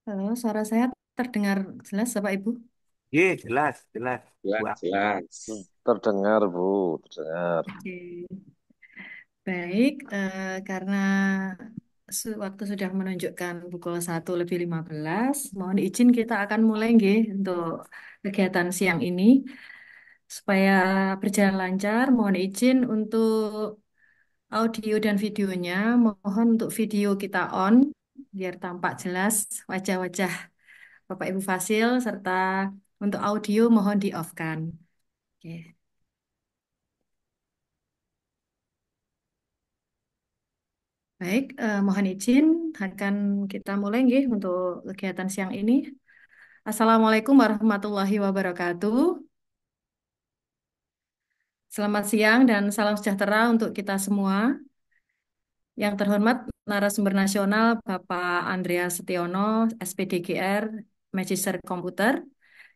Halo, suara saya terdengar jelas, Bapak Ibu? Iya, jelas, jelas. Jelas, Wah. jelas. Hmm. Terdengar, Bu, terdengar. Oke, baik. Karena waktu sudah menunjukkan pukul 1:15, mohon izin kita akan mulai nggih untuk kegiatan siang ini. Supaya berjalan lancar, mohon izin untuk audio dan videonya. Mohon untuk video kita on, biar tampak jelas wajah-wajah Bapak Ibu Fasil, serta untuk audio mohon di-off-kan. Oke. Baik, mohon izin akan kita mulai nggih untuk kegiatan siang ini. Assalamualaikum warahmatullahi wabarakatuh. Selamat siang dan salam sejahtera untuk kita semua. Yang terhormat narasumber nasional Bapak Andreas Setiono, SPDGR, Magister Komputer.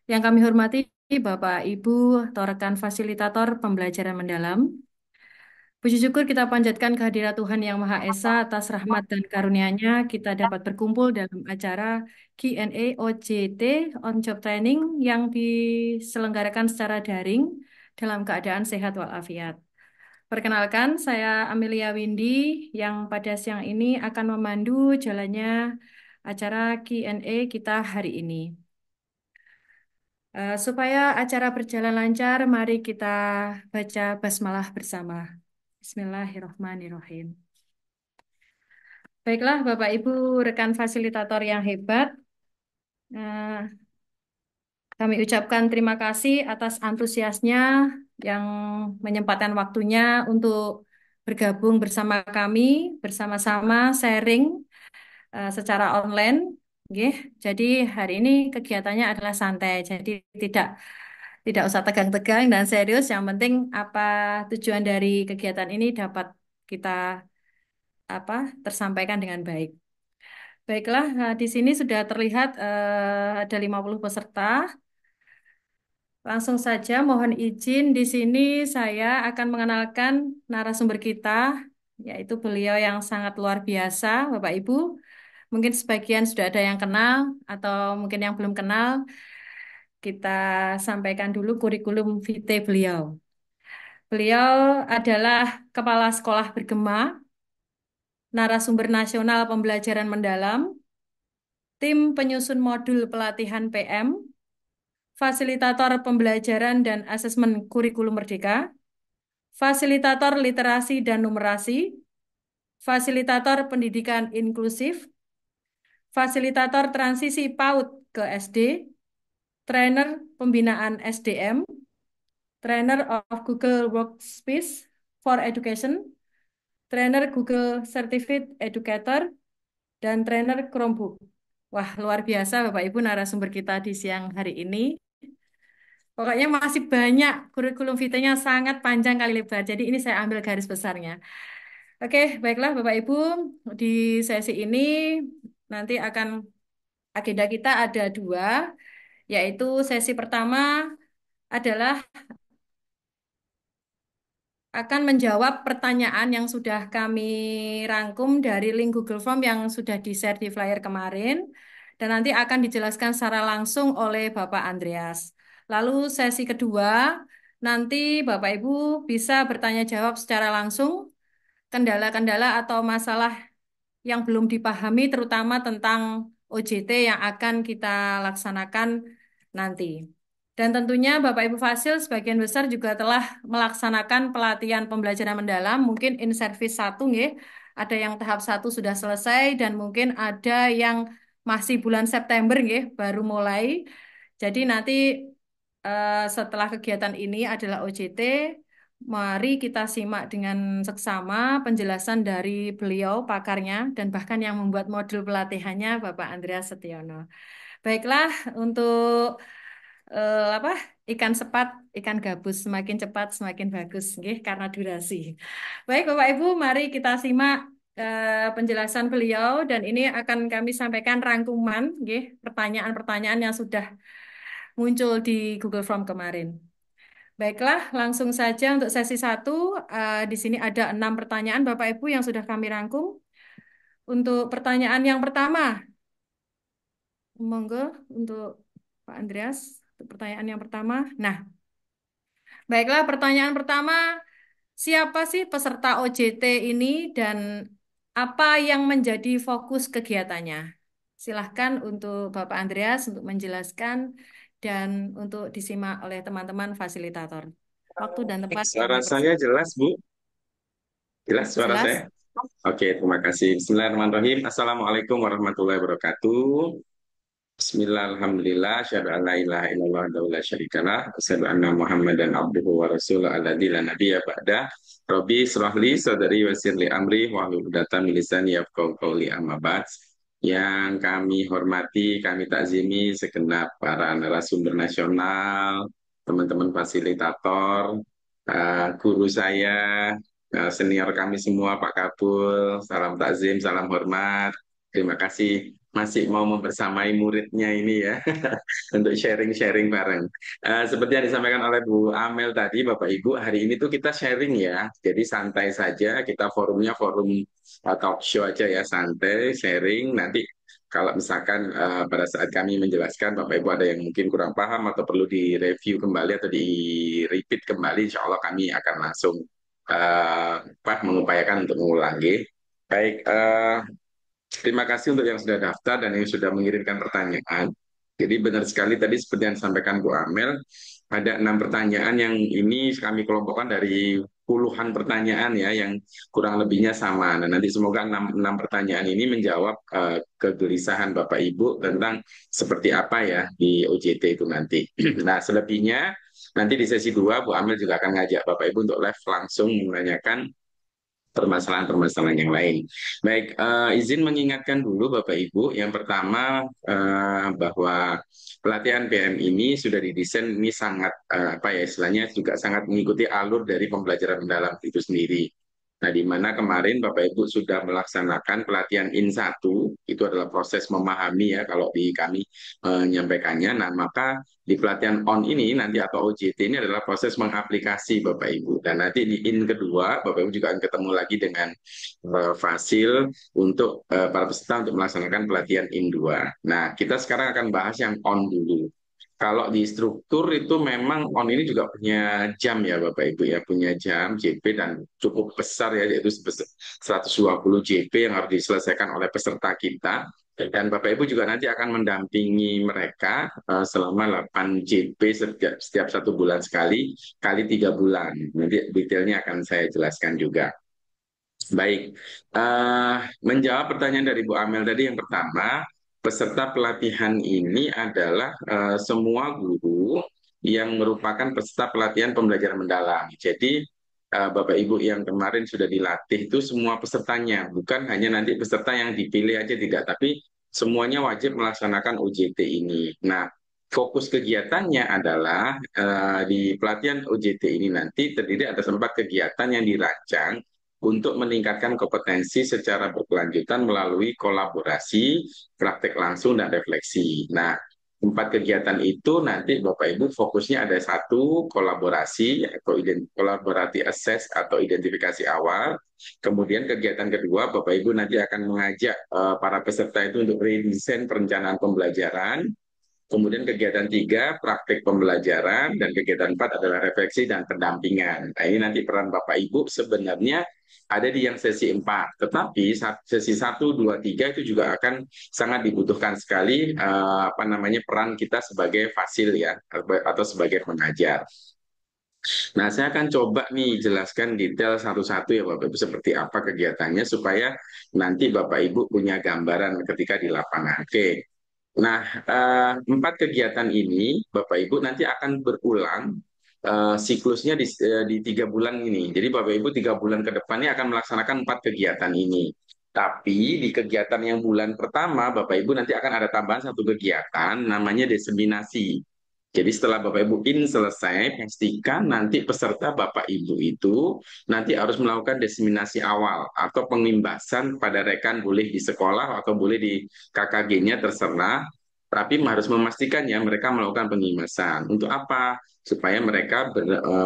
Yang kami hormati Bapak Ibu atau rekan fasilitator pembelajaran mendalam. Puji syukur kita panjatkan kehadirat Tuhan Yang Maha Esa atas rahmat dan karunia-Nya kita dapat berkumpul dalam acara Q&A OJT on Job Training yang diselenggarakan secara daring dalam keadaan sehat walafiat. Perkenalkan, saya Amelia Windy yang pada siang ini akan memandu jalannya acara Q&A kita hari ini. Supaya acara berjalan lancar, mari kita baca basmalah bersama. Bismillahirrahmanirrahim. Baiklah, Bapak Ibu rekan fasilitator yang hebat, eh, kami ucapkan terima kasih atas antusiasnya yang menyempatkan waktunya untuk bergabung bersama kami, bersama-sama sharing secara online. Nggih. Jadi hari ini kegiatannya adalah santai, jadi tidak tidak usah tegang-tegang dan serius. Yang penting apa tujuan dari kegiatan ini dapat kita apa tersampaikan dengan baik. Baiklah, di sini sudah terlihat ada 50 peserta. Langsung saja mohon izin di sini saya akan mengenalkan narasumber kita, yaitu beliau yang sangat luar biasa, Bapak Ibu. Mungkin sebagian sudah ada yang kenal atau mungkin yang belum kenal. Kita sampaikan dulu kurikulum vitae beliau. Beliau adalah Kepala Sekolah Bergema, narasumber nasional pembelajaran mendalam, tim penyusun modul pelatihan PM, fasilitator pembelajaran dan asesmen kurikulum merdeka, fasilitator literasi dan numerasi, fasilitator pendidikan inklusif, fasilitator transisi PAUD ke SD, trainer pembinaan SDM, trainer of Google Workspace for Education, trainer Google Certified Educator, dan trainer Chromebook. Wah, luar biasa Bapak Ibu narasumber kita di siang hari ini. Pokoknya masih banyak, kurikulum vitae-nya sangat panjang kali lebar. Jadi ini saya ambil garis besarnya. Oke, baiklah Bapak Ibu, di sesi ini nanti akan agenda kita ada dua, yaitu sesi pertama adalah akan menjawab pertanyaan yang sudah kami rangkum dari link Google Form yang sudah di-share di flyer kemarin, dan nanti akan dijelaskan secara langsung oleh Bapak Andreas. Lalu sesi kedua, nanti Bapak Ibu bisa bertanya jawab secara langsung kendala-kendala atau masalah yang belum dipahami, terutama tentang OJT yang akan kita laksanakan nanti. Dan tentunya Bapak Ibu Fasil sebagian besar juga telah melaksanakan pelatihan pembelajaran mendalam, mungkin in service 1 nggih. Ada yang tahap 1 sudah selesai dan mungkin ada yang masih bulan September nggih, baru mulai. Jadi nanti setelah kegiatan ini adalah OJT, mari kita simak dengan seksama penjelasan dari beliau pakarnya dan bahkan yang membuat modul pelatihannya Bapak Andreas Setiono. Baiklah, untuk apa ikan sepat, ikan gabus semakin cepat semakin bagus, nggih, karena durasi. Baik, Bapak Ibu, mari kita simak penjelasan beliau dan ini akan kami sampaikan rangkuman, nggih, pertanyaan-pertanyaan yang sudah muncul di Google Form kemarin. Baiklah, langsung saja untuk sesi satu. Di sini ada 6 pertanyaan Bapak Ibu yang sudah kami rangkum. Untuk pertanyaan yang pertama, monggo untuk Pak Andreas, untuk pertanyaan yang pertama. Nah, baiklah pertanyaan pertama, siapa sih peserta OJT ini dan apa yang menjadi fokus kegiatannya? Silahkan untuk Bapak Andreas untuk menjelaskan dan untuk disimak oleh teman-teman fasilitator. Waktu dan tempat Suara kami saya persilakan. jelas, Bu? Jelas suara saya? Jelas? Oke, terima kasih. Bismillahirrahmanirrahim. Assalamualaikum warahmatullahi wabarakatuh. Bismillah, alhamdulillah, syahadu an la ilaha illallah wa la syarikalah, asyhadu anna Muhammadan abduhu wa rasuluh alladzi la nabiyya ba'da. Rabbi israh li sadri wa yassir li amri wahlul 'uqdatam min lisani yafqahu qawli amma ba'd. Yang kami hormati, kami takzimi segenap para narasumber nasional, teman-teman fasilitator, guru saya, senior kami semua, Pak Kapul, salam takzim, salam hormat. Terima kasih masih mau membersamai muridnya ini ya untuk sharing-sharing bareng. Seperti yang disampaikan oleh Bu Amel tadi, Bapak Ibu, hari ini tuh kita sharing ya. Jadi santai saja, kita forumnya forum talk show aja ya, santai, sharing. Nanti kalau misalkan pada saat kami menjelaskan, Bapak Ibu ada yang mungkin kurang paham atau perlu direview kembali atau di-repeat kembali, insya Allah kami akan langsung mengupayakan untuk mengulangi. Baik, terima kasih untuk yang sudah daftar dan yang sudah mengirimkan pertanyaan. Jadi benar sekali tadi seperti yang disampaikan Bu Amel, ada 6 pertanyaan yang ini kami kelompokkan dari puluhan pertanyaan ya, yang kurang lebihnya sama. Nah, nanti semoga enam pertanyaan ini menjawab kegelisahan Bapak Ibu tentang seperti apa ya di OJT itu nanti. Nah, selebihnya nanti di sesi 2 Bu Amel juga akan ngajak Bapak Ibu untuk live langsung menanyakan permasalahan-permasalahan yang lain. Baik, izin mengingatkan dulu Bapak Ibu, yang pertama bahwa pelatihan PM ini sudah didesain ini sangat apa ya istilahnya juga sangat mengikuti alur dari pembelajaran mendalam itu sendiri. Nah, di mana kemarin Bapak Ibu sudah melaksanakan pelatihan In 1, itu adalah proses memahami ya kalau di kami menyampaikannya. Nah, maka di pelatihan on ini nanti atau OJT ini adalah proses mengaplikasi Bapak Ibu. Dan nanti di in kedua, Bapak Ibu juga akan ketemu lagi dengan Fasil untuk para peserta untuk melaksanakan pelatihan in 2. Nah, kita sekarang akan bahas yang on dulu. Kalau di struktur itu memang on ini juga punya jam ya Bapak Ibu ya, punya jam JP dan cukup besar ya, yaitu 120 JP yang harus diselesaikan oleh peserta kita. Dan Bapak Ibu juga nanti akan mendampingi mereka selama 8 JP setiap 1 bulan sekali, kali 3 bulan. Nanti detailnya akan saya jelaskan juga. Baik, menjawab pertanyaan dari Bu Amel tadi yang pertama, peserta pelatihan ini adalah semua guru yang merupakan peserta pelatihan pembelajaran mendalam. Jadi, Bapak Ibu yang kemarin sudah dilatih itu semua pesertanya, bukan hanya nanti peserta yang dipilih aja tidak, tapi semuanya wajib melaksanakan OJT ini. Nah, fokus kegiatannya adalah di pelatihan OJT ini nanti terdiri ada 4 kegiatan yang dirancang untuk meningkatkan kompetensi secara berkelanjutan melalui kolaborasi, praktek langsung, dan refleksi. Nah, 4 kegiatan itu nanti Bapak Ibu fokusnya ada 1, kolaborasi atau kolaborasi assess atau identifikasi awal. Kemudian kegiatan kedua, Bapak Ibu nanti akan mengajak para peserta itu untuk redesign perencanaan pembelajaran. Kemudian kegiatan 3, praktik pembelajaran, dan kegiatan 4 adalah refleksi dan pendampingan. Nah, ini nanti peran Bapak Ibu sebenarnya ada di yang sesi 4, tetapi sesi 1, 2, 3 itu juga akan sangat dibutuhkan sekali apa namanya peran kita sebagai fasil ya, atau sebagai pengajar. Nah, saya akan coba nih jelaskan detail satu-satu ya Bapak Ibu seperti apa kegiatannya supaya nanti Bapak Ibu punya gambaran ketika di lapangan. Oke. Nah, 4 kegiatan ini, Bapak Ibu nanti akan berulang siklusnya di 3 bulan ini. Jadi Bapak Ibu 3 bulan ke depannya akan melaksanakan 4 kegiatan ini. Tapi di kegiatan yang bulan pertama, Bapak Ibu nanti akan ada tambahan 1 kegiatan, namanya diseminasi. Jadi setelah Bapak Ibu in selesai, pastikan nanti peserta Bapak Ibu itu nanti harus melakukan diseminasi awal atau pengimbasan pada rekan, boleh di sekolah atau boleh di KKG-nya terserah, tapi harus memastikan ya mereka melakukan pengimbasan. Untuk apa? Supaya mereka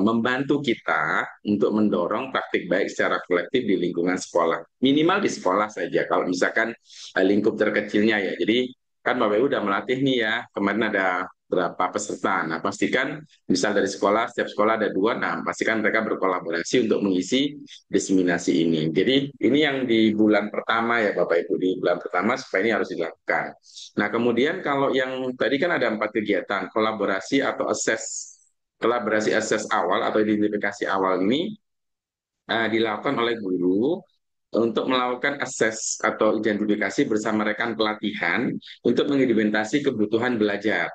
membantu kita untuk mendorong praktik baik secara kolektif di lingkungan sekolah. Minimal di sekolah saja, kalau misalkan lingkup terkecilnya ya. Jadi kan Bapak Ibu udah melatih nih ya, kemarin ada berapa peserta. Nah, pastikan misal dari sekolah, setiap sekolah ada dua, nah pastikan mereka berkolaborasi untuk mengisi diseminasi ini. Jadi ini yang di bulan pertama ya Bapak Ibu, di bulan pertama supaya ini harus dilakukan. Nah, kemudian kalau yang tadi kan ada 4 kegiatan, kolaborasi akses awal atau identifikasi awal ini dilakukan oleh guru untuk melakukan akses atau identifikasi bersama rekan pelatihan untuk mengimplementasi kebutuhan belajar.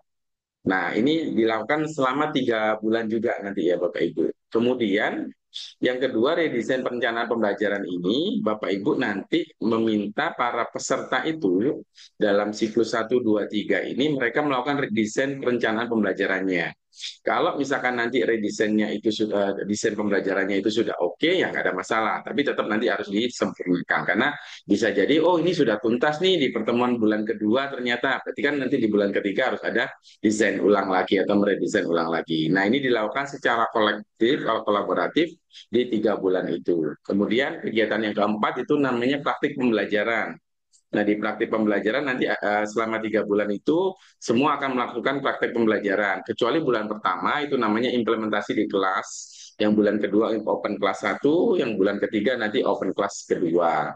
Nah, ini dilakukan selama 3 bulan juga nanti ya Bapak Ibu. Kemudian yang kedua, redesain perencanaan pembelajaran ini, Bapak Ibu nanti meminta para peserta itu dalam siklus 1, 2, 3 ini mereka melakukan redesain perencanaan pembelajarannya. Kalau misalkan nanti redesainnya itu sudah, desain pembelajarannya itu sudah oke, ya nggak ada masalah. Tapi tetap nanti harus disempurnakan karena bisa jadi, oh ini sudah tuntas nih di pertemuan bulan kedua ternyata. Berarti kan nanti di bulan ketiga harus ada desain ulang lagi atau meredesain ulang lagi. Nah ini dilakukan secara kolektif atau kolaboratif di 3 bulan itu. Kemudian kegiatan yang keempat itu namanya praktik pembelajaran. Nah, di praktik pembelajaran nanti selama 3 bulan itu semua akan melakukan praktik pembelajaran. Kecuali bulan pertama itu namanya implementasi di kelas. Yang bulan kedua open kelas 1, yang bulan ketiga nanti open kelas kedua.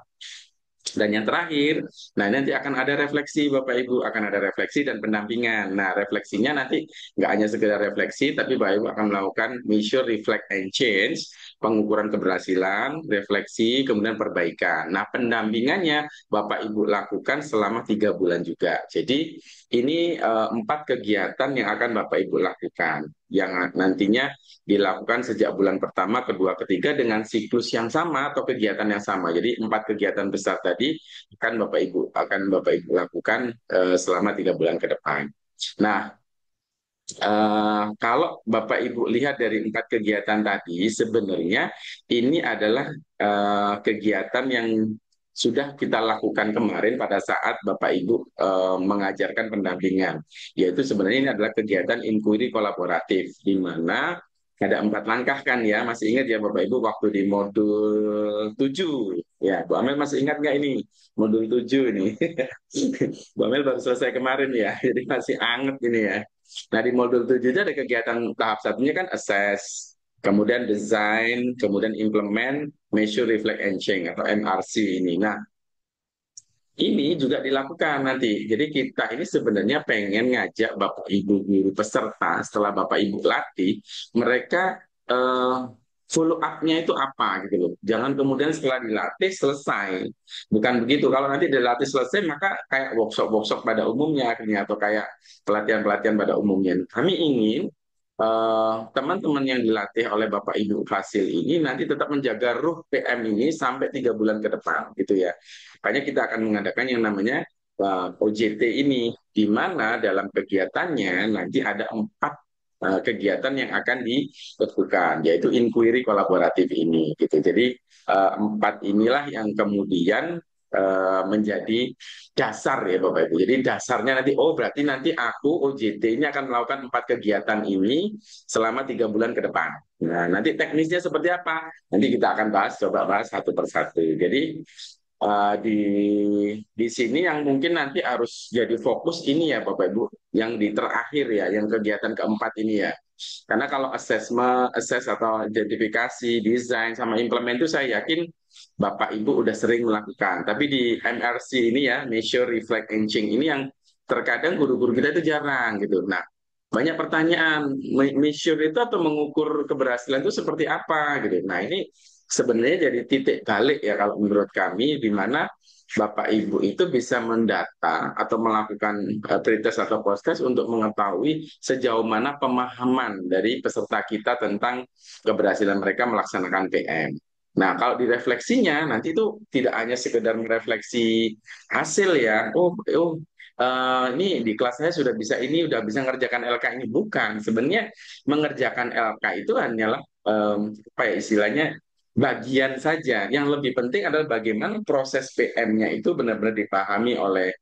Dan yang terakhir, nah nanti akan ada refleksi Bapak Ibu, akan ada refleksi dan pendampingan. Nah refleksinya nanti nggak hanya sekedar refleksi, tapi Bapak Ibu akan melakukan measure, reflect, and change, pengukuran keberhasilan, refleksi, kemudian perbaikan. Nah pendampingannya Bapak Ibu lakukan selama 3 bulan juga. Jadi ini 4 kegiatan yang akan Bapak Ibu lakukan, yang nantinya dilakukan sejak bulan pertama, kedua, ketiga dengan siklus yang sama atau kegiatan yang sama. Jadi 4 kegiatan besar tadi akan Bapak Ibu lakukan selama 3 bulan ke depan. Nah, kalau Bapak Ibu lihat dari 4 kegiatan tadi, sebenarnya ini adalah kegiatan yang sudah kita lakukan kemarin pada saat Bapak Ibu mengajarkan pendampingan, yaitu sebenarnya ini adalah kegiatan inquiry kolaboratif, di mana ada 4 langkah kan ya, masih ingat ya Bapak Ibu waktu di modul 7, ya Bu Amel masih ingat nggak ini, modul 7 ini, Bu Amel baru selesai kemarin ya, jadi masih anget ini ya. Nah, di modul 7 itu ada kegiatan tahap satunya kan assess, kemudian design, kemudian implement, measure, reflect, and change atau MRC ini. Nah, ini juga dilakukan nanti. Jadi kita ini sebenarnya pengen ngajak Bapak Ibu guru peserta setelah Bapak Ibu latih, mereka eh, follow up-nya itu apa gitu loh. Jangan kemudian setelah dilatih selesai. Bukan begitu. Kalau nanti dilatih selesai maka kayak workshop-workshop pada umumnya akhirnya atau kayak pelatihan-pelatihan pada umumnya. Kami ingin teman-teman yang dilatih oleh Bapak Ibu Fasil ini nanti tetap menjaga ruh PM ini sampai 3 bulan ke depan gitu ya. Makanya kita akan mengadakan yang namanya OJT ini, di mana dalam kegiatannya nanti ada 4 kegiatan yang akan dilakukan, yaitu inquiry kolaboratif ini gitu. Jadi 4 inilah yang kemudian menjadi dasar ya Bapak Ibu. Jadi dasarnya nanti, oh berarti nanti aku OJT ini akan melakukan 4 kegiatan ini selama 3 bulan ke depan. Nah, nanti teknisnya seperti apa? Nanti kita akan bahas, coba bahas satu persatu. Jadi di sini yang mungkin nanti harus jadi fokus ini ya Bapak Ibu, yang di terakhir ya, yang kegiatan keempat ini ya. Karena kalau assessment, assess atau identifikasi, desain sama implement itu saya yakin Bapak Ibu udah sering melakukan. Tapi di MRC ini ya, measure, reflect, and change ini yang terkadang guru-guru kita itu jarang gitu. Nah, banyak pertanyaan, measure itu atau mengukur keberhasilan itu seperti apa gitu. Nah, ini sebenarnya jadi titik balik ya kalau menurut kami, di mana Bapak Ibu itu bisa mendata atau melakukan pretest atau post-test untuk mengetahui sejauh mana pemahaman dari peserta kita tentang keberhasilan mereka melaksanakan PM. Nah, kalau di refleksinya nanti itu tidak hanya sekedar merefleksi hasil ya. Ini di kelas saya sudah bisa ini, udah bisa ngerjakan LK ini. Bukan, sebenarnya mengerjakan LK itu hanyalah apa ya istilahnya bagian saja. Yang lebih penting adalah bagaimana proses PM-nya itu benar-benar dipahami oleh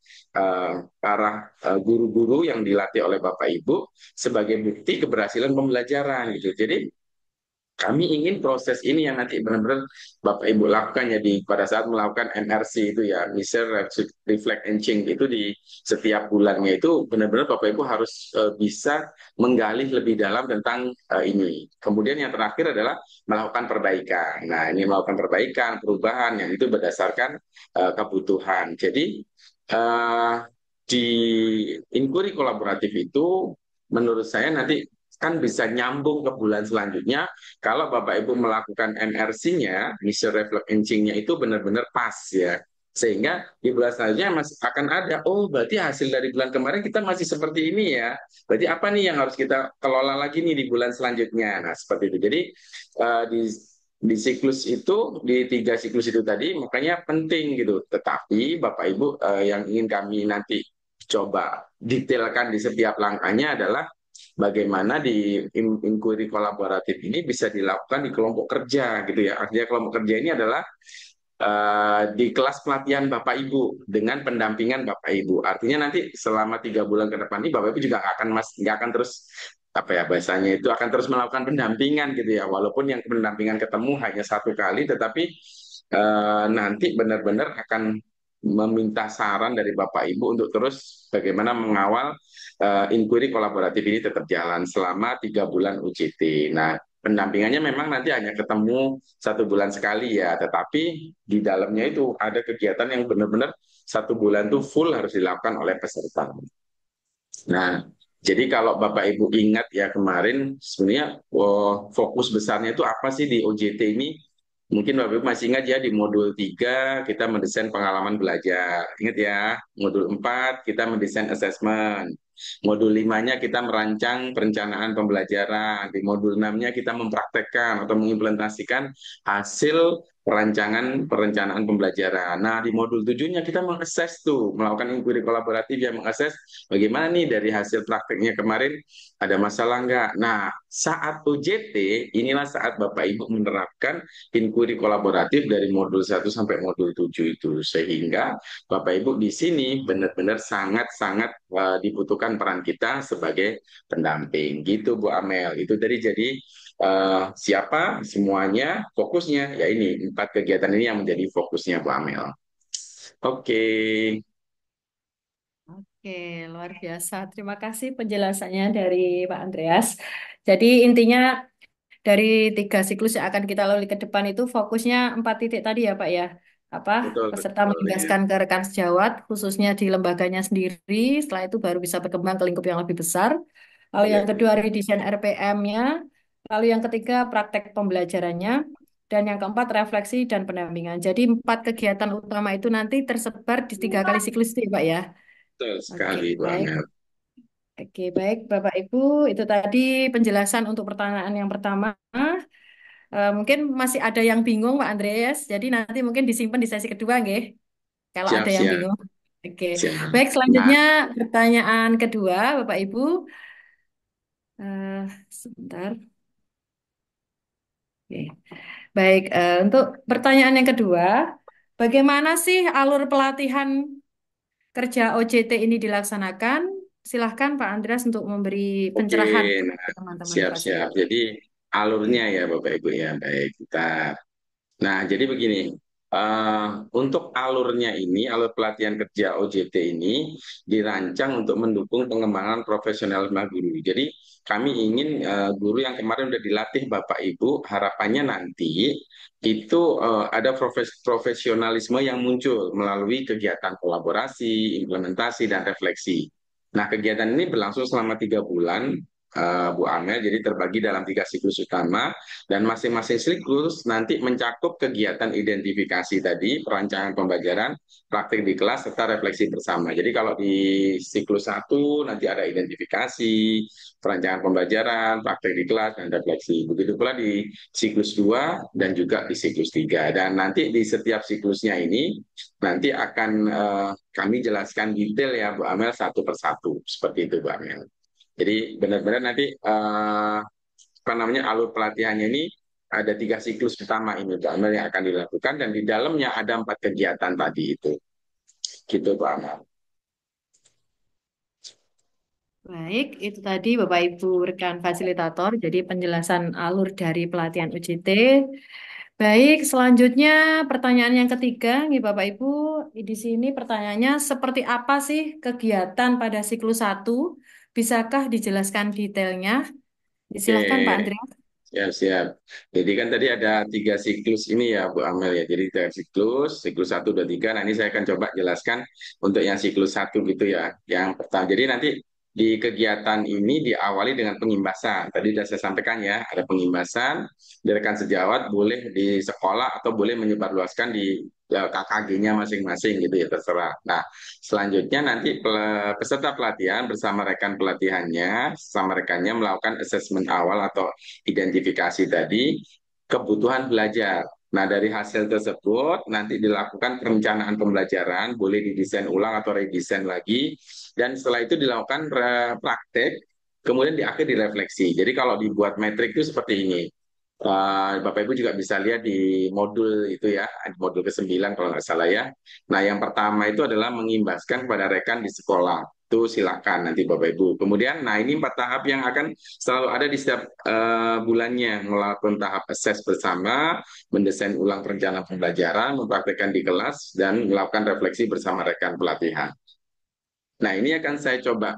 para guru-guru yang dilatih oleh Bapak Ibu sebagai bukti keberhasilan pembelajaran gitu. Jadi kami ingin proses ini yang nanti benar-benar Bapak Ibu lakukan ya pada saat melakukan MRC itu ya, Mr. Reflect and Change itu di setiap bulannya itu benar-benar Bapak Ibu harus bisa menggali lebih dalam tentang ini. Kemudian yang terakhir adalah melakukan perbaikan. Nah, ini melakukan perbaikan, perubahan yang itu berdasarkan kebutuhan. Jadi eh, di inquiry kolaboratif itu menurut saya nanti kan bisa nyambung ke bulan selanjutnya kalau Bapak Ibu melakukan MRC-nya, Mission Reflect Engine-nya itu benar-benar pas ya. Sehingga di bulan selanjutnya masih akan ada, oh berarti hasil dari bulan kemarin kita masih seperti ini ya. Berarti apa nih yang harus kita kelola lagi nih di bulan selanjutnya. Nah, seperti itu. Jadi di siklus itu, di tiga siklus itu tadi, makanya penting gitu. Tetapi Bapak Ibu yang ingin kami nanti coba detailkan di setiap langkahnya adalah bagaimana di inquiry kolaboratif ini bisa dilakukan di kelompok kerja gitu ya. Artinya kelompok kerja ini adalah di kelas pelatihan Bapak Ibu dengan pendampingan Bapak Ibu. Artinya nanti selama 3 bulan ke depan ini Bapak Ibu juga nggak akan terus apa ya bahasanya itu akan terus melakukan pendampingan gitu ya. Walaupun yang pendampingan ketemu hanya 1 kali, tetapi nanti benar-benar akan meminta saran dari Bapak Ibu untuk terus bagaimana mengawal inquiry kolaboratif ini tetap jalan selama 3 bulan UJT. Nah, pendampingannya memang nanti hanya ketemu 1 bulan sekali ya, tetapi di dalamnya itu ada kegiatan yang benar-benar 1 bulan tuh full harus dilakukan oleh peserta. Nah, jadi kalau Bapak Ibu ingat ya kemarin sebenarnya fokus besarnya itu apa sih di OJT ini? Mungkin Bapak Ibu masih ingat ya di modul 3 kita mendesain pengalaman belajar. Ingat ya, modul 4 kita mendesain assessment. Modul 5-nya kita merancang perencanaan pembelajaran. Di modul 6-nya kita mempraktekkan atau mengimplementasikan hasil perancangan perencanaan pembelajaran. Nah, di modul 7-nya kita mengakses tuh, melakukan inquiry kolaboratif yang mengakses bagaimana nih dari hasil prakteknya kemarin ada masalah nggak? Nah, saat UJT inilah saat Bapak Ibu menerapkan inquiry kolaboratif dari modul 1 sampai modul 7 itu sehingga Bapak Ibu di sini benar-benar sangat-sangat dibutuhkan peran kita sebagai pendamping gitu Bu Amel. Itu tadi jadi siapa semuanya fokusnya ya ini 4 kegiatan ini yang menjadi fokusnya Bu Amel. Oke, Oke, luar biasa. Terima kasih penjelasannya dari Pak Andreas. Jadi intinya dari 3 siklus yang akan kita lalui ke depan itu fokusnya 4 titik tadi ya Pak ya. Apa betul peserta betul ya. menegaskan ke rekan sejawat khususnya di lembaganya sendiri. Setelah itu baru bisa berkembang ke lingkup yang lebih besar. Lalu yang Iya. kedua redesign RPM-nya. Lalu yang ketiga praktek pembelajarannya. Dan yang keempat refleksi dan pendampingan. Jadi 4 kegiatan utama itu nanti tersebar di 3 kali siklus itu ya Pak ya. Betul Oke, sekali Bu baik. Amel. Oke, baik Bapak Ibu. Itu tadi penjelasan untuk pertanyaan yang pertama. Mungkin masih ada yang bingung Pak Andreas. Jadi nanti mungkin disimpan di sesi kedua, nggih. Kalau Siap ada yang siap bingung. Oke, siap. baik. Nah, Selanjutnya pertanyaan kedua, Bapak Ibu. Sebentar. Oke. Baik, untuk pertanyaan yang kedua, bagaimana sih alur pelatihan kerja OJT ini dilaksanakan? Silahkan Pak Andreas untuk memberi oke. pencerahan Nah, kepada teman-teman siap kelas. siap. Jadi alurnya ya Bapak Ibu ya. Baik, kita. Nah, jadi begini, untuk alurnya ini, alur pelatihan kerja OJT ini dirancang untuk mendukung pengembangan profesionalisme guru. Jadi kami ingin guru yang kemarin sudah dilatih Bapak Ibu, harapannya nanti itu ada profesionalisme yang muncul melalui kegiatan kolaborasi, implementasi, dan refleksi. Nah, kegiatan ini berlangsung selama 3 bulan, Bu Amel, jadi terbagi dalam 3 siklus utama dan masing-masing siklus nanti mencakup kegiatan identifikasi tadi, perancangan pembelajaran, praktik di kelas, serta refleksi bersama. Jadi kalau di siklus 1 nanti ada identifikasi, perancangan pembelajaran, praktik di kelas, dan refleksi. Begitu pula di siklus 2 dan juga di siklus 3. Dan nanti di setiap siklusnya ini nanti akan kami jelaskan detail ya Bu Amel satu persatu. Seperti itu Bu Amel. Jadi benar-benar nanti apa namanya alur pelatihannya ini ada 3 siklus utama ini Pak Amel yang akan dilakukan dan di dalamnya ada 4 kegiatan tadi itu gitu Pak Amel. Baik, itu tadi Bapak Ibu rekan fasilitator, jadi penjelasan alur dari pelatihan UJT. Baik, selanjutnya pertanyaan yang ketiga, nih Bapak Ibu, di sini pertanyaannya seperti apa sih kegiatan pada siklus satu? Bisakah dijelaskan detailnya? Oke, Silahkan Pak Andreas. siap-siap. Jadi kan tadi ada tiga siklus ini ya Bu Amel ya. Jadi tiga siklus, siklus satu, dua, tiga. Nah ini saya akan coba jelaskan untuk yang siklus satu gitu ya. Yang pertama, jadi nanti di kegiatan ini diawali dengan pengimbasan. Tadi sudah saya sampaikan ya, ada pengimbasan. Di rekan sejawat boleh di sekolah atau boleh menyebarluaskan di KKG-nya masing-masing gitu ya, terserah. Nah, selanjutnya nanti peserta pelatihan bersama rekan pelatihannya, sama rekannya melakukan asesmen awal atau identifikasi tadi kebutuhan belajar. Nah, dari hasil tersebut nanti dilakukan perencanaan pembelajaran, boleh didesain ulang atau redesain lagi, dan setelah itu dilakukan praktek, kemudian di akhir direfleksi. Jadi kalau dibuat metrik itu seperti ini. Bapak Ibu juga bisa lihat di modul itu ya, modul ke-9 kalau nggak salah ya. Nah, yang pertama itu adalah mengimbaskan kepada rekan di sekolah. Itu silakan nanti Bapak Ibu. Kemudian, nah ini 4 tahap yang akan selalu ada di setiap bulannya. Melakukan tahap assess bersama, mendesain ulang perencanaan pembelajaran, mempraktekkan di kelas, dan melakukan refleksi bersama rekan pelatihan. Nah, ini akan saya coba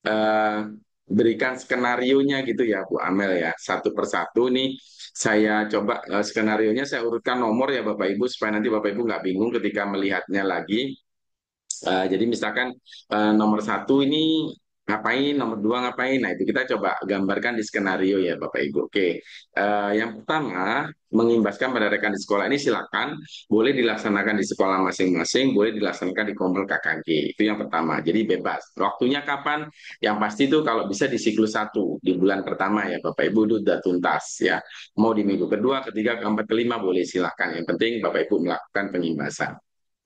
eh, berikan skenario-nya gitu ya Bu Amel ya. Satu persatu nih saya coba skenario-nya saya urutkan nomor ya Bapak Ibu supaya nanti Bapak Ibu nggak bingung ketika melihatnya lagi. Jadi misalkan nomor satu ini ngapain, nomor dua ngapain. Nah itu kita coba gambarkan di skenario ya Bapak Ibu. Oke, yang pertama mengimbaskan pada rekan di sekolah ini silakan boleh dilaksanakan di sekolah masing-masing, boleh dilaksanakan di kompel KKG. Itu yang pertama. Jadi bebas. Waktunya kapan? Yang pasti itu kalau bisa di siklus satu di bulan pertama ya Bapak Ibu itu sudah tuntas ya. Mau di minggu kedua, ketiga, keempat, kelima boleh silakan. Yang penting Bapak Ibu melakukan pengimbasan.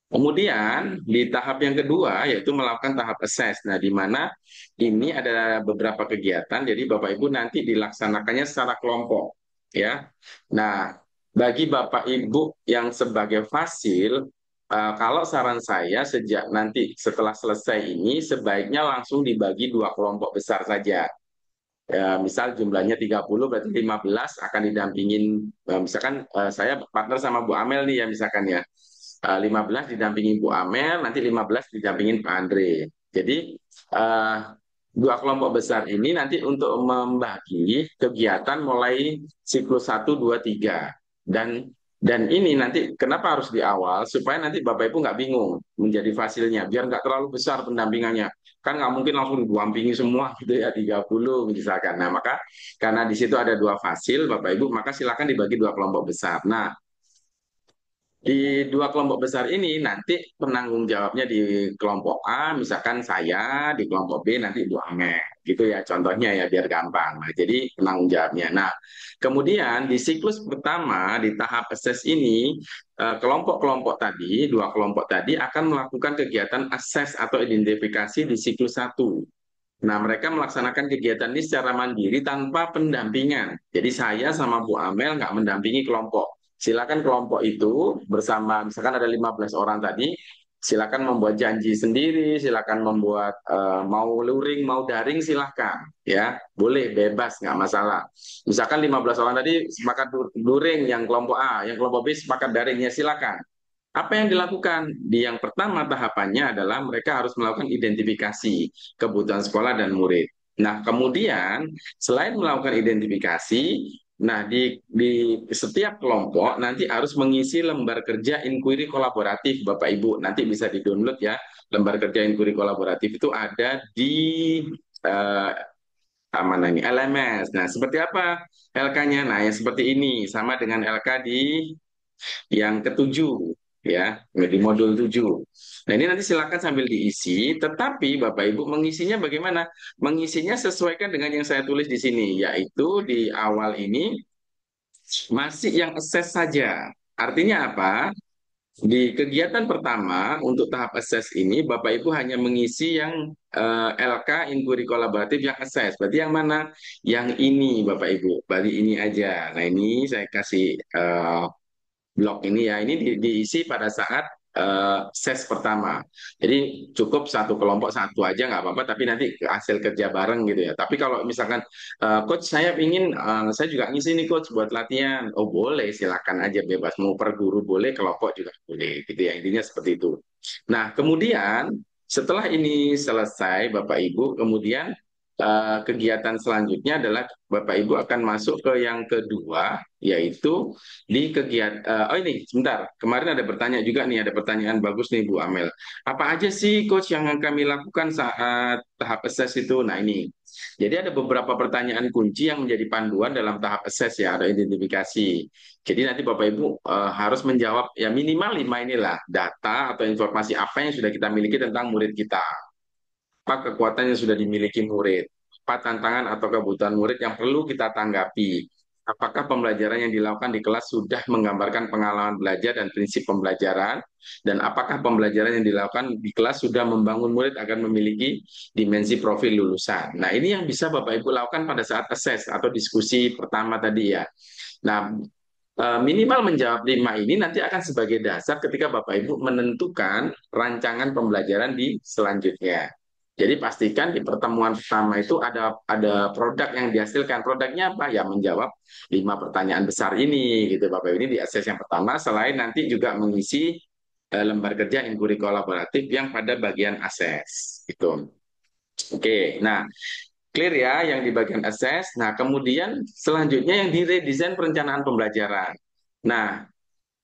Kemudian di tahap yang kedua yaitu melakukan tahap assess. Nah, di mana ini ada beberapa kegiatan, jadi Bapak Ibu nanti dilaksanakannya secara kelompok, ya. Nah, bagi Bapak Ibu yang sebagai fasil, kalau saran saya sejak nanti setelah selesai ini sebaiknya langsung dibagi dua kelompok besar saja. Ya, misal jumlahnya 30 berarti 15 akan didampingin misalkan saya partner sama Bu Amel nih ya misalkan ya. 15 didampingin Bu Amel, nanti 15 didampingin Pak Andre. Jadi eh, dua kelompok besar ini nanti untuk membagi kegiatan mulai siklus satu 2 3 dan ini nanti kenapa harus di awal supaya nanti Bapak Ibu nggak bingung menjadi fasilnya biar nggak terlalu besar pendampingannya kan nggak mungkin langsung dibuampingi semua gitu ya 30 misalkan. Nah maka karena di situ ada dua fasil Bapak Ibu maka silakan dibagi dua kelompok besar. Nah di dua kelompok besar ini nanti penanggung jawabnya di kelompok A, misalkan saya, di kelompok B nanti Bu Ame. Gitu ya contohnya ya biar gampang. Nah, jadi penanggung jawabnya. Nah, kemudian di siklus pertama di tahap assess ini kelompok-kelompok tadi, dua kelompok tadi akan melakukan kegiatan assess atau identifikasi di siklus satu. Nah, mereka melaksanakan kegiatan ini secara mandiri tanpa pendampingan. Jadi saya sama Bu Amel nggak mendampingi kelompok. Silakan kelompok itu bersama, misalkan ada 15 orang tadi, silakan membuat janji sendiri, silakan membuat mau luring, mau daring, silakan. Ya, boleh, bebas, nggak masalah. Misalkan 15 orang tadi sepakat luring yang kelompok A, yang kelompok B sepakat daring, ya silakan. Apa yang dilakukan? Di yang pertama tahapannya adalah mereka harus melakukan identifikasi kebutuhan sekolah dan murid. Nah, kemudian selain melakukan identifikasi, nah di setiap kelompok nanti harus mengisi lembar kerja inquiry kolaboratif, Bapak Ibu. Nanti bisa di-download ya, lembar kerja inquiry kolaboratif itu ada di eh, mana ini LMS. Nah, seperti apa LK-nya? Nah, yang seperti ini sama dengan LK di yang ketujuh ya di modul 7. Nah ini nanti silakan sambil diisi, tetapi Bapak Ibu mengisinya bagaimana? Mengisinya sesuaikan dengan yang saya tulis di sini, yaitu di awal ini masih yang assess saja. Artinya apa? Di kegiatan pertama untuk tahap assess ini Bapak Ibu hanya mengisi yang LK inquiry kolaboratif yang assess. Berarti yang mana? Yang ini Bapak Ibu. Berarti ini aja. Nah ini saya kasih blog ini ya ini diisi pada saat ses pertama. Jadi cukup satu kelompok satu aja nggak apa-apa, tapi nanti hasil kerja bareng gitu ya. Tapi kalau misalkan coach saya juga ngisi nih coach buat latihan, oh boleh silakan aja bebas mau per guru boleh, kelompok juga boleh gitu ya. Intinya seperti itu. Nah kemudian setelah ini selesai Bapak Ibu, kemudian kegiatan selanjutnya adalah Bapak Ibu akan masuk ke yang kedua, yaitu di kegiatan. Oh ini, sebentar. Kemarin ada bertanya juga nih, ada pertanyaan bagus nih Bu Amel. Apa aja sih coach yang kami lakukan saat tahap assess itu? Nah ini. Jadi ada beberapa pertanyaan kunci yang menjadi panduan dalam tahap assess ya, ada identifikasi. Jadi nanti Bapak Ibu harus menjawab ya minimal lima inilah data atau informasi apa yang sudah kita miliki tentang murid kita, apa kekuatan yang sudah dimiliki murid, apa tantangan atau kebutuhan murid yang perlu kita tanggapi, apakah pembelajaran yang dilakukan di kelas sudah menggambarkan pengalaman belajar dan prinsip pembelajaran, dan apakah pembelajaran yang dilakukan di kelas sudah membangun murid agar memiliki dimensi profil lulusan. Nah, ini yang bisa Bapak Ibu lakukan pada saat assess atau diskusi pertama tadi ya. Nah, minimal menjawab lima ini nanti akan sebagai dasar ketika Bapak Ibu menentukan rancangan pembelajaran di selanjutnya. Jadi pastikan di pertemuan pertama itu ada produk yang dihasilkan. Produknya apa? Ya menjawab lima pertanyaan besar ini gitu Bapak Ibu. Ini di akses yang pertama. Selain nanti juga mengisi lembar kerja inquiry kolaboratif yang pada bagian akses itu. Oke, nah clear ya yang di bagian assess. Nah, kemudian selanjutnya yang di redesign perencanaan pembelajaran. Nah,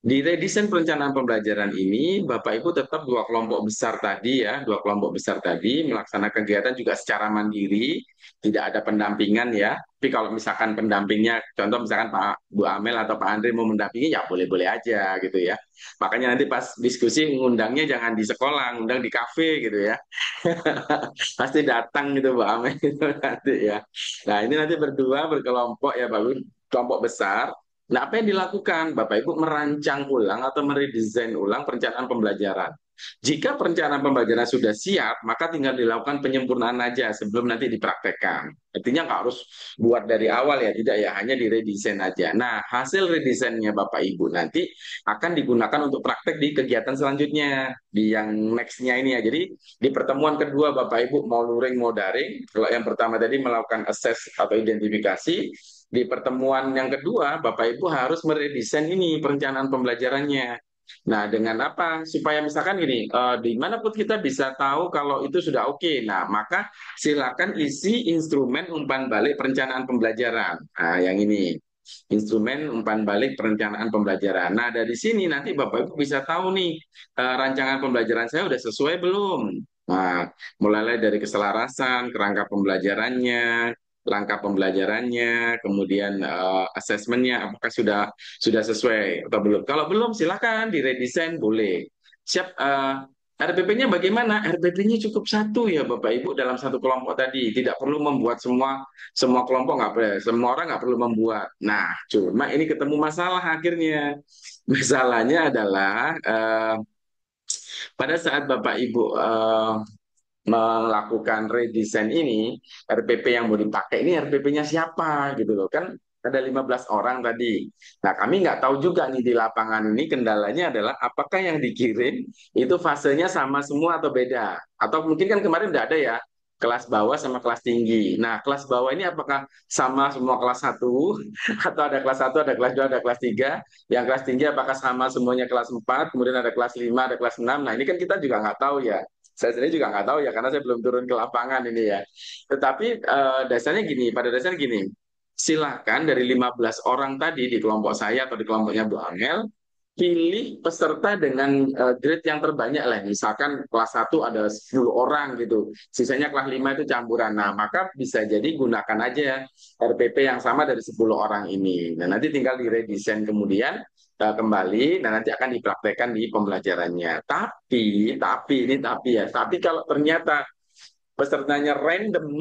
di redesign perencanaan pembelajaran ini, Bapak Ibu tetap dua kelompok besar tadi ya, dua kelompok besar tadi melaksanakan kegiatan juga secara mandiri, tidak ada pendampingan ya. Tapi kalau misalkan pendampingnya, contoh misalkan Pak Bu Amel atau Pak Andre mau mendampingi, ya boleh-boleh aja gitu ya. Makanya nanti pas diskusi ngundangnya jangan di sekolah, ngundang di kafe gitu ya. Pasti datang gitu Pak Amel itu nanti ya. Nah ini nanti berdua berkelompok ya Pak Bu, kelompok besar. Nah, apa yang dilakukan? Bapak Ibu merancang ulang atau meredesain ulang perencanaan pembelajaran. Jika perencanaan pembelajaran sudah siap, maka tinggal dilakukan penyempurnaan aja sebelum nanti dipraktekkan. Artinya nggak harus buat dari awal ya, tidak ya, hanya diredesain aja. Nah, hasil redesainnya Bapak Ibu nanti akan digunakan untuk praktek di kegiatan selanjutnya, di yang next-nya ini ya. Jadi, di pertemuan kedua Bapak Ibu mau luring mau daring, kalau yang pertama tadi melakukan assess atau identifikasi, di pertemuan yang kedua, Bapak Ibu harus meredesain ini perencanaan pembelajarannya. Nah, dengan apa? Supaya misalkan gini, di mana pun kita bisa tahu kalau itu sudah oke. Nah, maka silakan isi instrumen umpan balik perencanaan pembelajaran. Nah, yang ini. Instrumen umpan balik perencanaan pembelajaran. Nah, dari sini nanti Bapak Ibu bisa tahu nih, rancangan pembelajaran saya sudah sesuai belum? Nah, mulai dari keselarasan, kerangka pembelajarannya, langkah pembelajarannya, kemudian asesmennya apakah sudah sesuai atau belum. Kalau belum silakan diredesain boleh. Siap RPP-nya bagaimana? RPP-nya cukup satu ya Bapak Ibu dalam satu kelompok tadi. Tidak perlu membuat semua semua kelompok nggak boleh, semua orang nggak perlu membuat. Nah, cuma ini ketemu masalah akhirnya. Masalahnya adalah pada saat Bapak Ibu melakukan redesign ini, RPP yang mau dipakai ini RPP-nya siapa gitu loh kan ada 15 orang tadi. Nah, kami nggak tahu juga nih di lapangan ini kendalanya adalah apakah yang dikirim itu fasenya sama semua atau beda. Atau mungkin kan kemarin udah ada ya kelas bawah sama kelas tinggi. Nah, kelas bawah ini apakah sama semua kelas satu atau ada kelas satu, ada kelas 2, ada kelas 3. Yang kelas tinggi apakah sama semuanya kelas 4, kemudian ada kelas 5, ada kelas 6. Nah, ini kan kita juga nggak tahu ya. Saya sendiri juga nggak tahu ya karena saya belum turun ke lapangan ini ya. Tetapi dasarnya gini, pada dasarnya gini, silahkan dari 15 orang tadi di kelompok saya atau di kelompoknya Bu Angel, pilih peserta dengan grade yang terbanyak lah. Misalkan kelas satu ada 10 orang gitu, sisanya kelas 5 itu campuran. Nah, maka bisa jadi gunakan aja RPP yang sama dari 10 orang ini. Nah, nanti tinggal diredesain kemudian kembali dan nanti akan dipraktekkan di pembelajarannya. Tapi kalau ternyata pesertanya random,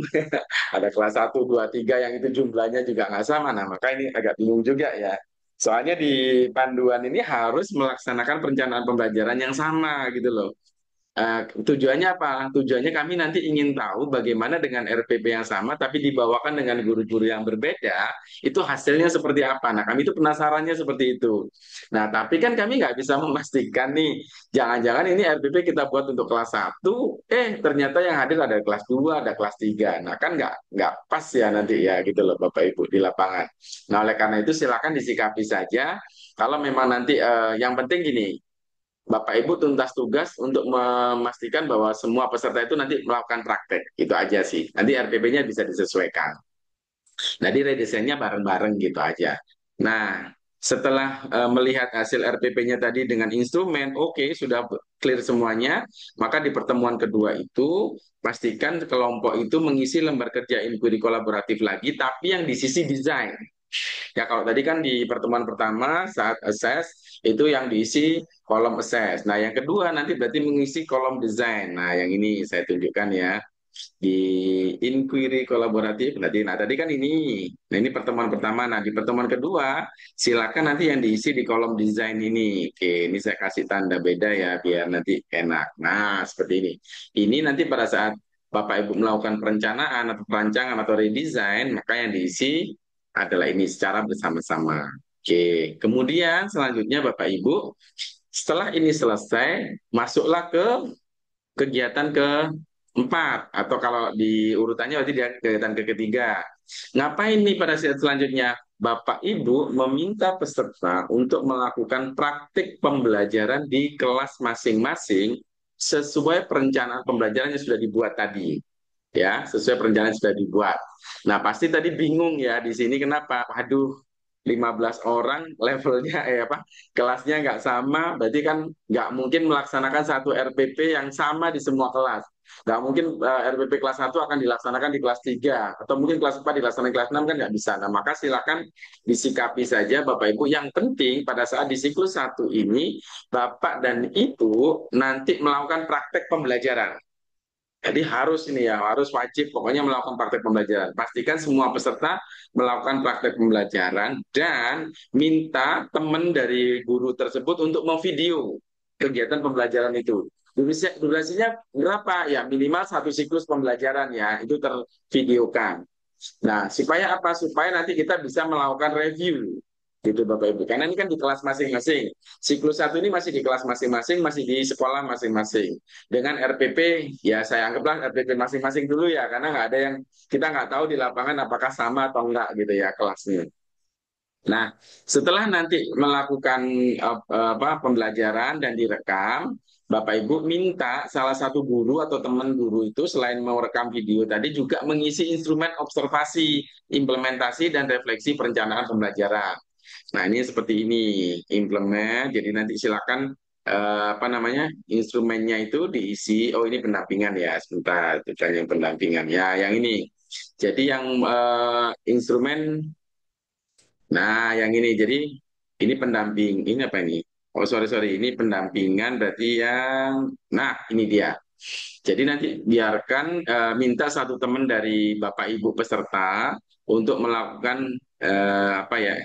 ada kelas satu 2 3 yang itu jumlahnya juga nggak sama, nah maka ini agak bingung juga ya. Soalnya di panduan ini harus melaksanakan perencanaan pembelajaran yang sama gitu loh. Tujuannya apa? Tujuannya kami nanti ingin tahu bagaimana dengan RPP yang sama tapi dibawakan dengan guru-guru yang berbeda, itu hasilnya seperti apa. Nah, kami itu penasarannya seperti itu. Nah, tapi kan kami nggak bisa memastikan nih, jangan-jangan ini RPP kita buat untuk kelas 1, ternyata yang hadir ada kelas 2, ada kelas 3. Nah, kan nggak pas ya nanti ya gitu loh Bapak Ibu di lapangan. Nah, oleh karena itu silakan disikapi saja. Kalau memang nanti yang penting gini, Bapak Ibu tuntas tugas untuk memastikan bahwa semua peserta itu nanti melakukan praktek. Itu aja sih. Nanti RPP-nya bisa disesuaikan. Jadi redesainnya bareng-bareng gitu aja. Nah, setelah melihat hasil RPP-nya tadi dengan instrumen, oke, sudah clear semuanya, maka di pertemuan kedua itu pastikan kelompok itu mengisi lembar kerja inquiry kolaboratif lagi, tapi yang di sisi desain. Ya kalau tadi kan di pertemuan pertama saat assess itu yang diisi kolom assess. Nah yang kedua nanti berarti mengisi kolom desain. Nah yang ini saya tunjukkan ya di inquiry kolaboratif. Nah tadi kan ini, nah ini pertemuan pertama. Nah di pertemuan kedua silakan nanti yang diisi di kolom desain ini. Oke, ini saya kasih tanda beda ya biar nanti enak. Nah seperti ini. Ini nanti pada saat Bapak Ibu melakukan perencanaan atau perancangan atau redesign, maka yang diisi adalah ini secara bersama-sama. Oke, kemudian selanjutnya Bapak Ibu, setelah ini selesai, masuklah ke kegiatan keempat, atau kalau di urutannya berarti dia kegiatan ketiga. Ngapain nih pada saat selanjutnya? Bapak Ibu meminta peserta untuk melakukan praktik pembelajaran di kelas masing-masing sesuai perencanaan pembelajaran yang sudah dibuat tadi ya, sesuai perencanaan yang sudah dibuat. Nah, pasti tadi bingung ya di sini kenapa? Waduh, 15 orang levelnya kelasnya nggak sama, berarti kan nggak mungkin melaksanakan satu RPP yang sama di semua kelas. Nggak mungkin RPP kelas 1 akan dilaksanakan di kelas 3 atau mungkin kelas 4 dilaksanakan di kelas 6 kan nggak bisa. Nah, maka silakan disikapi saja Bapak Ibu. Yang penting pada saat di siklus 1 ini, Bapak dan Ibu nanti melakukan praktek pembelajaran. Jadi harus ini ya, harus wajib pokoknya melakukan praktek pembelajaran. Pastikan semua peserta melakukan praktek pembelajaran dan minta teman dari guru tersebut untuk memvideo kegiatan pembelajaran itu. Durasinya berapa? Ya minimal 1 siklus pembelajaran ya, itu tervideokan. Nah, supaya apa? Supaya nanti kita bisa melakukan review gitu Bapak Ibu. Karena ini kan di kelas masing-masing. Siklus 1 ini masih di kelas masing-masing, masih di sekolah masing-masing. Dengan RPP, ya saya anggaplah RPP masing-masing dulu ya, karena nggak ada yang kita nggak tahu di lapangan apakah sama atau enggak gitu ya kelasnya. Nah, setelah nanti melakukan pembelajaran dan direkam, Bapak Ibu minta salah satu guru atau teman guru itu selain mau rekam video tadi juga mengisi instrumen observasi, implementasi dan refleksi perencanaan pembelajaran. Nah, ini seperti ini, implement. Jadi nanti silakan instrumennya itu diisi. Oh, ini pendampingan ya. Sebentar, itu yang pendampingan. Ya, yang ini. Jadi yang instrumen. Nah, yang ini. Jadi ini pendamping. Ini apa ini? Oh, sorry, sorry. Ini pendampingan berarti yang. Nah, ini dia. Jadi nanti biarkan minta satu teman dari Bapak Ibu peserta untuk melakukan apa ya,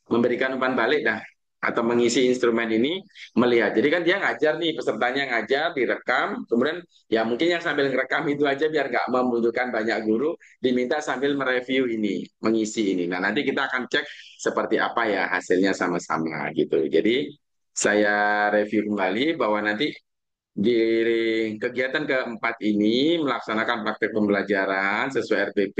memberikan umpan balik dah atau mengisi instrumen ini melihat. Jadi kan dia ngajar nih, pesertanya ngajar, direkam, kemudian ya mungkin yang sambil ngerekam itu aja biar nggak membutuhkan banyak guru, diminta sambil mereview ini, mengisi ini. Nah nanti kita akan cek seperti apa ya hasilnya sama-sama gitu. Jadi saya review kembali bahwa nanti di kegiatan keempat ini melaksanakan praktek pembelajaran sesuai RPP,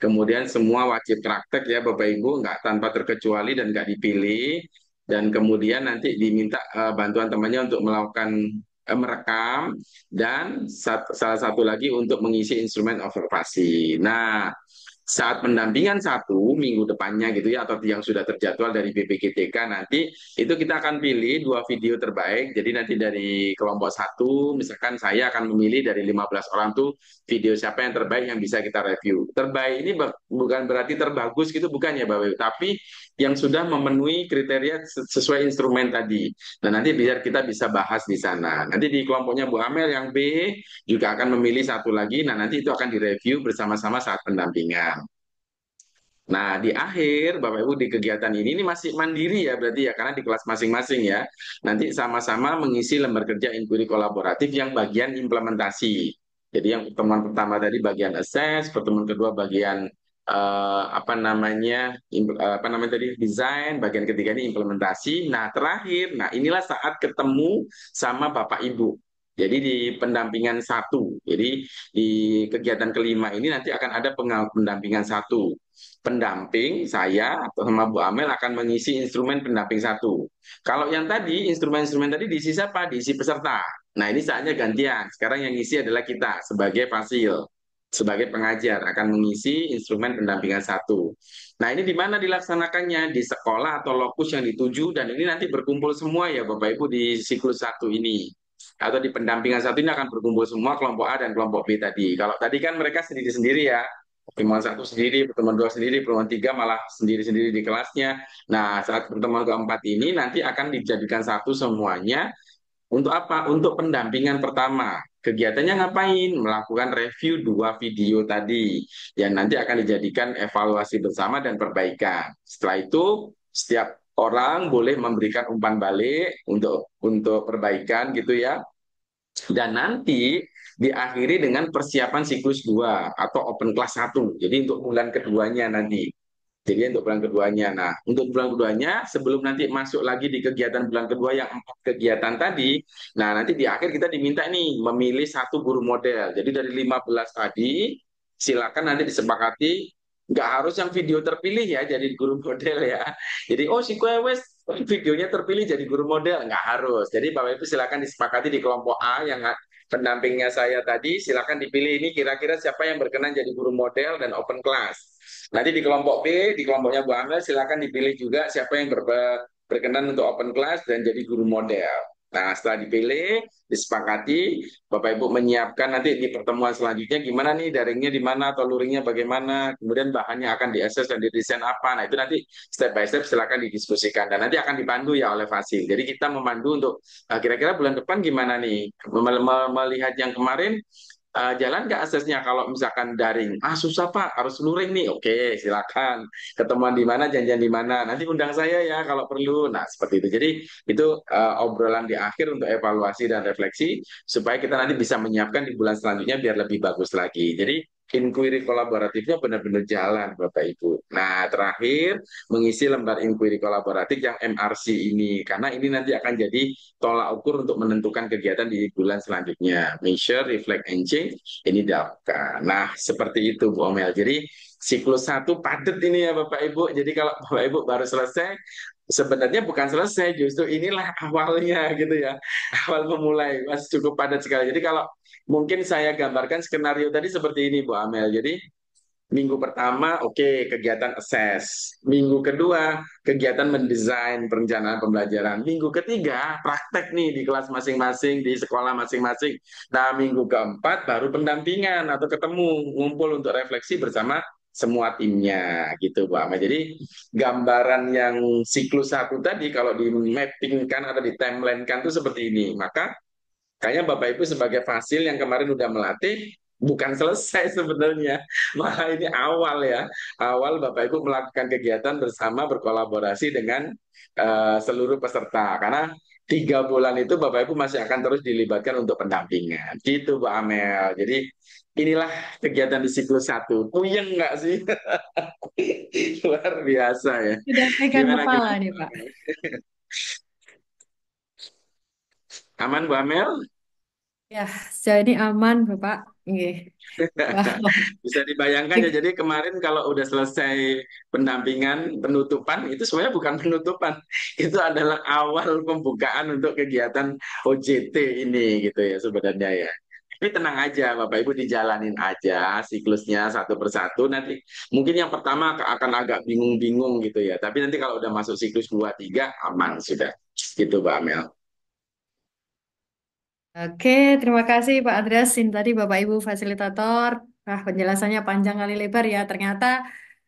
kemudian semua wajib praktek ya Bapak Ibu, nggak tanpa terkecuali dan nggak dipilih, dan kemudian nanti diminta bantuan temannya untuk melakukan merekam, dan salah satu lagi untuk mengisi instrumen observasi. Nah, saat pendampingan 1 minggu depannya gitu ya atau yang sudah terjadwal dari BPGTK nanti itu kita akan pilih 2 video terbaik. Jadi nanti dari kelompok 1 misalkan saya akan memilih dari 15 orang tuh video siapa yang terbaik yang bisa kita review. Terbaik ini bukan berarti terbagus gitu bukan ya Bapak Ibu, tapi yang sudah memenuhi kriteria sesuai instrumen tadi. Nah nanti biar kita bisa bahas di sana. Nanti di kelompoknya Bu Amel yang B juga akan memilih 1 lagi. Nah nanti itu akan direview bersama-sama saat pendampingan. Nah, di akhir Bapak Ibu di kegiatan ini masih mandiri ya berarti ya karena di kelas masing-masing ya. Nanti sama-sama mengisi lembar kerja inquiry kolaboratif yang bagian implementasi. Jadi yang pertemuan pertama tadi bagian assess, pertemuan kedua bagian apa namanya tadi desain, bagian ketiga ini implementasi. Nah, terakhir, nah inilah saat ketemu sama Bapak Ibu. Jadi di pendampingan satu. Jadi di kegiatan kelima ini nanti akan ada pendampingan satu pendamping saya atau sama Bu Amel akan mengisi instrumen pendamping satu. Kalau yang tadi instrumen-instrumen tadi diisi siapa? Diisi peserta. Nah ini saatnya gantian. Sekarang yang ngisi adalah kita sebagai fasil, sebagai pengajar akan mengisi instrumen pendampingan satu. Nah ini di mana dilaksanakannya? Di sekolah atau lokus yang dituju dan ini nanti berkumpul semua ya Bapak Ibu di siklus satu ini atau di pendampingan satu ini akan berkumpul semua kelompok A dan kelompok B tadi. Kalau tadi kan mereka sendiri-sendiri ya, pertemuan satu sendiri, pertemuan dua sendiri, pertemuan tiga malah sendiri-sendiri di kelasnya. Nah, saat pertemuan keempat ini nanti akan dijadikan satu semuanya untuk apa? Untuk pendampingan pertama. Kegiatannya ngapain? Melakukan review dua video tadi yang nanti akan dijadikan evaluasi bersama dan perbaikan. Setelah itu, setiap orang boleh memberikan umpan balik untuk perbaikan gitu ya. Dan nanti diakhiri dengan persiapan siklus 2 atau open class satu. Jadi untuk bulan keduanya nanti. Jadi untuk bulan keduanya. Nah, untuk bulan keduanya sebelum nanti masuk lagi di kegiatan bulan kedua yang 4 kegiatan tadi, nah nanti di akhir kita diminta nih memilih satu guru model. Jadi dari 15 tadi silakan nanti disepakati nggak harus yang video terpilih ya jadi guru model ya. Jadi oh si Kwewes videonya terpilih jadi guru model nggak harus. Jadi Bapak Ibu silakan disepakati di kelompok A yang pendampingnya saya tadi silakan dipilih ini kira-kira siapa yang berkenan jadi guru model dan open class. Nanti di kelompok B, di kelompoknya Bu Amel, silakan dipilih juga siapa yang berkenan untuk open class dan jadi guru model. Nah, setelah dipilih, disepakati, Bapak Ibu menyiapkan nanti di pertemuan selanjutnya gimana nih daringnya di mana atau luringnya bagaimana, kemudian bahannya akan diakses dan didesain apa. Nah, itu nanti step by step silakan didiskusikan dan nanti akan dipandu ya oleh Fasil. Jadi kita memandu untuk kira-kira bulan depan gimana nih melihat yang kemarin jalan nggak aksesnya kalau misalkan daring? Ah susah Pak, harus luring nih. Oke, silakan. Ketemuan di mana, janjian di mana. Nanti undang saya ya kalau perlu. Nah seperti itu. Jadi itu obrolan di akhir untuk evaluasi dan refleksi supaya kita nanti bisa menyiapkan di bulan selanjutnya biar lebih bagus lagi. Jadi inquiry kolaboratifnya benar-benar jalan Bapak Ibu. Nah terakhir mengisi lembar inquiry kolaboratif yang MRC ini karena ini nanti akan jadi tolak ukur untuk menentukan kegiatan di bulan selanjutnya. Measure, reflect, and change ini dilakukan. Nah, seperti itu Bu Omel. Jadi siklus satu padat ini ya Bapak Ibu. Jadi kalau Bapak Ibu baru selesai, sebenarnya bukan selesai, justru inilah awalnya gitu ya. Awal memulai, masih cukup padat sekali. Jadi kalau mungkin saya gambarkan skenario tadi seperti ini Bu Amel. Jadi minggu pertama, oke, kegiatan assess. Minggu kedua, kegiatan mendesain perencanaan pembelajaran. Minggu ketiga, praktek nih di kelas masing-masing, di sekolah masing-masing. Nah, minggu keempat baru pendampingan atau ketemu, ngumpul untuk refleksi bersama semua timnya gitu Bu Ahmad. Jadi gambaran yang siklus satu tadi kalau di mappingkan atau di timeline kan itu seperti ini. Maka kayaknya Bapak Ibu sebagai fasil yang kemarin udah melatih, bukan selesai sebenarnya. Malah ini awal ya. Awal Bapak Ibu melakukan kegiatan bersama berkolaborasi dengan seluruh peserta. Karena 3 bulan itu Bapak Ibu masih akan terus dilibatkan untuk pendampingan. Gitu Bu Amel. Jadi inilah kegiatan di siklus satu. Puyeng nggak sih? Luar biasa ya. Sudah pegang Gimana kepala gimana? nih, Pak. Aman Bu Amel? Ya, sejauh ini aman, Bapak. Nggih. Wow. Bisa dibayangkan ya, jadi kemarin kalau udah selesai pendampingan, penutupan, itu sebenarnya bukan penutupan, itu adalah awal pembukaan untuk kegiatan OJT ini gitu ya sebenarnya ya. Tapi tenang aja, Bapak Ibu dijalanin aja siklusnya satu persatu. Nanti mungkin yang pertama akan agak bingung-bingung gitu ya. Tapi nanti kalau udah masuk siklus 2 3 aman sudah. Gitu, Mbak Amel. Oke, terima kasih Pak Andreas. Ini tadi Bapak Ibu fasilitator. Wah, penjelasannya panjang kali lebar ya. Ternyata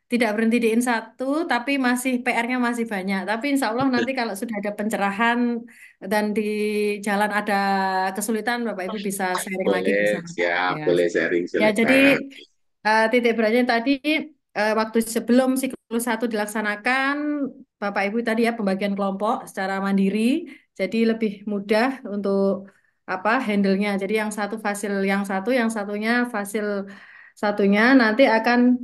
tidak berhenti di IN 1, tapi masih PR-nya masih banyak. Tapi insya Allah nanti kalau sudah ada pencerahan dan di jalan ada kesulitan, Bapak Ibu bisa sharing lagi Boleh, bersama Pak siap, Andreas. boleh sharing Ya, jadi silakan. titik beratnya tadi waktu sebelum siklus satu dilaksanakan, Bapak Ibu tadi ya pembagian kelompok secara mandiri, jadi lebih mudah untuk apa handle-nya. Jadi yang satu fasil yang satunya fasil satunya nanti akan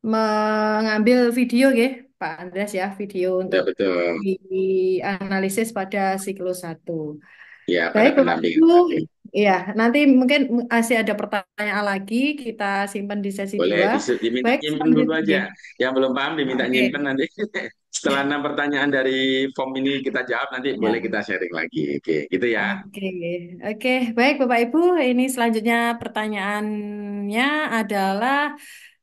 mengambil video ya, Pak Andreas ya, video Ya untuk betul. dianalisis pada siklus satu. Ya pada Baik, Bapak pendampingan Ibu. tadi. Iya, nanti mungkin masih ada pertanyaan lagi, kita simpan di sesi Boleh 2. diminta Baik, nyimpen dulu selanjutnya. aja. Yang belum paham diminta nyimpen Oke, nanti. Setelah 6 pertanyaan dari form ini kita jawab, nanti boleh ya. kita sharing lagi. Oke, gitu ya. Oke, oke. Baik, Bapak Ibu. Ini selanjutnya pertanyaannya adalah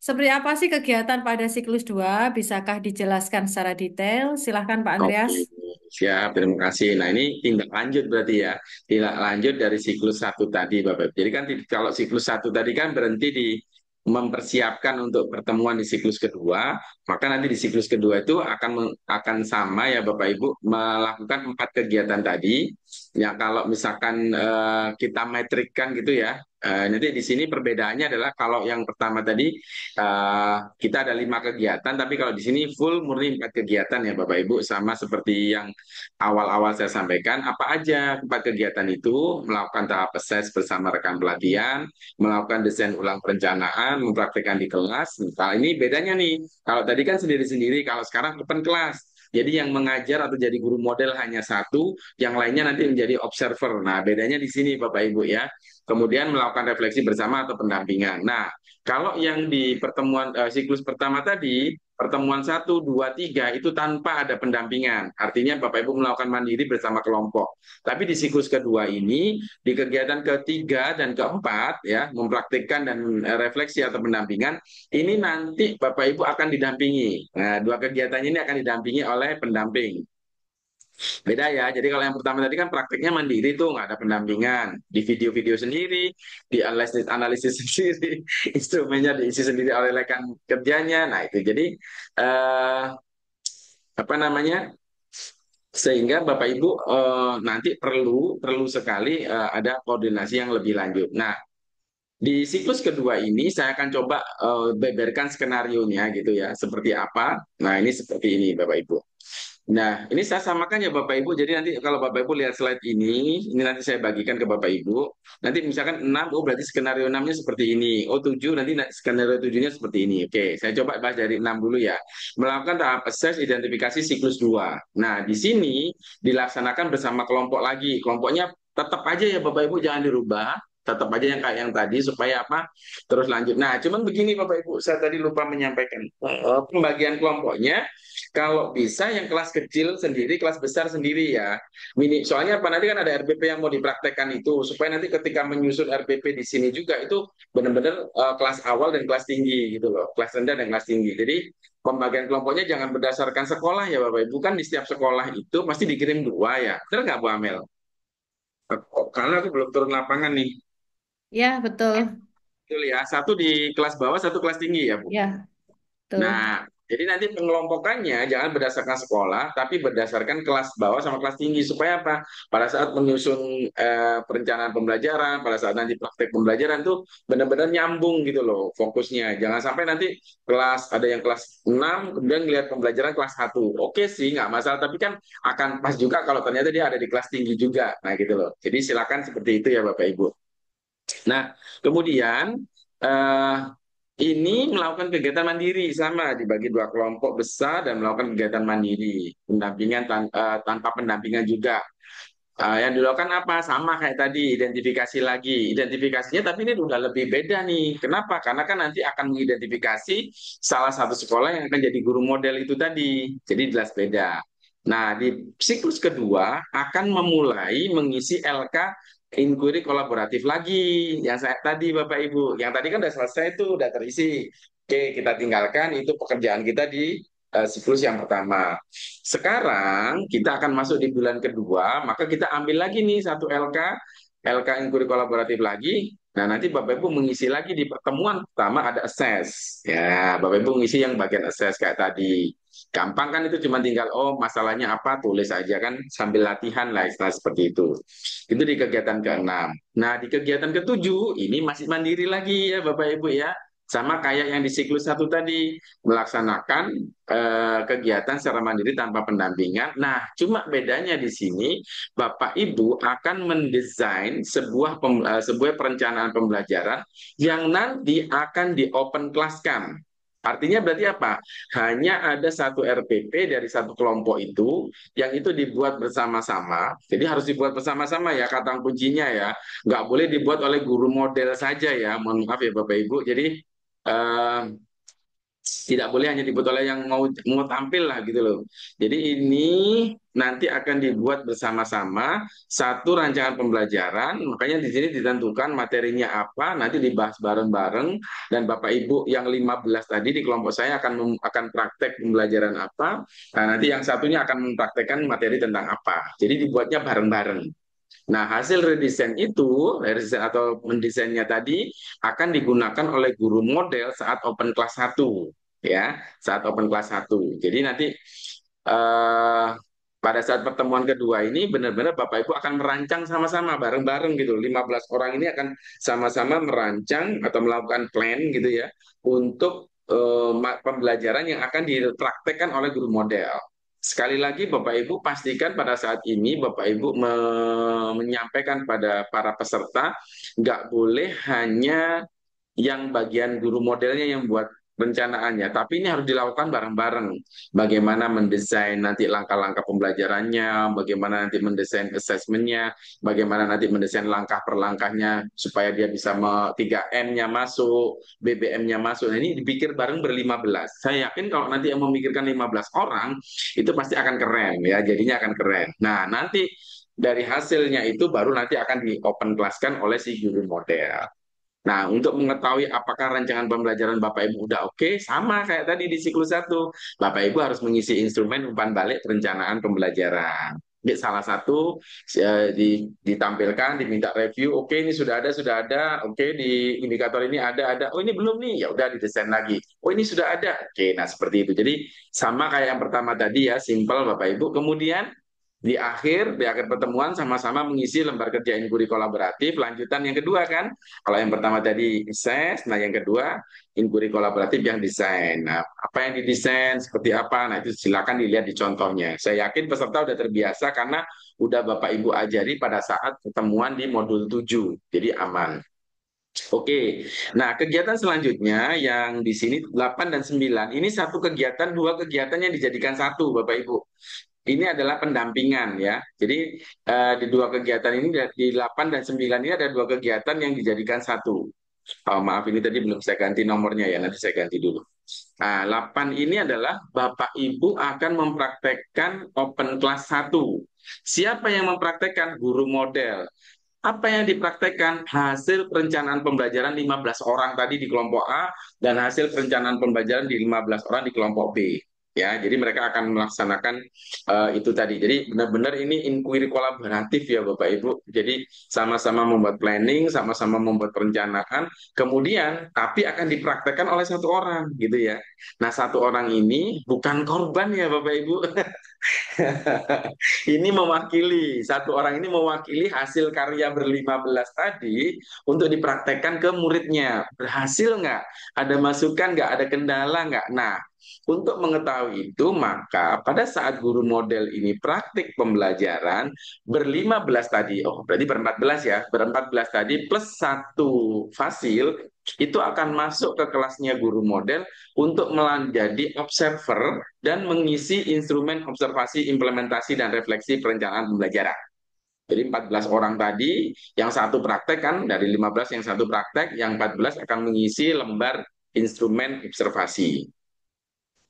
seperti apa sih kegiatan pada siklus 2? Bisakah dijelaskan secara detail? Silahkan, Pak Andreas. Oke, siap. Terima kasih. Nah, ini tindak lanjut berarti ya. Tindak lanjut dari siklus satu tadi, Bapak. Jadi kan kalau siklus satu tadi kan berhenti di mempersiapkan untuk pertemuan di siklus kedua, maka nanti di siklus kedua itu akan sama ya Bapak Ibu melakukan 4 kegiatan tadi. Ya kalau misalkan kita metrikkan gitu ya. Nanti di sini perbedaannya adalah kalau yang pertama tadi kita ada 5 kegiatan, tapi kalau di sini full murni 4 kegiatan ya Bapak Ibu, sama seperti yang awal-awal saya sampaikan. Apa aja 4 kegiatan itu? Melakukan tahap assess bersama rekan pelatihan, melakukan desain ulang perencanaan, mempraktikkan di kelas. Nah, ini bedanya nih. Kalau tadi kan sendiri-sendiri, kalau sekarang open kelas. Jadi yang mengajar atau jadi guru model hanya satu, yang lainnya nanti menjadi observer. Nah, bedanya di sini Bapak Ibu ya. Kemudian melakukan refleksi bersama atau pendampingan. Nah, kalau yang di pertemuan siklus pertama tadi, pertemuan 1, 2, 3 itu tanpa ada pendampingan. Artinya Bapak Ibu melakukan mandiri bersama kelompok. Tapi di siklus kedua ini, di kegiatan ketiga dan keempat, ya, mempraktikkan dan refleksi atau pendampingan, ini nanti Bapak Ibu akan didampingi. Nah, 2 kegiatan ini akan didampingi oleh pendamping. Beda ya. Jadi kalau yang pertama tadi kan praktiknya mandiri tuh nggak ada pendampingan. Di video-video sendiri, di analisis sendiri, instrumennya diisi sendiri oleh rekan kerjanya. Nah itu jadi eh, apa namanya? Sehingga Bapak Ibu nanti perlu perlu sekali ada koordinasi yang lebih lanjut. Nah di siklus kedua ini saya akan coba beberkan skenario nya gitu ya, seperti apa. Nah ini seperti ini Bapak Ibu. Nah, ini saya samakan ya Bapak Ibu. Jadi nanti kalau Bapak Ibu lihat slide ini nanti saya bagikan ke Bapak Ibu. Nanti misalkan 6, oh berarti skenario 6-nya seperti ini. Oh 7, nanti skenario 7-nya seperti ini. Oke, saya coba bahas dari 6 dulu ya. Melakukan tahap assess identifikasi siklus 2. Nah, di sini dilaksanakan bersama kelompok lagi. Kelompoknya tetap aja ya Bapak Ibu, jangan dirubah. Tetap aja yang kayak yang tadi supaya apa? Terus lanjut. Nah, cuman begini Bapak Ibu, saya tadi lupa menyampaikan. Pembagian kelompoknya kalau bisa yang kelas kecil sendiri, kelas besar sendiri ya. Soalnya apa nanti kan ada RPP yang mau dipraktekkan itu supaya nanti ketika menyusun RPP di sini juga itu benar-benar kelas awal dan kelas tinggi gitu loh, kelas rendah dan kelas tinggi. Jadi pembagian kelompoknya jangan berdasarkan sekolah ya Bapak Ibu, kan di setiap sekolah itu pasti dikirim 2 ya. Benar nggak Bu Amel? Karena aku belum turun lapangan nih. Ya, betul. Betul ya, satu di kelas bawah, satu kelas tinggi ya Bu. Ya, betul. Nah, jadi nanti pengelompokannya jangan berdasarkan sekolah, tapi berdasarkan kelas bawah sama kelas tinggi. Supaya apa? Pada saat menyusun perencanaan pembelajaran, pada saat nanti praktek pembelajaran tuh benar-benar nyambung gitu loh fokusnya. Jangan sampai nanti kelas ada yang kelas 6 kemudian lihat pembelajaran kelas 1. Oke sih, nggak masalah, tapi kan akan pas juga kalau ternyata dia ada di kelas tinggi juga. Nah, gitu loh. Jadi silakan seperti itu ya Bapak Ibu. Nah, kemudian eh, ini melakukan kegiatan mandiri sama dibagi 2 kelompok besar dan melakukan kegiatan mandiri, pendampingan tanpa pendampingan juga. Yang dilakukan apa? Sama kayak tadi, identifikasi lagi. Identifikasinya tapi ini udah lebih beda nih. Kenapa? Karena kan nanti akan mengidentifikasi salah satu sekolah yang akan jadi guru model itu tadi. Jadi jelas beda. Nah, di siklus kedua akan memulai mengisi LK inquiry kolaboratif lagi. Yang saya tadi Bapak Ibu, yang tadi kan udah selesai itu, udah terisi. Oke, kita tinggalkan itu pekerjaan kita di siklus yang pertama. Sekarang kita akan masuk di bulan kedua, maka kita ambil lagi nih satu LK inquiry kolaboratif lagi. Nah, nanti Bapak Ibu mengisi lagi di pertemuan pertama ada assess. Ya, Bapak Ibu mengisi yang bagian assess kayak tadi. Gampang kan itu cuma tinggal, oh masalahnya apa, tulis aja kan sambil latihan lah istilah seperti itu. Itu di kegiatan ke-6. Nah, di kegiatan ke-7 ini masih mandiri lagi ya Bapak Ibu ya. Sama kayak yang di siklus satu tadi, melaksanakan kegiatan secara mandiri tanpa pendampingan. Nah, cuma bedanya di sini, Bapak Ibu akan mendesain sebuah perencanaan pembelajaran yang nanti akan di open class-kan. Artinya berarti apa? Hanya ada satu RPP dari satu kelompok itu, yang itu dibuat bersama-sama. Jadi harus dibuat bersama-sama ya, kata kuncinya ya. Nggak boleh dibuat oleh guru model saja ya. Mohon maaf ya Bapak Ibu. Jadi eh, tidak boleh hanya dibuat oleh yang mau tampil lah gitu loh. Jadi ini nanti akan dibuat bersama-sama satu rancangan pembelajaran, makanya di sini ditentukan materinya apa, nanti dibahas bareng-bareng dan Bapak Ibu yang 15 tadi di kelompok saya akan praktek pembelajaran apa. Nah, nanti yang satunya akan mempraktekkan materi tentang apa. Jadi dibuatnya bareng-bareng. Nah, hasil redesign itu, redesign atau mendesainnya tadi akan digunakan oleh guru model saat open kelas satu, ya, saat open kelas satu. Jadi nanti eh, pada saat pertemuan kedua ini benar-benar Bapak Ibu akan merancang sama-sama bareng-bareng gitu. 15 orang ini akan sama-sama merancang atau melakukan plan gitu ya untuk pembelajaran yang akan dipraktekkan oleh guru model. Sekali lagi Bapak Ibu pastikan pada saat ini Bapak Ibu menyampaikan pada para peserta nggak boleh hanya yang bagian guru modelnya yang buat rencanaannya, tapi ini harus dilakukan bareng-bareng. Bagaimana mendesain nanti langkah-langkah pembelajarannya, bagaimana nanti mendesain assessmentnya, bagaimana nanti mendesain langkah per langkahnya supaya dia bisa 3M-nya masuk, BBM-nya masuk. Nah, ini dipikir bareng ber-15. Saya yakin kalau nanti yang memikirkan 15 orang, itu pasti akan keren ya, jadinya akan keren. Nah, nanti dari hasilnya itu baru nanti akan di open class-kan oleh si guru model. Nah, untuk mengetahui apakah rancangan pembelajaran Bapak Ibu udah oke, sama kayak tadi di siklus satu. Bapak Ibu harus mengisi instrumen umpan balik perencanaan pembelajaran. Ini salah satu ditampilkan, diminta review. Oke, ini sudah ada. Oke, di indikator ini ada. Oh, ini belum nih. Ya udah didesain lagi. Oh, ini sudah ada. Oke, nah seperti itu. Jadi sama kayak yang pertama tadi ya, simple Bapak Ibu. Kemudian di akhir pertemuan sama-sama mengisi lembar kerja inquiry kolaboratif. Lanjutan yang kedua kan, kalau yang pertama tadi assess, nah yang kedua inquiry kolaboratif yang desain. Nah, apa yang didesain, seperti apa, nah itu silakan dilihat di contohnya. Saya yakin peserta udah terbiasa karena udah Bapak Ibu ajari pada saat pertemuan di modul 7, jadi aman. Oke, nah kegiatan selanjutnya yang di sini 8 dan 9 ini satu kegiatan, dua kegiatan yang dijadikan satu Bapak Ibu. Ini adalah pendampingan ya. Jadi di dua kegiatan ini di 8 dan 9 ini ada dua kegiatan yang dijadikan satu. Oh, maaf ini tadi belum saya ganti nomornya ya, nanti saya ganti dulu. Nah, 8 ini adalah Bapak Ibu akan mempraktekkan open class satu. Siapa yang mempraktekkan? Guru model. Apa yang dipraktekkan? Hasil perencanaan pembelajaran 15 orang tadi di kelompok A dan hasil perencanaan pembelajaran di 15 orang di kelompok B. Ya, jadi mereka akan melaksanakan itu tadi. Jadi benar-benar ini inquiry kolaboratif ya Bapak Ibu. Jadi sama-sama membuat planning, sama-sama membuat perencanaan, kemudian tapi akan dipraktekkan oleh satu orang gitu ya. Nah, satu orang ini bukan korban ya Bapak Ibu. Ini mewakili, satu orang ini mewakili hasil karya ber-15 tadi untuk dipraktekkan ke muridnya. Berhasil nggak? Ada masukan nggak? Ada kendala nggak? Nah, untuk mengetahui itu, maka pada saat guru model ini praktik pembelajaran ber-15 tadi, oh berarti ber-14 ya, ber-14 tadi plus satu fasil, itu akan masuk ke kelasnya guru model untuk menjadi observer dan mengisi instrumen observasi, implementasi, dan refleksi perencanaan pembelajaran. Jadi 14 orang tadi, yang satu praktek kan, dari 15 yang satu praktek, yang 14 akan mengisi lembar instrumen observasi.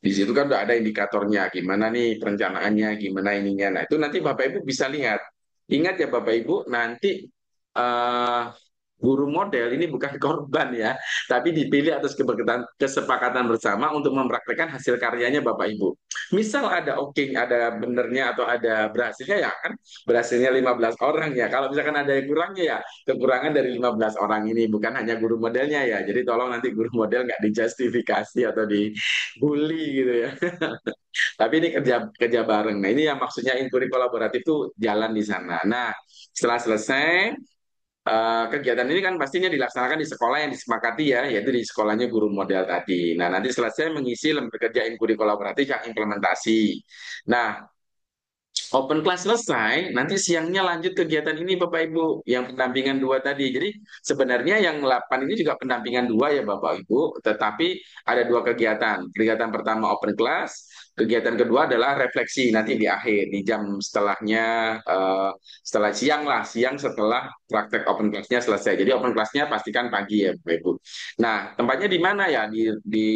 Di situ kan udah ada indikatornya, gimana nih perencanaannya, gimana ininya. Nah itu nanti Bapak Ibu bisa lihat. Ingat ya Bapak Ibu, nanti eh, guru model ini bukan korban ya, tapi dipilih atas kesepakatan bersama untuk mempraktekkan hasil karyanya Bapak Ibu. Misal ada oke, ada benernya atau ada berhasilnya ya kan, berhasilnya 15 orang ya. Kalau misalkan ada yang kurangnya ya, kekurangan dari 15 orang ini, bukan hanya guru modelnya ya. Jadi tolong nanti guru model nggak dijustifikasi atau dibully gitu ya. Tapi ini kerja kerja bareng. Nah, ini yang maksudnya inquiry kolaboratif itu jalan di sana. Nah, setelah selesai Kegiatan ini kan pastinya dilaksanakan di sekolah yang disepakati ya, yaitu di sekolahnya guru model tadi. Nah, nanti selesai mengisi lembar kerja inkuri kolaboratif yang implementasi. Nah, open class selesai, nanti siangnya lanjut kegiatan ini Bapak Ibu, yang pendampingan dua tadi. Jadi sebenarnya yang 8 ini juga pendampingan dua ya Bapak Ibu, tetapi ada dua kegiatan. Kegiatan pertama open class, kegiatan kedua adalah refleksi nanti di akhir, di jam setelahnya, setelah siang lah, siang setelah praktek open class-nya selesai. Jadi open class-nya pastikan pagi ya Bapak Ibu. Nah, tempatnya di mana ya? Di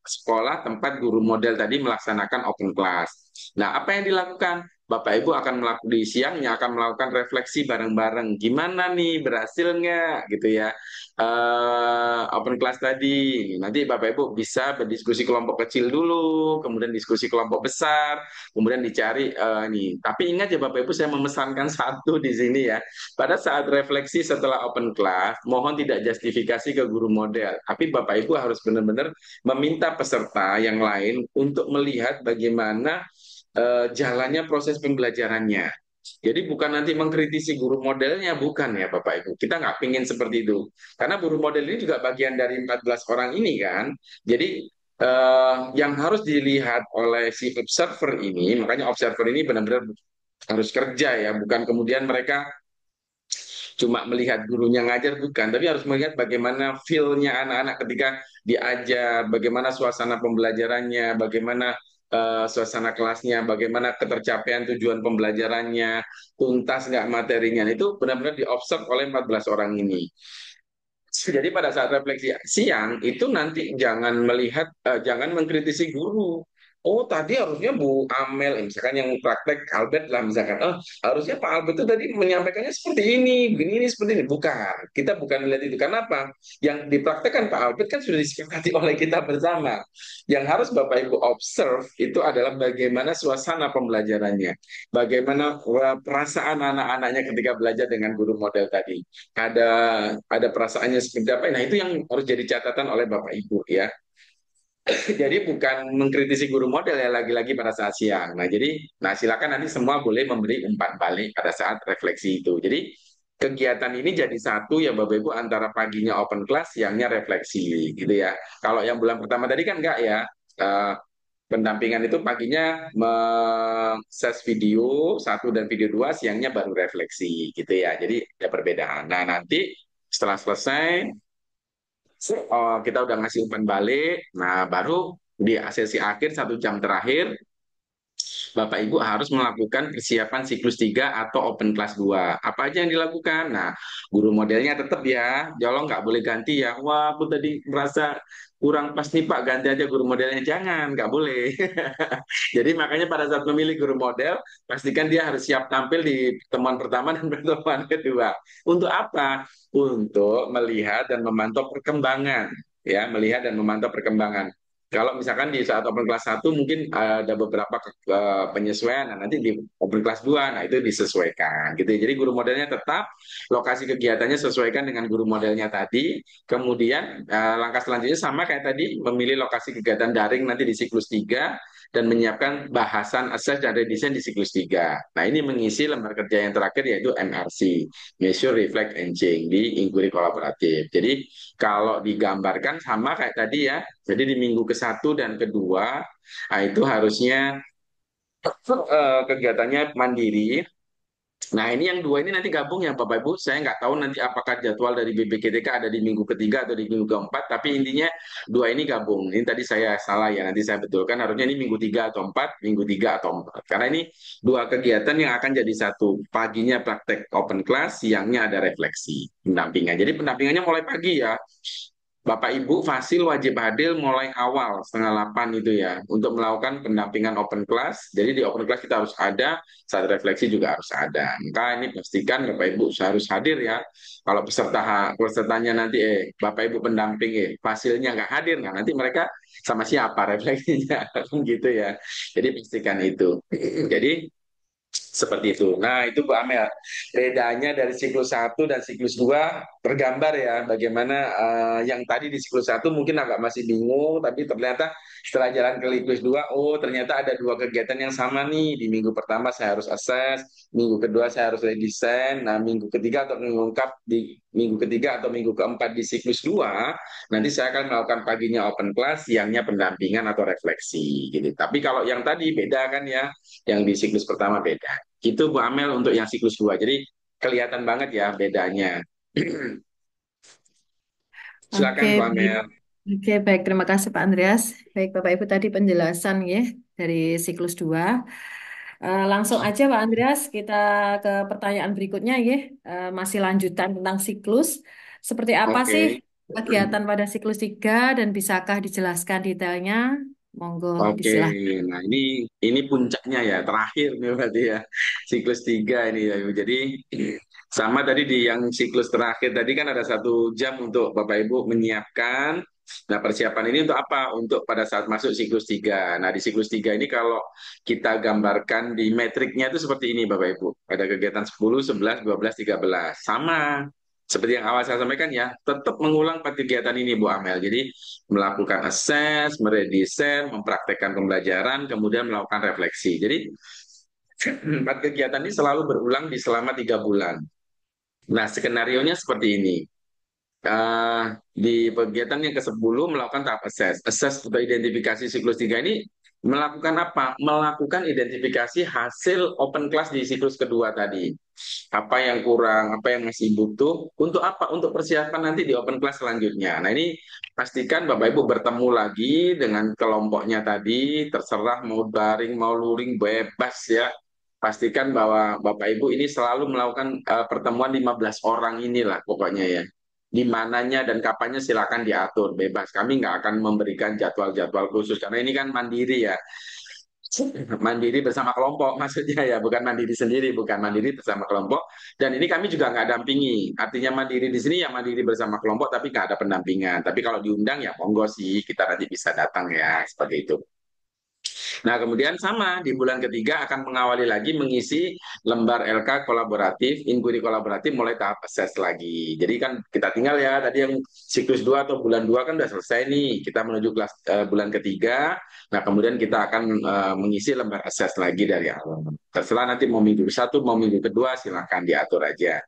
sekolah tempat guru model tadi melaksanakan open class. Nah, apa yang dilakukan? Bapak Ibu akan melakukan di siangnya akan melakukan refleksi bareng-bareng. Gimana nih berhasil nggak gitu ya? Open class tadi. Nanti Bapak Ibu bisa berdiskusi kelompok kecil dulu, kemudian diskusi kelompok besar, kemudian dicari nih. Tapi ingat ya Bapak Ibu, saya memesankan satu di sini ya. Pada saat refleksi setelah open class, mohon tidak justifikasi ke guru model. Tapi Bapak Ibu harus benar-benar meminta peserta yang lain untuk melihat bagaimana jalannya proses pembelajarannya. Jadi bukan nanti mengkritisi guru modelnya, bukan ya Bapak Ibu. Kita nggak pingin seperti itu. Karena guru model ini juga bagian dari 14 orang ini kan. Jadi yang harus dilihat oleh si observer ini, makanya observer ini benar-benar harus kerja ya, bukan kemudian mereka cuma melihat gurunya ngajar, bukan, tapi harus melihat bagaimana feel-nya anak-anak ketika diajar, bagaimana suasana pembelajarannya, bagaimana suasana kelasnya, bagaimana ketercapaian tujuan pembelajarannya, tuntas nggak materinya, itu benar-benar diobserv oleh 14 orang ini. Jadi pada saat refleksi siang itu nanti jangan melihat, jangan mengkritisi guru. Oh tadi harusnya Bu Amel, misalkan yang praktek Albert lah misalkan, oh harusnya Pak Albert itu tadi menyampaikannya seperti ini seperti ini. Bukan, kita bukan melihat itu. Karena apa? Yang dipraktekkan Pak Albert kan sudah disepakati oleh kita bersama. Yang harus Bapak Ibu observe itu adalah bagaimana suasana pembelajarannya, bagaimana perasaan anak-anaknya ketika belajar dengan guru model tadi. Ada ada perasaannya seperti apa. Nah, itu yang harus jadi catatan oleh Bapak Ibu ya. Jadi bukan mengkritisi guru model ya lagi-lagi pada saat siang. Nah silakan nanti semua boleh memberi umpan balik pada saat refleksi itu. Jadi kegiatan ini jadi satu ya Bapak Ibu antara paginya open class, siangnya refleksi gitu ya. Kalau yang bulan pertama tadi kan enggak ya. Eh, Pendampingan itu paginya ses video satu dan video dua, siangnya baru refleksi gitu ya. Jadi ada perbedaan. Nah nanti setelah selesai kita udah ngasih umpan balik, nah baru di sesi akhir 1 jam terakhir Bapak Ibu harus melakukan persiapan siklus 3 atau open class 2. Apa aja yang dilakukan? Nah, guru modelnya tetap ya, Jolong nggak boleh ganti ya. Wah, aku tadi merasa kurang pas nih Pak, ganti aja guru modelnya. Jangan, nggak boleh. Jadi makanya pada saat memilih guru model, pastikan dia harus siap tampil di pertemuan pertama dan pertemuan kedua. Untuk apa? Untuk melihat dan memantau perkembangan. Ya, melihat dan memantau perkembangan. Kalau misalkan di saat open class 1 mungkin ada beberapa penyesuaian, nah nanti di open class 2, nah itu disesuaikan gitu ya. Jadi guru modelnya tetap, lokasi kegiatannya sesuaikan dengan guru modelnya tadi. Kemudian langkah selanjutnya sama kayak tadi, memilih lokasi kegiatan daring nanti di siklus 3 dan menyiapkan bahasan assess dan redesign di siklus 3. Nah ini mengisi lembar kerja yang terakhir yaitu MRC, Measure, Reflect, and Change di inquiry kolaboratif. Jadi kalau digambarkan sama kayak tadi ya, jadi di minggu ke-1 dan kedua, nah itu harusnya kegiatannya mandiri. Nah ini yang dua ini nanti gabung ya Bapak Ibu. Saya nggak tahu nanti apakah jadwal dari BPKTK ada di minggu ketiga atau di minggu keempat. Tapi intinya dua ini gabung. Ini tadi saya salah ya. Nanti saya betulkan. Harusnya ini minggu 3 atau 4, minggu 3 atau 4. Karena ini dua kegiatan yang akan jadi satu. Paginya praktek open class, siangnya ada refleksi pendampingan. Jadi pendampingannya mulai pagi ya. Bapak Ibu Fasil wajib hadir mulai awal setengah 8 itu ya untuk melakukan pendampingan open class. Jadi di open class kita harus ada, saat refleksi juga harus ada. Maka ini pastikan Bapak Ibu harus hadir ya. Kalau pesertanya nanti Bapak Ibu pendamping Fasilnya nggak hadir, nah nanti mereka sama siapa refleksinya gitu ya. Jadi pastikan itu. Jadi seperti itu. Nah, itu Bu Amel. Bedanya dari siklus 1 dan siklus 2 tergambar ya bagaimana yang tadi di siklus 1 mungkin agak masih bingung, tapi ternyata Setelah jalan ke siklus 2, oh ternyata ada dua kegiatan yang sama nih. Di minggu pertama saya harus assess, minggu kedua saya harus redesign. Nah, minggu ketiga atau mengungkap di minggu ketiga atau minggu keempat di siklus 2, nanti saya akan melakukan paginya open class, siangnya pendampingan atau refleksi gitu. Tapi kalau yang tadi beda kan ya, yang di siklus pertama beda. Itu Bu Amel untuk yang siklus 2. Jadi kelihatan banget ya bedanya. Oke, Silakan Bu baik. Amel. Oke, baik. Terima kasih Pak Andreas. Baik, Bapak Ibu tadi penjelasan ya dari siklus 2. Langsung aja Pak Andreas, kita ke pertanyaan berikutnya ya. Masih lanjutan tentang siklus. Seperti apa sih Oke. kegiatan pada siklus 3 dan bisakah dijelaskan detailnya? Monggo Oke, disilahkan. nah ini puncaknya ya, terakhir nih berarti ya, siklus 3 ini ya. Jadi sama tadi di yang siklus terakhir tadi kan ada 1 jam untuk Bapak Ibu menyiapkan. Nah, persiapan ini untuk apa? Untuk pada saat masuk siklus 3. Nah, di siklus 3 ini kalau kita gambarkan di metriknya itu seperti ini Bapak Ibu. Ada kegiatan 10, 11, 12, 13. Sama. Seperti yang awal saya sampaikan ya, tetap mengulang 4 kegiatan ini Bu Amel. Jadi melakukan assess, meredesain, mempraktekkan pembelajaran, kemudian melakukan refleksi. Jadi 4 kegiatan ini selalu berulang di selama 3 bulan. Nah, skenario-nya seperti ini. Di kegiatan yang ke-10 melakukan tahap assess. Assess atau identifikasi siklus 3 ini melakukan apa? Melakukan identifikasi hasil open class di siklus kedua tadi. Apa yang kurang, apa yang masih butuh, untuk apa? Untuk persiapan nanti di open class selanjutnya. Nah, ini pastikan Bapak Ibu bertemu lagi dengan kelompoknya tadi, terserah mau daring, mau luring, bebas ya. Pastikan bahwa Bapak Ibu ini selalu melakukan pertemuan 15 orang inilah pokoknya ya. Di mananya dan kapannya silakan diatur, bebas. Kami nggak akan memberikan jadwal-jadwal khusus, karena ini kan mandiri ya. Mandiri bersama kelompok maksudnya ya, bukan mandiri sendiri, bukan mandiri bersama kelompok. Dan ini kami juga nggak dampingi. Artinya mandiri di sini ya mandiri bersama kelompok, tapi nggak ada pendampingan. Tapi kalau diundang ya monggo sih, kita nanti bisa datang ya, seperti itu. Nah, kemudian sama di bulan ketiga akan mengawali lagi mengisi lembar LK kolaboratif, inquiry kolaboratif mulai tahap assess lagi. Jadi kan kita tinggal ya, tadi yang siklus 2 atau bulan 2 kan udah selesai nih. Kita menuju kelas bulan ketiga. Nah, kemudian kita akan mengisi lembar assess lagi dari awal. Terserah nanti mau minggu satu, mau minggu kedua, silahkan diatur aja.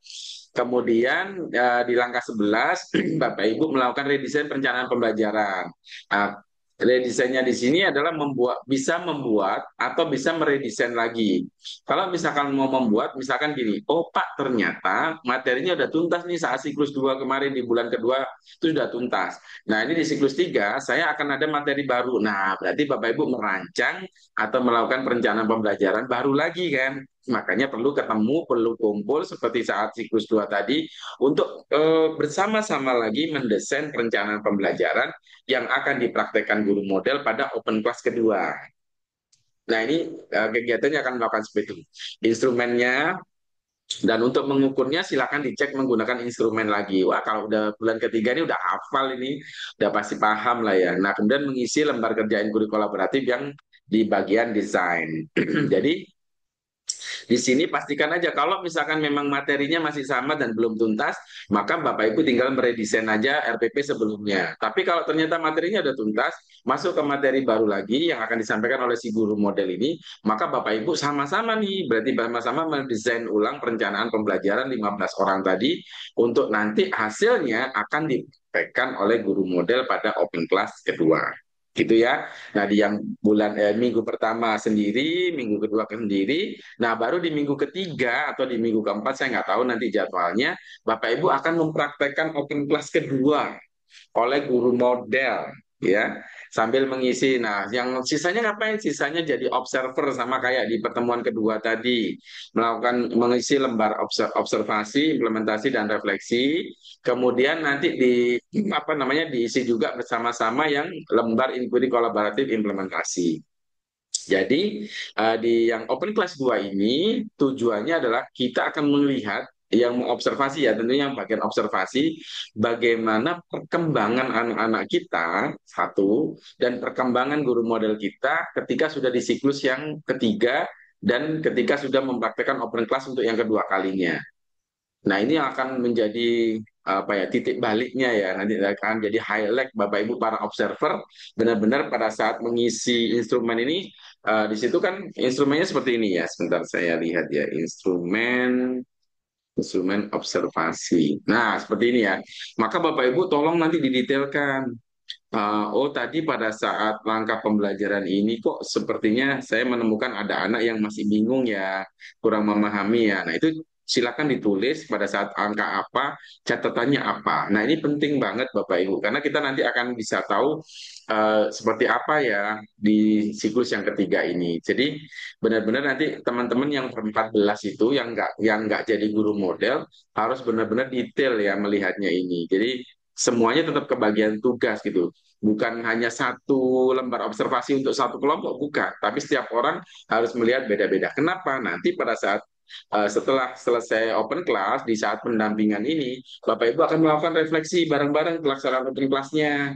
Kemudian di langkah 11, Bapak Ibu melakukan redesign perencanaan pembelajaran. Nah, redesainnya di sini adalah bisa membuat atau bisa meredesain lagi. Kalau misalkan mau membuat, misalkan gini, oh Pak ternyata materinya udah tuntas nih saat siklus 2 kemarin di bulan kedua itu sudah tuntas. Nah ini di siklus 3 saya akan ada materi baru. Nah berarti Bapak Ibu merancang atau melakukan perencanaan pembelajaran baru lagi kan. Makanya perlu ketemu, perlu kumpul seperti saat siklus 2 tadi untuk bersama-sama lagi mendesain perencanaan pembelajaran yang akan dipraktekkan guru model pada open class kedua. Nah, ini kegiatannya akan melakukan seperti itu. Instrumennya dan untuk mengukurnya silakan dicek menggunakan instrumen lagi. Wah, kalau udah bulan ketiga ini udah hafal ini, udah pasti paham lah ya. Nah, kemudian mengisi lembar kerja inquiry kolaboratif yang di bagian desain. Jadi di sini pastikan aja kalau misalkan memang materinya masih sama dan belum tuntas, maka Bapak Ibu tinggal meredesain aja RPP sebelumnya. Tapi kalau ternyata materinya udah tuntas, masuk ke materi baru lagi yang akan disampaikan oleh si guru model ini, maka Bapak Ibu sama-sama nih, berarti sama-sama mendesain ulang perencanaan pembelajaran 15 orang tadi untuk nanti hasilnya akan dipraktekkan oleh guru model pada open class kedua gitu ya. Nah, di yang minggu pertama sendiri, minggu kedua sendiri. Nah, baru di minggu ketiga atau di minggu keempat saya nggak tahu nanti jadwalnya. Bapak Ibu akan mempraktekkan open class kedua oleh guru model ya sambil mengisi. Nah, yang sisanya ngapain? Sisanya jadi observer sama kayak di pertemuan kedua tadi, melakukan mengisi lembar observasi, implementasi dan refleksi. Kemudian nanti apa namanya diisi juga bersama-sama yang lembar inquiry kolaboratif implementasi. Jadi di yang open class 2 ini tujuannya adalah kita akan melihat yang mengobservasi ya tentunya yang bagian observasi bagaimana perkembangan anak-anak kita satu dan perkembangan guru model kita ketika sudah di siklus yang ketiga dan ketika sudah mempraktekkan open class untuk yang kedua kalinya. Nah, ini akan menjadi apa ya, titik baliknya ya, nanti akan jadi highlight Bapak Ibu para observer benar-benar pada saat mengisi instrumen ini. Di situ kan instrumennya seperti ini ya, sebentar saya lihat ya, instrumen instrumen observasi. Nah, seperti ini ya. Maka Bapak Ibu tolong nanti didetailkan. Oh, tadi pada saat langkah pembelajaran ini kok sepertinya saya menemukan ada anak yang masih bingung ya, kurang memahami ya. Nah, itu silakan ditulis pada saat angka apa, catatannya apa. Nah, ini penting banget Bapak Ibu, karena kita nanti akan bisa tahu seperti apa ya di siklus yang ketiga ini. Jadi benar-benar nanti teman-teman yang per 14 itu yang nggak jadi guru model harus benar-benar detail ya melihatnya ini. Jadi semuanya tetap kebagian tugas gitu. Bukan hanya satu lembar observasi untuk satu kelompok, bukan. Tapi setiap orang harus melihat beda-beda. Kenapa? Nanti pada saat setelah selesai open class, di saat pendampingan ini, Bapak Ibu akan melakukan refleksi bareng-bareng pelaksanaan open class-nya.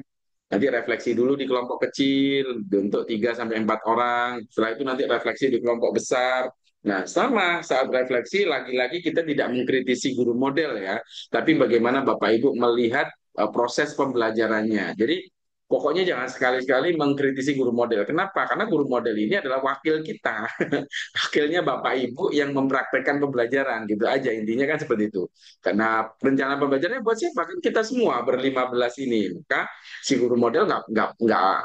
Nanti refleksi dulu di kelompok kecil untuk 3 sampai 4 orang. Setelah itu nanti refleksi di kelompok besar. Nah, sama saat refleksi lagi-lagi kita tidak mengkritisi guru model ya, tapi bagaimana Bapak Ibu melihat proses pembelajarannya. Jadi pokoknya jangan sekali-kali mengkritisi guru model. Kenapa? Karena guru model ini adalah wakil kita, wakilnya Bapak Ibu yang mempraktekkan pembelajaran gitu aja, intinya kan seperti itu. Karena rencana pembelajarannya buat siapa? Kan kita semua ber 15 ini. Maka si guru model nggak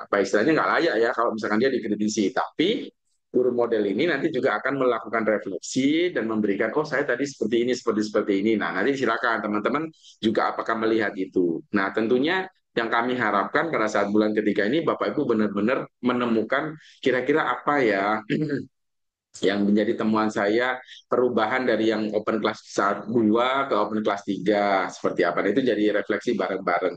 apa istilahnya nggak layak ya kalau misalkan dia dikritisi. Tapi guru model ini nanti juga akan melakukan refleksi dan memberikan, oh saya tadi seperti ini. Nah, nanti silakan teman-teman juga apakah melihat itu. Nah, tentunya yang kami harapkan pada saat bulan ketiga ini Bapak Ibu benar-benar menemukan kira-kira apa ya yang menjadi temuan saya perubahan dari yang open class 2 ke open class 3 seperti apa. Nah, itu jadi refleksi bareng-bareng.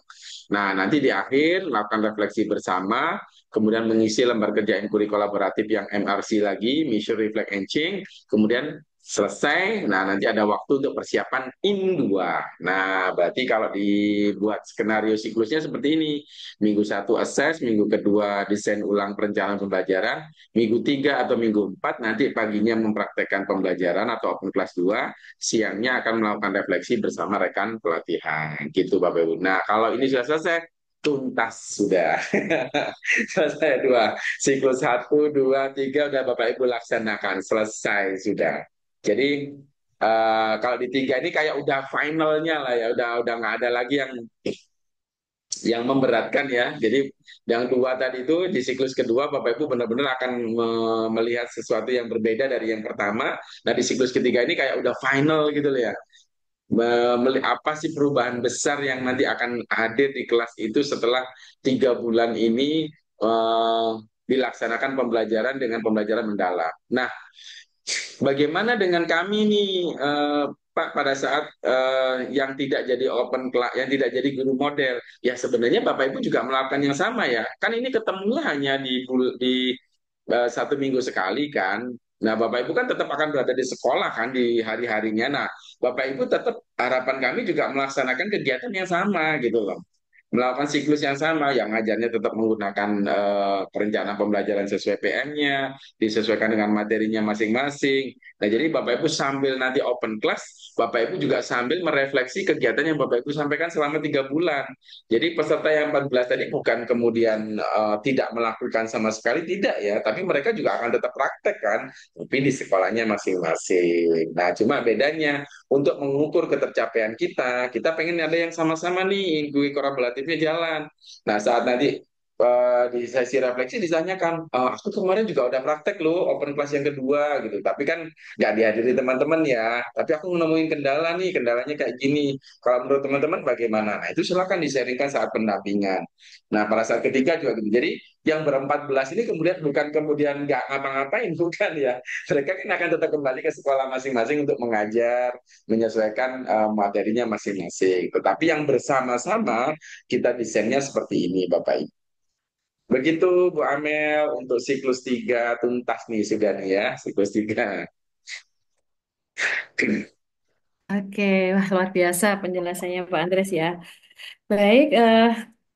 Nah, nanti di akhir lakukan refleksi bersama, kemudian mengisi lembar kerja inkuri kolaboratif yang MRC lagi, Mission Reflect and Change, kemudian selesai. Nah, nanti ada waktu untuk persiapan in 2. Nah, berarti kalau dibuat skenario siklusnya seperti ini. Minggu 1 assess, minggu kedua desain ulang perencanaan pembelajaran, minggu 3 atau minggu 4 nanti paginya mempraktekkan pembelajaran atau open class 2, siangnya akan melakukan refleksi bersama rekan pelatihan. Gitu Bapak Ibu. Nah, kalau ini sudah selesai, tuntas sudah. Selesai 2. Siklus 1, 2, 3 udah Bapak Ibu laksanakan. Selesai sudah. Jadi kalau di 3 ini kayak udah finalnya lah ya, udah nggak ada lagi yang memberatkan ya. Jadi yang 2 tadi itu di siklus kedua Bapak Ibu benar-benar akan melihat sesuatu yang berbeda dari yang pertama. Nah di siklus ketiga ini kayak udah final gitu loh ya. Apa sih perubahan besar yang nanti akan hadir di kelas itu setelah 3 bulan ini dilaksanakan pembelajaran dengan pembelajaran mendalam. Nah, bagaimana dengan kami nih, Pak, pada saat yang tidak jadi open class, yang tidak jadi guru model? Ya sebenarnya Bapak Ibu juga melakukan yang sama ya. Kan ini ketemunya hanya di 1 minggu sekali kan. Nah, Bapak Ibu kan tetap akan berada di sekolah kan di hari-harinya. Nah, Bapak Ibu tetap harapan kami juga melaksanakan kegiatan yang sama gitu loh, melakukan siklus yang sama, yang ngajarnya tetap menggunakan perencanaan pembelajaran sesuai PM-nya, disesuaikan dengan materinya masing-masing. Nah, jadi Bapak Ibu sambil nanti open class, Bapak Ibu juga sambil merefleksi kegiatan yang Bapak Ibu sampaikan selama 3 bulan. Jadi peserta yang 14 tadi bukan kemudian tidak melakukan sama sekali, tidak ya, tapi mereka juga akan tetap praktek kan, tapi di sekolahnya masing-masing. Nah, cuma bedanya untuk mengukur ketercapaian kita, kita pengen ada yang sama-sama nih, gue kolaboratifnya jalan. Nah, saat nanti di sesi refleksi ditanyakan, aku kemarin juga udah praktek loh open class yang kedua gitu, tapi kan nggak dihadiri teman-teman ya. Tapi aku nemuin kendala nih, kendalanya kayak gini. Kalau menurut teman-teman bagaimana? Nah, itu silakan disaringkan saat pendampingan. Nah, pada saat ketiga juga gitu. Jadi yang ber 14 ini kemudian bukan kemudian nggak ngapa-ngapain, bukan ya. Mereka kan akan tetap kembali ke sekolah masing-masing untuk mengajar, menyesuaikan materinya masing-masing. Tetapi yang bersama-sama kita desainnya seperti ini, Bapak Ibu. Begitu Bu Amel untuk siklus 3 tuntas nih sudah nih ya, siklus 3. Oke, wah luar biasa penjelasannya Pak Andres ya. Baik,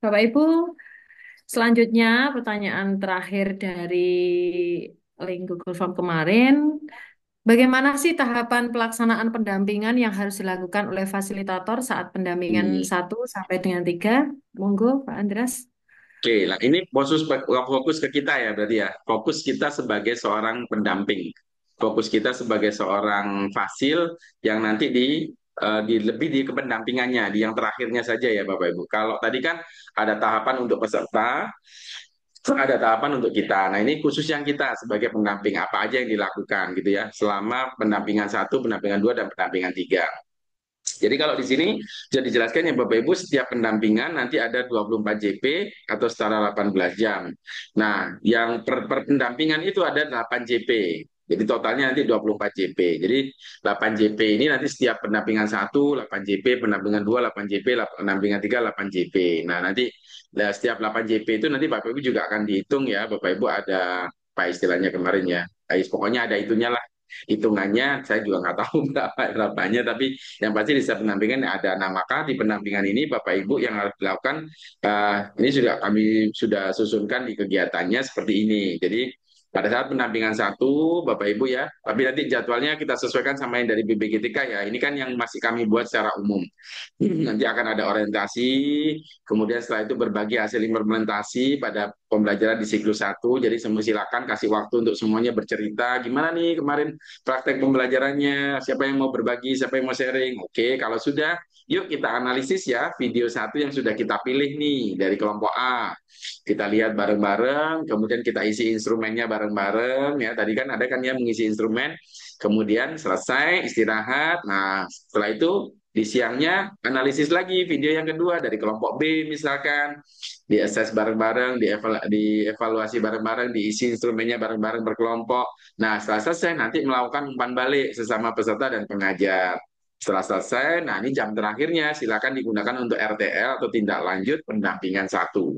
Bapak Ibu, selanjutnya pertanyaan terakhir dari link Google Form kemarin. Bagaimana sih tahapan pelaksanaan pendampingan yang harus dilakukan oleh fasilitator saat pendampingan Hmm. 1 sampai dengan 3? Monggo, Pak Andreas. Oke, nah ini fokus ke kita ya berarti ya. Fokus kita sebagai seorang pendamping. Fokus kita sebagai seorang fasil yang nanti lebih di kependampingannya, di yang terakhirnya saja ya Bapak Ibu. Kalau tadi kan ada tahapan untuk peserta, ada tahapan untuk kita. Nah ini khusus yang kita sebagai pendamping, apa aja yang dilakukan gitu ya. Selama pendampingan 1, pendampingan 2, dan pendampingan 3. Jadi kalau di sini sudah dijelaskan ya Bapak Ibu, setiap pendampingan nanti ada 24 JP atau setara 18 jam. Nah, yang per pendampingan itu ada 8 JP. Jadi totalnya nanti 24 JP. Jadi 8 JP ini nanti setiap pendampingan 1 8 JP, pendampingan 2 8 JP, pendampingan 3 8 JP. Nah, nanti setiap 8 JP itu nanti Bapak Ibu juga akan dihitung ya. Bapak Ibu ada apa istilahnya kemarin ya. Pokoknya ada itunya lah hitungannya, saya juga nggak tahu berapanya, tapi yang pasti di setiap pendampingan ada. Nah, maka di pendampingan ini Bapak Ibu yang harus dilakukan, ini sudah kami sudah susunkan di kegiatannya seperti ini. Jadi pada saat pendampingan 1, Bapak Ibu ya, tapi nanti jadwalnya kita sesuaikan sama yang dari BPGTK ya. Ini kan yang masih kami buat secara umum. Nanti akan ada orientasi, kemudian setelah itu berbagi hasil implementasi pada pembelajaran di siklus 1. Jadi semua silakan kasih waktu untuk semuanya bercerita. Gimana nih kemarin praktek pembelajarannya, siapa yang mau berbagi, siapa yang mau sharing. Oke, kalau sudah, yuk kita analisis ya video 1 yang sudah kita pilih nih dari kelompok A. Kita lihat bareng-bareng, kemudian kita isi instrumennya bareng-bareng ya. Tadi kan ada kan ya mengisi instrumen, kemudian selesai istirahat. Nah, setelah itu di siangnya analisis lagi video yang kedua dari kelompok B misalkan, diakses bareng-bareng, dievaluasi bareng-bareng, diisi instrumennya bareng-bareng berkelompok. Nah, setelah selesai nanti melakukan umpan balik sesama peserta dan pengajar. Setelah selesai, nah ini jam terakhirnya silakan digunakan untuk RTL atau tindak lanjut pendampingan 1.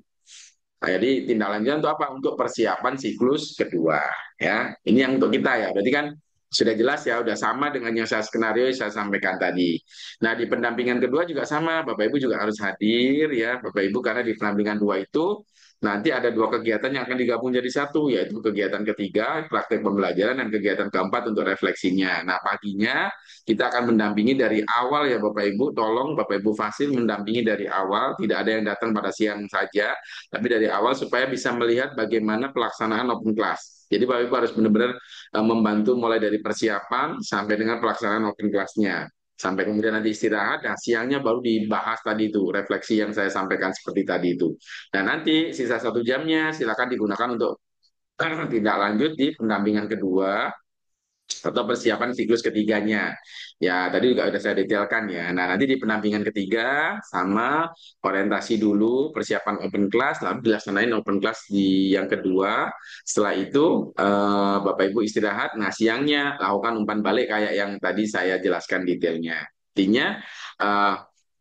Nah, jadi tindak lanjut untuk apa? Untuk persiapan siklus kedua. Ya, ini yang untuk kita ya. Berarti kan sudah jelas ya, udah sama dengan yang saya skenario yang saya sampaikan tadi. Nah, di pendampingan kedua juga sama, Bapak Ibu juga harus hadir ya, Bapak Ibu, karena di pendampingan 2 itu nanti ada 2 kegiatan yang akan digabung jadi 1, yaitu kegiatan ketiga, praktek pembelajaran, dan kegiatan keempat untuk refleksinya. Nah, paginya kita akan mendampingi dari awal ya Bapak Ibu, tolong Bapak Ibu Fasil mendampingi dari awal, tidak ada yang datang pada siang saja, tapi dari awal supaya bisa melihat bagaimana pelaksanaan open class. Jadi Bapak Ibu harus benar-benar membantu mulai dari persiapan sampai dengan pelaksanaan open class-nya. Sampai kemudian nanti istirahat, nah siangnya baru dibahas tadi itu, refleksi yang saya sampaikan seperti tadi itu. Dan nanti sisa 1 jamnya silakan digunakan untuk tindak lanjut di pendampingan kedua, atau persiapan siklus ketiganya. Ya, tadi juga sudah saya detailkan ya. Nah, nanti di pendampingan ketiga sama orientasi dulu, persiapan open class, lalu dilaksanain open class di yang kedua. Setelah itu Bapak Ibu istirahat. Nah, siangnya lakukan umpan balik kayak yang tadi saya jelaskan detailnya. Artinya eh,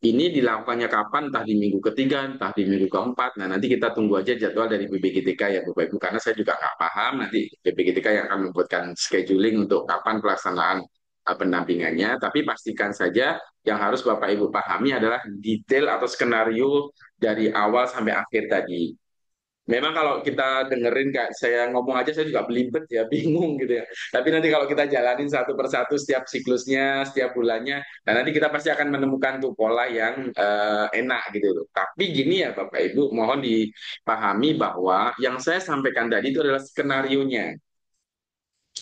ini dilakukannya kapan, entah di minggu ketiga, entah di minggu keempat. Nah, nanti kita tunggu aja jadwal dari BPGTK ya, Bapak Ibu. Karena saya juga nggak paham, nanti BPGTK yang akan membuatkan scheduling untuk kapan pelaksanaan pendampingannya. Tapi pastikan saja yang harus Bapak Ibu pahami adalah detail atau skenario dari awal sampai akhir tadi. Memang kalau kita dengerin kayak saya ngomong aja saya juga belibet ya, bingung gitu ya. Tapi nanti kalau kita jalanin satu persatu setiap siklusnya, setiap bulannya, nah nanti kita pasti akan menemukan tuh pola yang enak gitu loh. Tapi gini ya Bapak Ibu, mohon dipahami bahwa yang saya sampaikan tadi itu adalah skenarionya.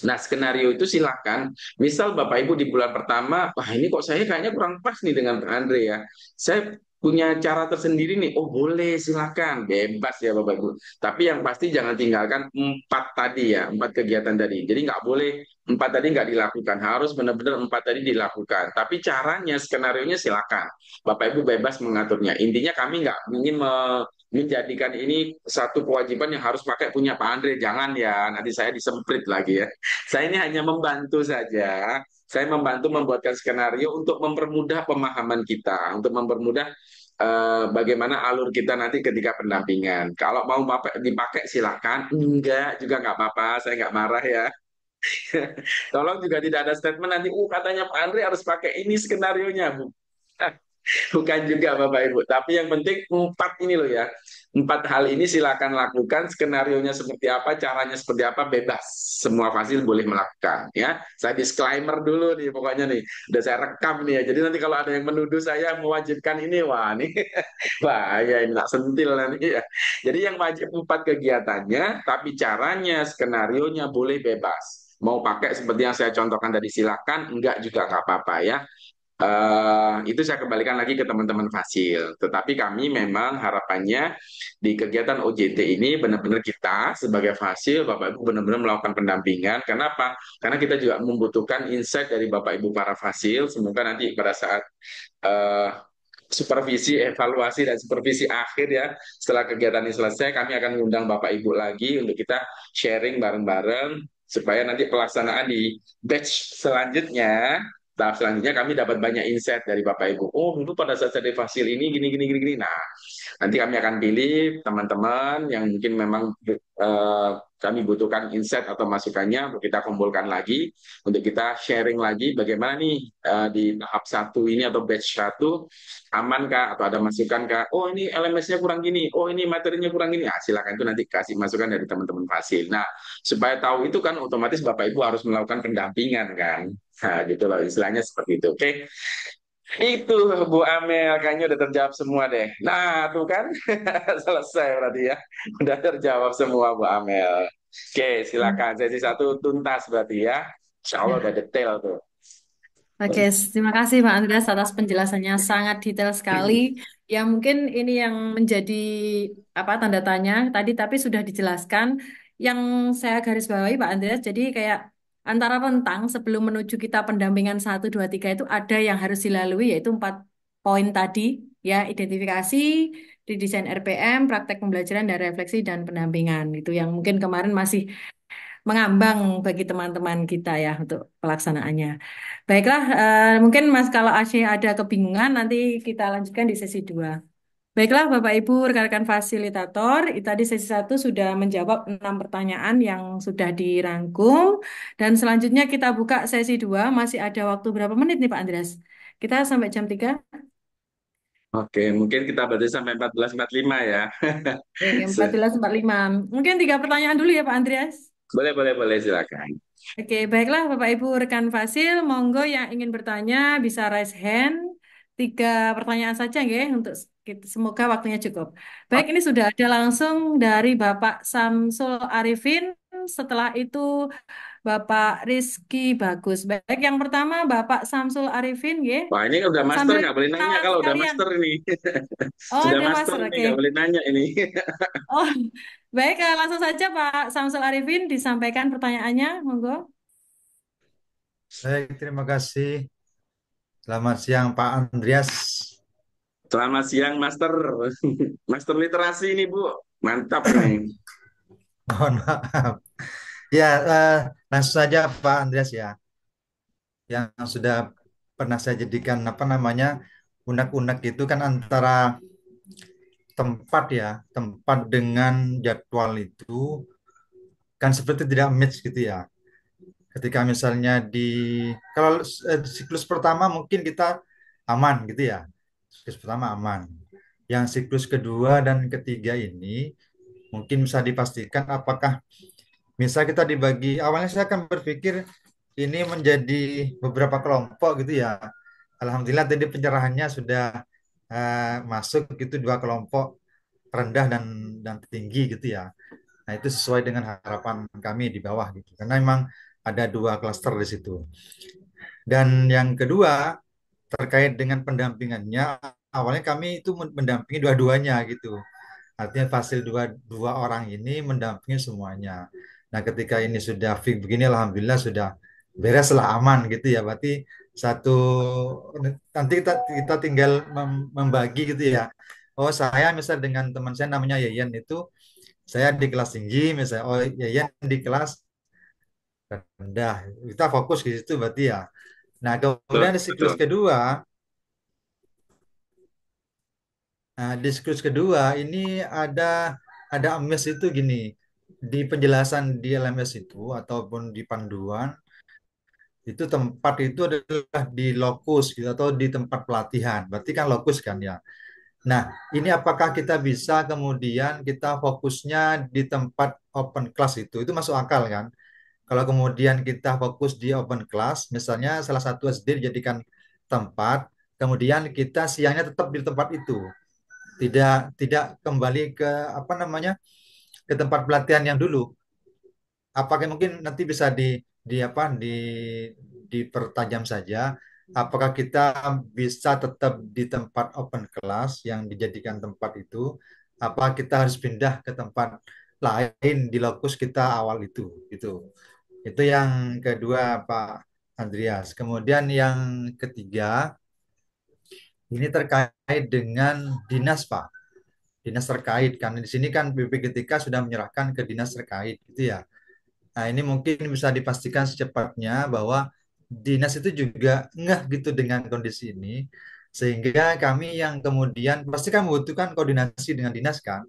Nah, skenario itu silakan. Misal Bapak Ibu di bulan pertama, wah ini kok saya kayaknya kurang pas nih dengan Pak Andre ya. Saya punya cara tersendiri nih. Oh boleh, silakan. Bebas ya Bapak Ibu. Tapi yang pasti jangan tinggalkan 4 tadi ya, 4 kegiatan tadi. Jadi nggak boleh 4 tadi nggak dilakukan. Harus benar-benar 4 tadi dilakukan. Tapi caranya, skenario-nya silakan. Bapak Ibu bebas mengaturnya. Intinya kami nggak ingin menjadikan ini satu kewajiban yang harus pakai punya Pak Andre. Jangan ya, nanti saya disemprit lagi ya. Saya ini hanya membantu saja. Saya membantu membuatkan skenario untuk mempermudah pemahaman kita, untuk mempermudah bagaimana alur kita nanti ketika pendampingan. Kalau mau dipakai silakan, enggak juga nggak apa-apa, saya nggak marah ya. Tolong juga tidak ada statement nanti, katanya Pak Andre harus pakai ini skenario nya, Bu. Bukan juga Bapak Ibu, tapi yang penting empat ini loh ya. Empat hal ini silakan lakukan, skenarionya seperti apa, caranya seperti apa, bebas. Semua fasil boleh melakukan ya. Saya disclaimer dulu nih pokoknya nih. Udah saya rekam nih ya. Jadi nanti kalau ada yang menuduh saya mewajibkan ini, wah nih bahaya ini tak sentil nanti ya. Jadi yang wajib empat kegiatannya, tapi caranya, skenarionya boleh bebas. Mau pakai seperti yang saya contohkan tadi silakan, enggak juga nggak apa-apa ya. Itu saya kembalikan lagi ke teman-teman Fasil. Tetapi kami memang harapannya di kegiatan OJT ini benar-benar kita sebagai Fasil, Bapak Ibu benar-benar melakukan pendampingan. Kenapa? Karena kita juga membutuhkan insight dari Bapak Ibu para Fasil. Semoga nanti pada saat eh, supervisi, evaluasi, dan supervisi akhir ya, setelah kegiatan ini selesai, kami akan mengundang Bapak Ibu lagi untuk kita sharing bareng-bareng supaya nanti pelaksanaan di batch selanjutnya, tahap selanjutnya kami dapat banyak insight dari Bapak Ibu. Oh, dulu pada saat saya di fasil ini gini gini gini gini. Nah, nanti kami akan pilih teman-teman yang mungkin memang kami butuhkan insight atau masukannya untuk kita kumpulkan lagi untuk kita sharing lagi bagaimana nih di tahap satu ini atau batch satu aman kah atau ada masukan kah? Oh ini LMS-nya kurang gini, oh ini materinya kurang gini. Ah, silakan itu nanti kasih masukan dari teman-teman fasil. Nah, supaya tahu itu kan otomatis Bapak Ibu harus melakukan pendampingan kan. Nah, gitu loh istilahnya seperti itu. Oke. Itu Bu Amel kayaknya udah terjawab semua deh. Nah, tuh kan selesai berarti ya. Udah terjawab semua Bu Amel. Oke, silakan sesi satu tuntas berarti ya. Insya Allah udah Ya. detail tuh. Oke, terima kasih Pak Andreas atas penjelasannya sangat detail sekali. Ya mungkin ini yang menjadi apa tanda tanya tadi, tapi sudah dijelaskan. Yang saya garis bawahi Pak Andreas, jadi kayak antara rentang sebelum menuju kita pendampingan 1, 2, 3 itu ada yang harus dilalui, yaitu 4 poin tadi, ya identifikasi, didesain RPM, praktek pembelajaran dan refleksi dan pendampingan. Itu yang mungkin kemarin masih mengambang bagi teman-teman kita ya untuk pelaksanaannya. Baiklah, mungkin Mas kalau Aceh ada kebingungan nanti kita lanjutkan di sesi 2. Baiklah Bapak Ibu rekan-rekan fasilitator, tadi sesi 1 sudah menjawab 6 pertanyaan yang sudah dirangkum dan selanjutnya kita buka sesi 2. Masih ada waktu berapa menit nih Pak Andreas? Kita sampai jam 3. Oke, mungkin kita berarti sampai 14.45 ya. Oke, 14.45. Mungkin 3 pertanyaan dulu ya Pak Andreas. Boleh, boleh, boleh, silakan. Oke, baiklah Bapak Ibu rekan Fasil, monggo yang ingin bertanya bisa raise hand. 3 pertanyaan saja ya untuk semoga waktunya cukup. Baik, ini sudah ada langsung dari Bapak Samsul Arifin, setelah itu Bapak Rizky Bagus. Baik, yang pertama Bapak Samsul Arifin ya. Wah, ini udah master Sambil nggak boleh nanya kenalan kalau udah sekalian. master ini. Oh, Sudah ada master master, ini oke. nggak boleh nanya ini. Oh, baik, langsung saja Pak Samsul Arifin disampaikan pertanyaannya, monggo. Baik, terima kasih. Selamat siang Pak Andreas. Selamat siang, Master. Master literasi ini, Bu. Mantap ini. Mohon maaf. Ya, langsung saja Pak Andreas ya. Yang sudah pernah saya jadikan apa namanya unek-unek itu kan antara tempat ya, tempat dengan jadwal itu kan seperti tidak match gitu ya. Ketika misalnya kalau siklus pertama mungkin kita aman gitu ya. Siklus pertama aman. Yang siklus kedua dan ketiga ini mungkin bisa dipastikan apakah misal kita dibagi, awalnya saya akan berpikir ini menjadi beberapa kelompok gitu ya. Alhamdulillah tadi pencerahannya sudah masuk gitu 2 kelompok rendah dan tinggi gitu ya. Nah itu sesuai dengan harapan kami di bawah gitu. Karena memang ada 2 klaster di situ. Dan yang kedua terkait dengan pendampingannya, awalnya kami itu mendampingi dua-duanya gitu. Artinya fasil dua orang ini mendampingi semuanya. Nah, ketika ini sudah fix begini, alhamdulillah sudah beres lah aman gitu ya. Berarti satu nanti kita tinggal membagi gitu ya. Oh, saya misal dengan teman saya namanya Yayan itu saya di kelas tinggi misalnya. Oh, Yayan di kelas rendah. Kita fokus di situ berarti ya. Nah, Betul, kemudian di betul. siklus kedua, diskus kedua ini ada amiss itu gini di penjelasan di LMS itu ataupun di panduan Itu tempat itu adalah di lokus gitu atau di tempat pelatihan. Berarti kan lokus kan ya. Nah, ini apakah kita bisa kemudian kita fokusnya di tempat open class itu masuk akal kan? Kalau kemudian kita fokus di open class, misalnya salah satu SD dijadikan tempat, kemudian kita siangnya tetap di tempat itu, tidak tidak kembali ke apa namanya ke tempat pelatihan yang dulu. Apakah mungkin nanti bisa di apa dipertajam saja? Apakah kita bisa tetap di tempat open class yang dijadikan tempat itu? Apa kita harus pindah ke tempat lain di lokus kita awal itu, gitu? Itu yang kedua, Pak Andreas. Kemudian yang ketiga, ini terkait dengan dinas, Pak. Dinas terkait, karena di sini kan BPGTK sudah menyerahkan ke dinas terkait, gitu ya. Nah, ini mungkin bisa dipastikan secepatnya bahwa dinas itu juga ngeh gitu dengan kondisi ini, sehingga kami yang kemudian pasti kan membutuhkan koordinasi dengan dinas kan.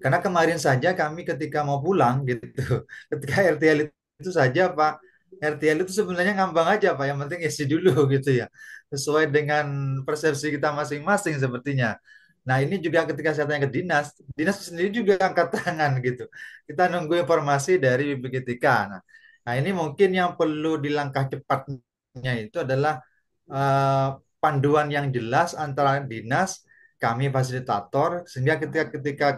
Karena kemarin saja kami ketika mau pulang gitu, ketika RTL itu saja Pak, RTL itu sebenarnya ngambang aja Pak, yang penting isi dulu gitu ya, sesuai dengan persepsi kita masing-masing sepertinya. Nah ini juga ketika saya tanya ke dinas, dinas sendiri juga angkat tangan gitu. Kita nunggu informasi dari BPGTK. Nah ini mungkin yang perlu dilangkah cepatnya itu adalah eh, panduan yang jelas antara dinas kami fasilitator sehingga ketika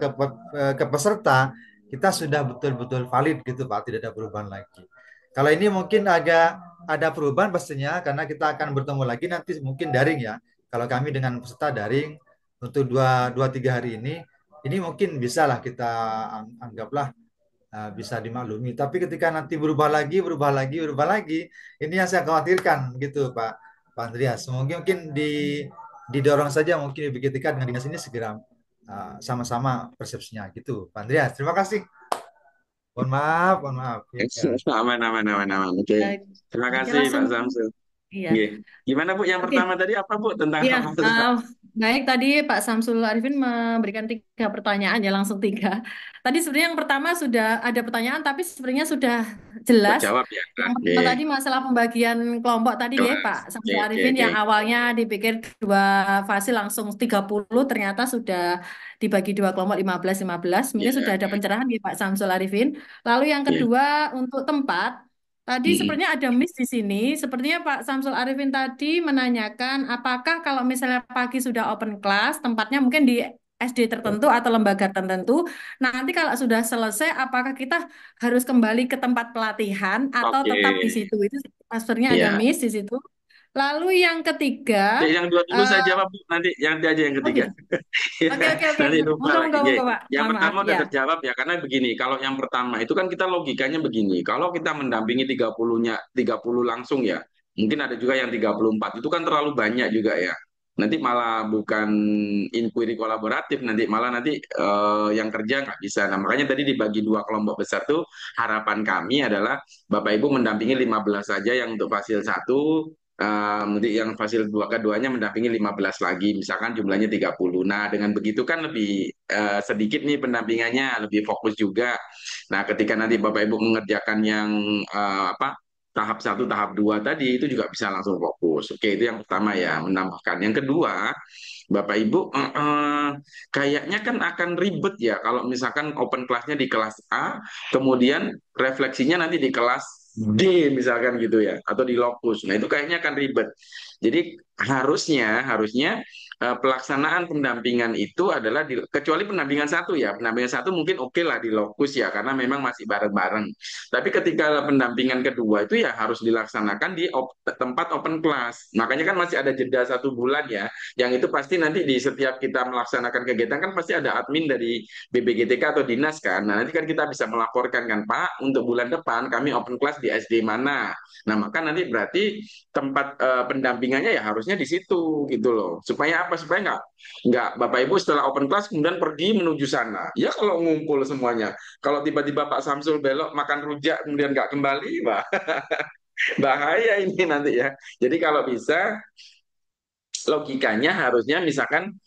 ke peserta kita sudah betul-betul valid gitu Pak, tidak ada perubahan lagi. Kalau ini mungkin agak ada perubahan pastinya karena kita akan bertemu lagi nanti mungkin daring ya. Kalau kami dengan peserta daring untuk dua tiga hari ini mungkin bisalah kita anggaplah bisa dimaklumi. Tapi ketika nanti berubah lagi, ini yang saya khawatirkan gitu Pak Andreas. Mungkin didorong saja mungkin ibu ketika dengan dinas ini segera sama-sama persepsinya gitu. Pak Andreas, terima kasih. Mohon maaf, mohon maaf. Ya. Aman, aman, aman, aman. Oke. Baik. Terima Oke, kasih langsung. Pak Samsul. Iya. Oke. Gimana Bu? Yang Oke. pertama tadi apa Bu? Tentang Iya, apa? baik tadi Pak Samsul Arifin memberikan tiga pertanyaan ya langsung tiga. Tadi sebenarnya yang pertama sudah ada pertanyaan tapi sebenarnya sudah jelas. Terjawab ya. Yang Oke. pertama tadi masalah pembagian kelompok tadi ya Kelas. Pak Oke, Samsul oke, Arifin oke. yang awalnya dipikir dua fase langsung 30 ternyata sudah dibagi dua kelompok 15-15. Mungkin Iya, sudah ada pencerahan ya Pak Samsul Arifin. Lalu yang iya. kedua untuk tempat. Tadi Mm-mm. sepertinya ada miss di sini. Sepertinya Pak Samsul Arifin tadi menanyakan apakah kalau misalnya pagi sudah open class, tempatnya mungkin di SD tertentu atau lembaga tertentu. Nanti kalau sudah selesai, apakah kita harus kembali ke tempat pelatihan atau Oke. tetap di situ? Itu sebenarnya ada Iya. miss di situ. Lalu yang ketiga, Oke, yang dua dulu saya eh, jawab Bu. Nanti aja yang oh ketiga. gitu. Ya, Oke. nanti lupa Monggo, lagi. monggo, Oke. monggo, Pak. Yang Mohon maaf. pertama udah Ya. terjawab ya, karena begini, kalau yang pertama itu kan kita logikanya begini, kalau kita mendampingi 30-nya, 30 langsung ya, mungkin ada juga yang 34, itu kan terlalu banyak juga ya. Nanti malah bukan inquiry kolaboratif, nanti yang kerja nggak bisa. Nah, makanya tadi dibagi dua kelompok besar tuh, harapan kami adalah Bapak Ibu mendampingi 15 saja yang untuk fasil satu, nanti yang fasil dua keduanya mendampingi 15 lagi, misalkan jumlahnya 30. Nah, dengan begitu kan lebih sedikit nih pendampingannya, lebih fokus juga. Nah, ketika nanti Bapak Ibu mengerjakan yang apa tahap satu, tahap dua tadi itu juga bisa langsung fokus. Oke, itu yang pertama ya, menambahkan. Yang kedua, Bapak Ibu, kayaknya kan akan ribet ya kalau misalkan open kelasnya di kelas A, kemudian refleksinya nanti di kelas D misalkan gitu ya, atau di lokus. Nah itu kayaknya akan ribet. Jadi harusnya pelaksanaan pendampingan itu adalah kecuali pendampingan satu ya, pendampingan satu mungkin oke lah di lokus ya, karena memang masih bareng-bareng. Tapi ketika pendampingan kedua itu ya harus dilaksanakan di tempat open class. Makanya kan masih ada jeda 1 bulan ya, yang itu pasti nanti di setiap kita melaksanakan kegiatan kan pasti ada admin dari BPGTK atau dinas kan. Nah, nanti kan kita bisa melaporkan kan, Pak, untuk bulan depan kami open class di SD mana. Nah, maka nanti berarti tempat pendampingannya ya harusnya di situ gitu loh. Supaya apa? Supaya nggak Bapak Ibu setelah open class kemudian pergi menuju sana. Ya kalau ngumpul semuanya. Kalau tiba-tiba Pak Samsul belok makan rujak kemudian nggak kembali, bah, bahaya ini nanti ya. Jadi kalau bisa logikanya harusnya misalkan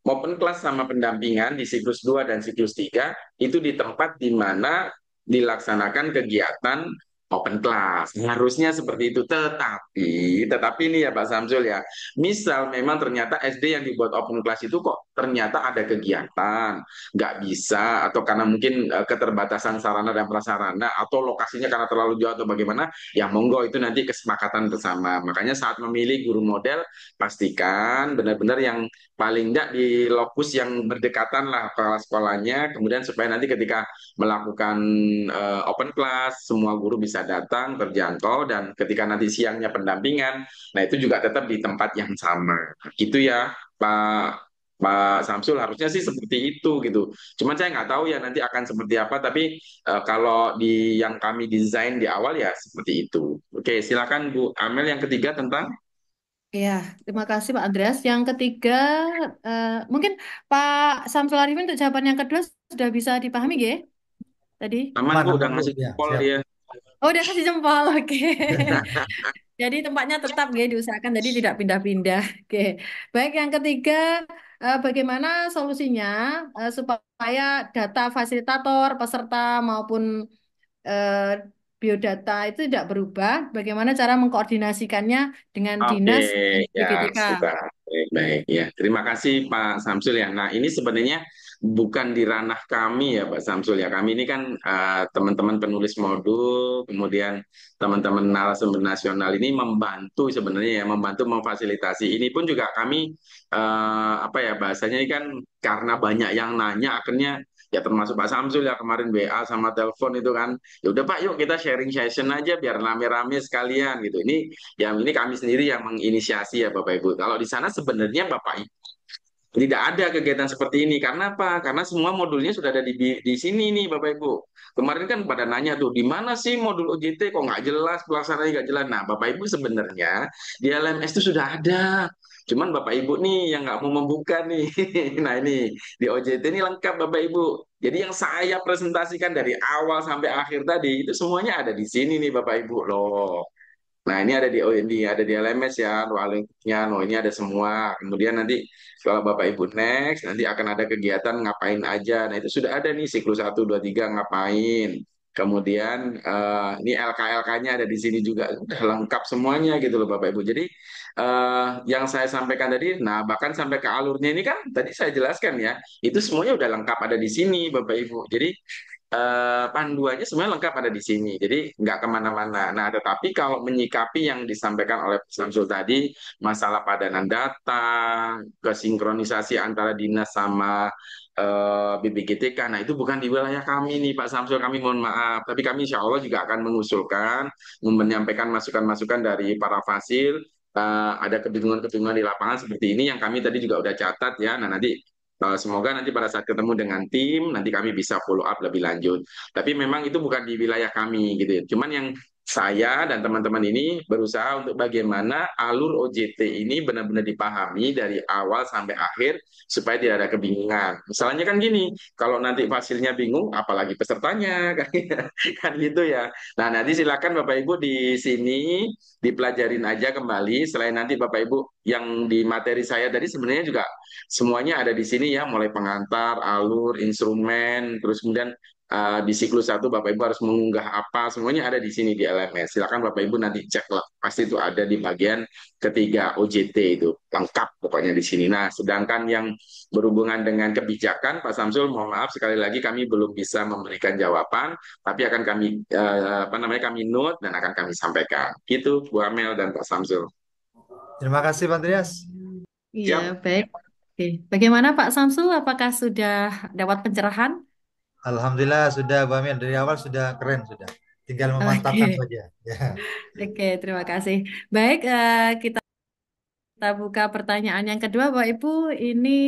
open class sama pendampingan di siklus 2 dan siklus 3 itu di tempat di mana dilaksanakan kegiatan open class. Harusnya seperti itu. Tetapi ini ya Pak Samsul ya, misal memang ternyata SD yang dibuat open class itu kok ternyata ada kegiatan, nggak bisa, atau karena mungkin keterbatasan sarana dan prasarana, atau lokasinya karena terlalu jauh atau bagaimana, ya monggo itu nanti kesepakatan bersama. Makanya saat memilih guru model, pastikan benar-benar yang paling tidak di lokus yang berdekatan lah kepala sekolahnya, kemudian supaya nanti ketika melakukan open class, semua guru bisa datang, terjangkau, dan ketika nanti siangnya pendampingan, nah itu juga tetap di tempat yang sama. Gitu ya, Pak Pak Samsul, harusnya sih seperti itu gitu. Cuman saya nggak tahu ya nanti akan seperti apa, tapi kalau di yang kami desain di awal ya seperti itu. Oke, silakan Bu Amel yang ketiga tentang Ya, terima kasih Pak Andreas. Yang ketiga, mungkin Pak Samsul Arifin untuk jawaban yang kedua sudah bisa dipahami ya tadi? aman Aman, Bu, udah aman Bu. ngasih Ya, jempol siap. dia. Oh, udah kasih jempol, oke. Jadi tempatnya tetap ya diusahakan, jadi tidak pindah-pindah. Oke. Baik, yang ketiga, bagaimana solusinya supaya data fasilitator, peserta maupun eh, biodata itu tidak berubah? Bagaimana cara mengkoordinasikannya dengan Oke, dinas ya BGTK? sebentar. Baik, ya. Terima kasih Pak Samsul ya. Nah, ini sebenarnya bukan di ranah kami ya Pak Samsul ya. Kami ini kan teman-teman penulis modul, kemudian teman-teman narasumber nasional ini membantu sebenarnya ya, membantu memfasilitasi. Ini pun juga kami apa ya bahasanya ini kan karena banyak yang nanya akhirnya ya termasuk Pak Samsul ya kemarin WA sama telepon itu kan. Ya udah Pak, yuk kita sharing session aja biar rame-rame sekalian gitu. Ini kami sendiri yang menginisiasi ya Bapak Ibu. Kalau di sana sebenarnya Bapak Ibu tidak ada kegiatan seperti ini. Karena apa? Karena semua modulnya sudah ada di sini nih Bapak Ibu. Kemarin kan pada nanya tuh, di mana sih modul OJT kok nggak jelas, pelaksanaannya nggak jelas. Nah Bapak Ibu sebenarnya di LMS itu sudah ada. Cuman Bapak Ibu nih yang nggak mau membuka nih. Nah ini di OJT ini lengkap Bapak Ibu. Jadi yang saya presentasikan dari awal sampai akhir tadi itu semuanya ada di sini nih Bapak Ibu loh. Nah, ini ada di OND, ada di LMS ya, linknya, ini ada semua. Kemudian nanti kalau Bapak Ibu next, nanti akan ada kegiatan ngapain aja. Nah, itu sudah ada nih siklus 1, 2, 3 ngapain. Kemudian ini LK-LK-nya ada di sini juga, udah lengkap semuanya gitu loh Bapak Ibu. Jadi yang saya sampaikan tadi, nah bahkan sampai ke alurnya ini kan tadi saya jelaskan ya, itu semuanya udah lengkap ada di sini Bapak Ibu. Jadi panduannya sebenarnya lengkap ada di sini, jadi nggak kemana-mana. Nah, tetapi kalau menyikapi yang disampaikan oleh Pak Samsul tadi, masalah padanan data, kesinkronisasi antara dinas sama BPGTK, nah itu bukan di wilayah kami nih Pak Samsul, kami mohon maaf. Tapi kami insya Allah juga akan mengusulkan, menyampaikan masukan-masukan dari para fasil, ada kebingungan-kebingungan di lapangan seperti ini yang kami tadi juga udah catat ya. Nah, nanti semoga nanti pada saat ketemu dengan tim, nanti kami bisa follow up lebih lanjut. Tapi memang itu bukan di wilayah kami gitu ya. Cuman yang saya dan teman-teman ini berusaha untuk bagaimana alur OJT ini benar-benar dipahami dari awal sampai akhir supaya tidak ada kebingungan. Misalnya kan gini, kalau nanti fasilnya bingung, apalagi pesertanya kan gitu ya. Nah nanti silakan Bapak Ibu di sini dipelajarin aja kembali. Selain nanti Bapak Ibu yang di materi saya tadi sebenarnya juga semuanya ada di sini ya, mulai pengantar, alur, instrumen, terus kemudian di siklus 1 Bapak Ibu harus mengunggah apa, semuanya ada di sini di LMS. Silakan Bapak Ibu nanti cek lah, pasti itu ada di bagian ketiga OJT itu, lengkap pokoknya di sini. Nah, sedangkan yang berhubungan dengan kebijakan, Pak Samsul, mohon maaf sekali lagi kami belum bisa memberikan jawaban, tapi akan kami apa namanya kami note dan akan kami sampaikan. Gitu, Bu Amel dan Pak Samsul. Terima kasih Pak Andreas. Iya, Siap. baik. Oke. Bagaimana Pak Samsul? Apakah sudah dapat pencerahan? Alhamdulillah sudah Bu Amin, dari awal sudah keren sudah. Tinggal memantapkan Oke, saja. Ya. oke, terima kasih. Baik, kita buka pertanyaan yang kedua, Bapak Ibu. Ini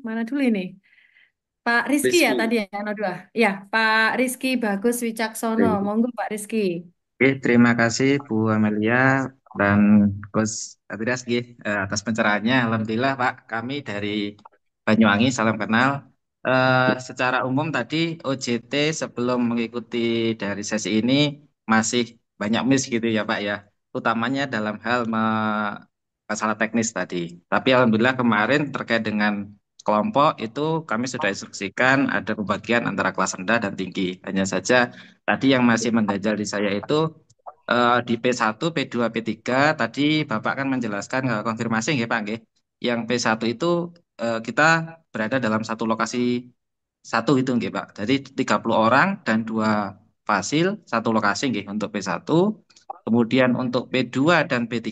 mana dulu ini? Pak Rizky ya Rizky. tadi ya, yang kedua. Ya, Pak Rizky Bagus Wicaksono. Monggo Pak Rizky. Oke, terima kasih Bu Amelia dan Gus Andreas atas pencerahannya. Alhamdulillah Pak, kami dari Banyuwangi, salam kenal. Secara umum tadi OJT sebelum mengikuti dari sesi ini masih banyak miss gitu ya Pak ya, utamanya dalam hal masalah teknis tadi. Tapi Alhamdulillah kemarin terkait dengan kelompok itu kami sudah instruksikan ada pembagian antara kelas rendah dan tinggi. Hanya saja tadi yang masih mengganjal di saya itu di P1, P2, P3 tadi Bapak kan menjelaskan konfirmasi nggih Pak nggih. Yang P1 itu kita berada dalam satu lokasi satu itu nggih Pak. Jadi 30 orang dan dua fasil satu lokasi nggih untuk P1. Kemudian untuk P2 dan P3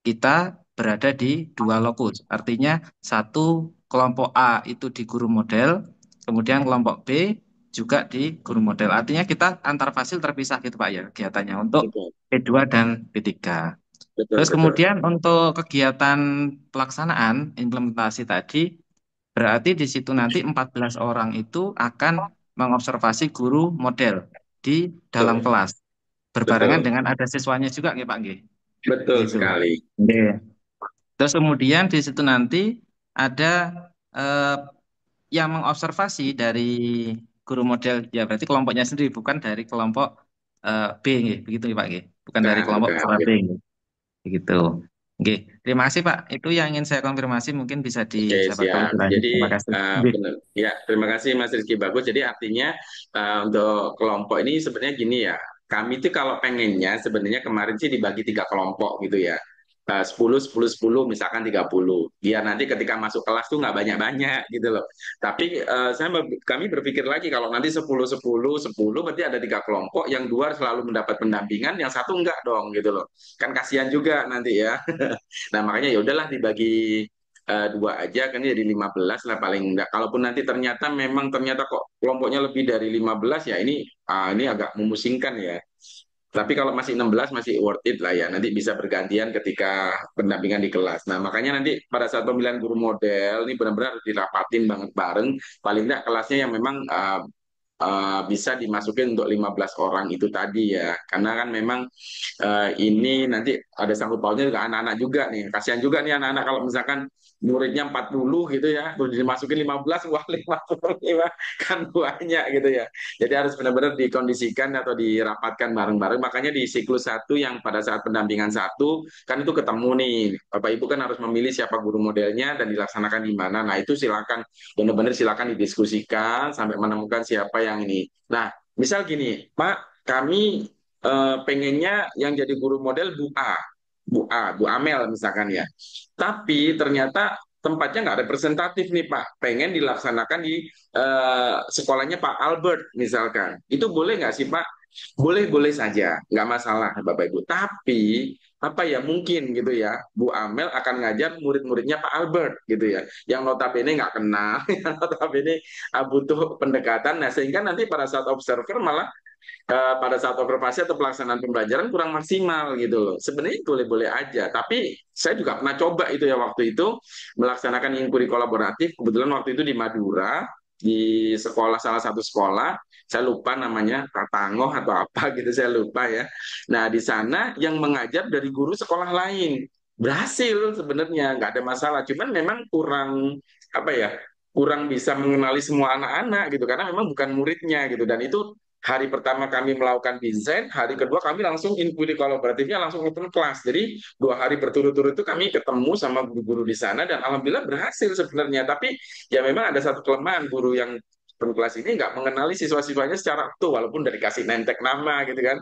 kita berada di dua lokus. Artinya satu kelompok A itu di guru model, kemudian kelompok B juga di guru model. Artinya kita antar fasil terpisah gitu Pak ya kegiatannya untuk Betul, P2 dan P3. betul, Terus betul. kemudian untuk kegiatan pelaksanaan implementasi tadi berarti di situ nanti 14 orang itu akan mengobservasi guru model di dalam Betul, kelas berbarengan betul, dengan ada siswanya juga nggih Pak nggih. betul Gitu. sekali. Oke. Terus kemudian di situ nanti ada eh, yang mengobservasi dari guru model ya berarti kelompoknya sendiri bukan dari kelompok B nggih. Begitu ya Pak nggih. Bukan dari Bukan, kelompok bukan. peserta B nggih. Begitu. Oke, terima kasih Pak. Itu yang ingin saya konfirmasi mungkin bisa Oke, disampaikan siap. lebih lanjut. Jadi, Terima kasih. Oke. benar. Ya, terima kasih Mas Rizky. Bagus. Jadi artinya untuk kelompok ini sebenarnya gini ya. Kami itu kalau pengennya sebenarnya kemarin sih dibagi tiga kelompok gitu ya. 10, 10, 10, misalkan 30. Biar nanti ketika masuk kelas tuh nggak banyak-banyak gitu loh. Tapi kami berpikir lagi kalau nanti 10, 10, 10 berarti ada tiga kelompok, yang dua selalu mendapat pendampingan, yang satu enggak dong gitu loh. Kan kasihan juga nanti ya. Nah, makanya ya udahlah dibagi dua aja kan jadi 15 lah paling enggak. Kalaupun nanti ternyata kok kelompoknya lebih dari 15 ya ini agak memusingkan ya. Tapi kalau masih 16 masih worth it lah ya. Nanti bisa bergantian ketika pendampingan di kelas. Nah, makanya nanti pada saat pemilihan guru model ini benar-benar harus dirapatin banget bareng. Paling enggak kelasnya yang memang bisa dimasukin untuk 15 orang itu tadi ya. Karena kan memang ini nanti ada sangkut pautnya juga anak-anak juga nih. Kasihan juga nih anak-anak kalau misalkan muridnya 40 gitu ya, terus dimasukin 15, wah 55 kan banyak gitu ya. Jadi harus benar-benar dikondisikan atau dirapatkan bareng-bareng. Makanya di siklus satu yang pada saat pendampingan satu, kan itu ketemu nih. Bapak Ibu kan harus memilih siapa guru modelnya dan dilaksanakan di mana. Nah itu silakan, benar-benar silakan didiskusikan sampai menemukan siapa yang ini. Nah, misal gini, Pak, kami pengennya yang jadi guru model Bu Amel misalkan ya. Tapi ternyata tempatnya nggak representatif nih Pak. Pengen dilaksanakan di sekolahnya Pak Albert misalkan. Itu boleh nggak sih Pak? Boleh-boleh saja, nggak masalah Bapak Ibu. Tapi apa ya mungkin gitu ya, Bu Amel akan ngajar murid-muridnya Pak Albert gitu ya, yang notabene nggak kenal, yang notabene butuh pendekatan. Nah sehingga nanti pada saat observer malah pada saat observasi atau pelaksanaan pembelajaran kurang maksimal gitu loh. Sebenarnya boleh-boleh aja, tapi saya juga pernah coba itu ya waktu itu melaksanakan inquiry kolaboratif. Kebetulan waktu itu di Madura, di sekolah salah satu sekolah, saya lupa namanya Tatangoh atau apa gitu, saya lupa ya. Nah di sana yang mengajar dari guru sekolah lain berhasil sebenarnya nggak ada masalah, cuman memang kurang apa ya kurang bisa mengenali semua anak-anak gitu karena memang bukan muridnya gitu dan itu hari pertama kami melakukan desain, hari kedua kami langsung input kolaboratifnya langsung open kelas. Jadi 2 hari berturut-turut itu kami ketemu sama guru-guru di sana dan alhamdulillah berhasil sebenarnya. Tapi ya memang ada satu kelemahan guru yang open kelas ini nggak mengenali siswa-siswanya secara utuh walaupun dari kasih nentek nama gitu kan.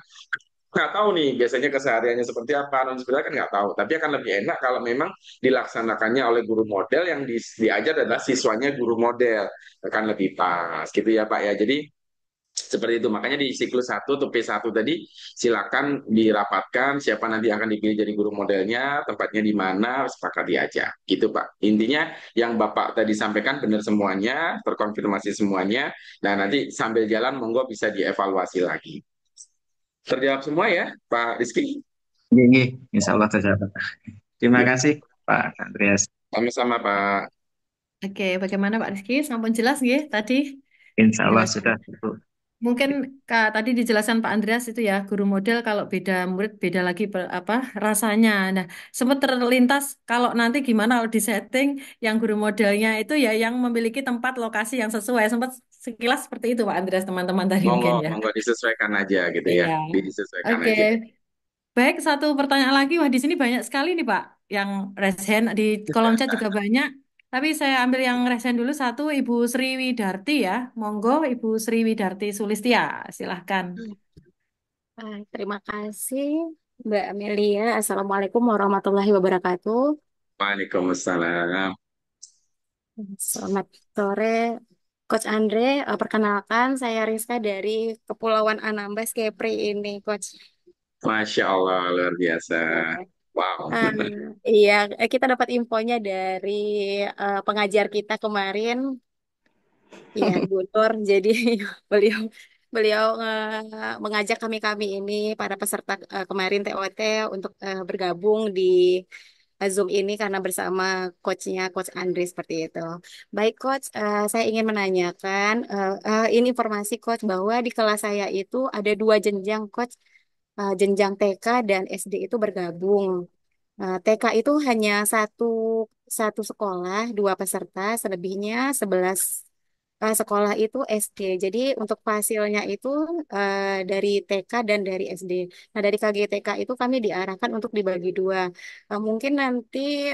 Nggak tahu nih biasanya kesehariannya seperti apa non sebenarnya kan nggak tahu tapi akan lebih enak kalau memang dilaksanakannya oleh guru model yang diajar adalah siswanya guru model akan lebih pas gitu ya Pak ya jadi seperti itu. Makanya di siklus satu atau P1 tadi silakan dirapatkan siapa nanti akan dipilih jadi guru modelnya, tempatnya di mana, sepakati aja. Gitu, Pak. Intinya yang Bapak tadi sampaikan benar semuanya, terkonfirmasi semuanya. Nah, nanti sambil jalan monggo bisa dievaluasi lagi. Terjawab semua ya, Pak Rizky? Oke, insya Allah terjawab. Terima Ya, kasih Pak Andreas. sama-sama, Pak. Oke, bagaimana Pak Rizky? Sampun jelas nggih tadi Insya Allah penjelasan. sudah. Bu. Mungkin tadi dijelaskan Pak Andreas itu ya, guru model kalau beda murid beda lagi apa rasanya. Nah, sempat terlintas kalau nanti gimana kalau di setting yang guru modelnya itu ya yang memiliki tempat lokasi yang sesuai. Sempat sekilas seperti itu Pak Andreas teman-teman tadi Monggo, mungkin ya. monggo disesuaikan aja gitu ya. Iya. Disesuaikan Oke. aja. Baik, satu pertanyaan lagi. Wah, di sini banyak sekali nih, Pak. Yang raise hand di kolom chat juga banyak. Tapi saya ambil yang raise hand dulu satu, Ibu Sri Widarti ya. Monggo, Ibu Sri Widarti Sulistia. Silahkan. Terima kasih Mbak Amelia. Assalamualaikum warahmatullahi wabarakatuh. Waalaikumsalam. Selamat sore, Coach Andre. Perkenalkan, saya Rizka dari Kepulauan Anambas, Kepri ini, Coach. Masya Allah, luar biasa. Ya. Wow. Ah, iya, kita dapat infonya dari pengajar kita kemarin. Iya, Bu Nur. Jadi beliau beliau mengajak kami ini para peserta kemarin TOT untuk bergabung di Zoom ini karena bersama coachnya Coach Andri seperti itu. Baik Coach, saya ingin menanyakan ini informasi Coach bahwa di kelas saya itu ada dua jenjang Coach, jenjang TK dan SD itu bergabung. TK itu hanya satu sekolah, dua peserta, selebihnya 11 sekolah itu SD. Jadi untuk fasilnya itu dari TK dan dari SD. Nah dari KGTK itu kami diarahkan untuk dibagi dua. Mungkin nanti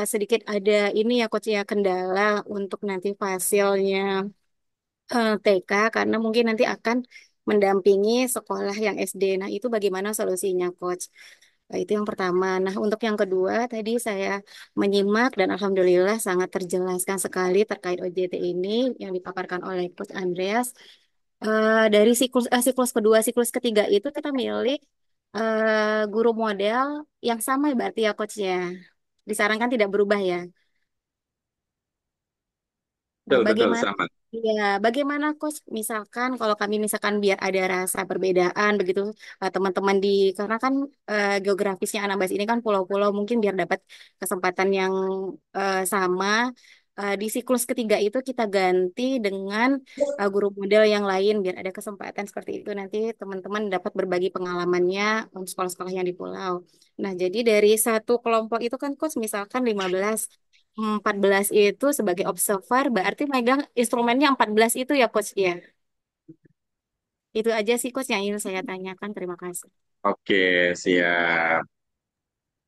sedikit ada ini ya coach ya kendala untuk nanti fasilnya TK karena mungkin nanti akan mendampingi sekolah yang SD. Nah itu bagaimana solusinya coach? Itu yang pertama. Nah, untuk yang kedua, tadi saya menyimak dan alhamdulillah sangat terjelaskan sekali terkait OJT ini yang dipaparkan oleh Coach Andreas. Dari siklus kedua, siklus ketiga itu kita milih guru model yang sama berarti ya Coach ya. Disarankan tidak berubah ya. Nah, Betul, betul, bagaimana sama. ya, bagaimana Coach misalkan kalau kami misalkan biar ada rasa perbedaan begitu teman-teman di karena kan geografisnya Anambas ini kan pulau-pulau mungkin biar dapat kesempatan yang sama di siklus ketiga itu kita ganti dengan guru model yang lain biar ada kesempatan seperti itu nanti teman-teman dapat berbagi pengalamannya sekolah-sekolah yang di pulau. Nah, jadi dari satu kelompok itu kan Coach misalkan 14 itu sebagai observer berarti megang instrumennya 14 itu ya coach ya. Itu aja sih coach yang ingin saya tanyakan. Terima kasih. Oke, siap.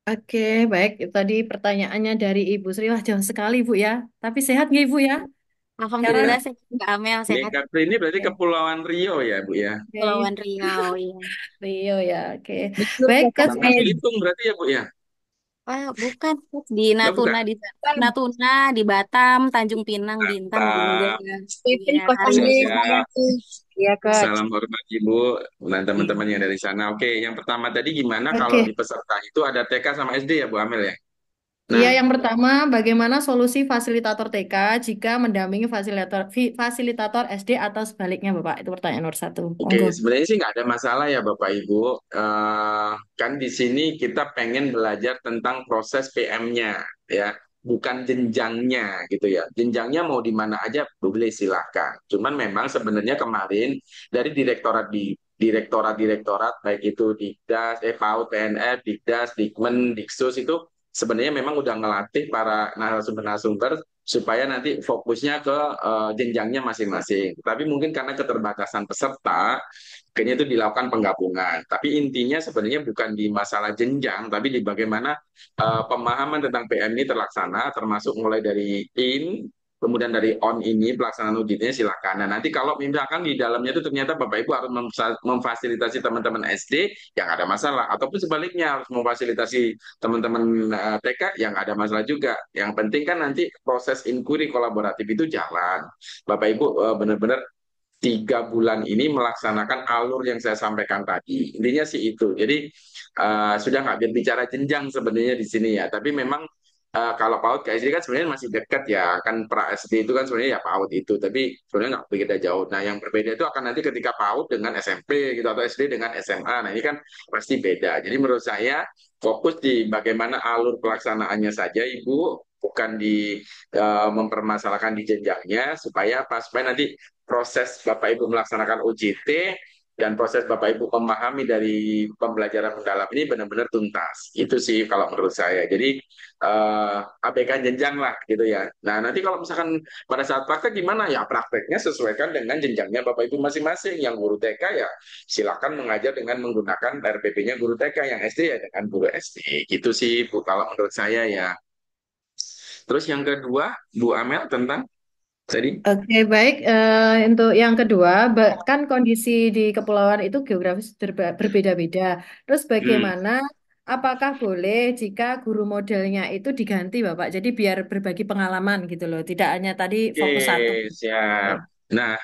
Oke, baik. Itu tadi pertanyaannya dari Ibu Sri. Wah, jauh sekali, Bu ya. Tapi sehat nggak Ibu ya? Sekarang, Alhamdulillah saya Mbak Amel Ini sehat. Capri ini berarti oke. Kepulauan Rio ya, Bu ya? Kepulauan Oke. Riau ya. Rio ya, oke. Betul, Baik, Kak Coach. Bangka Med. Belitung berarti ya, Bu ya? Bukan coach di Enggak, bukan? Natuna Natuna di Batam, Tanjung Pinang, Bintan, Jingga. Mantap. Stephen, Iya, Coach hari Siap, Andre, ini. saya siap. tuh. Iya, Coach. Salam hormat Ibu dan teman-teman Iya. yang dari sana. Oke, yang pertama tadi gimana kalau di Oke. peserta itu ada TK sama SD ya, Bu Amel ya? Iya, Nah, yang pertama, bagaimana solusi fasilitator TK jika mendampingi fasilitator SD atau sebaliknya, Bapak? Itu pertanyaan nomor satu. oke, Monggo. sebenarnya sih nggak ada masalah ya Bapak Ibu. Kan di sini kita pengen belajar tentang proses PM-nya ya, bukan jenjangnya gitu ya. Jenjangnya mau di mana aja boleh silakan. Cuman memang sebenarnya kemarin dari direktorat-direktorat baik itu Dikdas, PAUD, PNF, Dikdas, Dikmen, Diksus itu sebenarnya memang udah ngelatih para narasumber-narasumber supaya nanti fokusnya ke jenjangnya masing-masing. Tapi mungkin karena keterbatasan peserta, kayaknya itu dilakukan penggabungan. Tapi intinya sebenarnya bukan di masalah jenjang, tapi di bagaimana pemahaman tentang PM ini terlaksana, termasuk mulai dari kemudian dari on ini pelaksanaan ujinya silakan. Nah nanti kalau misalkan di dalamnya itu ternyata Bapak Ibu harus memfasilitasi teman-teman SD yang ada masalah, ataupun sebaliknya harus memfasilitasi teman-teman TK yang ada masalah juga. Yang penting kan nanti proses inquiry kolaboratif itu jalan. Bapak Ibu benar-benar 3 bulan ini melaksanakan alur yang saya sampaikan tadi. Intinya sih itu. Jadi sudah nggak berbicara jenjang sebenarnya di sini ya. Tapi memang kalau PAUD ke SD kan sebenarnya masih dekat ya. Kan pra SD itu kan sebenarnya ya PAUD itu. Tapi sebenarnya nggak berbeda jauh. Nah yang berbeda itu akan nanti ketika PAUD dengan SMP gitu atau SD dengan SMA. Nah ini kan pasti beda. Jadi menurut saya fokus di bagaimana alur pelaksanaannya saja Ibu, bukan di mempermasalahkan di jenjangnya supaya apa supaya nanti proses Bapak Ibu melaksanakan UJT dan proses Bapak Ibu memahami dari pembelajaran mendalam ini benar-benar tuntas. Itu sih kalau menurut saya. Jadi abaikan jenjang lah gitu ya. Nah nanti kalau misalkan pada saat praktek gimana ya prakteknya sesuaikan dengan jenjangnya Bapak Ibu masing-masing. Yang guru TK ya silakan mengajar dengan menggunakan RPP-nya guru TK, yang SD ya dengan guru SD. Gitu sih Bu kalau menurut saya ya. Terus yang kedua Bu Amel tentang Jadi, Oke, baik. Untuk yang kedua, kan kondisi di kepulauan itu geografis berbeda-beda. Terus hmm, bagaimana, apakah boleh jika guru modelnya itu diganti, Bapak? Jadi biar berbagi pengalaman gitu loh, tidak hanya tadi oke, fokus satu. siap. Nah,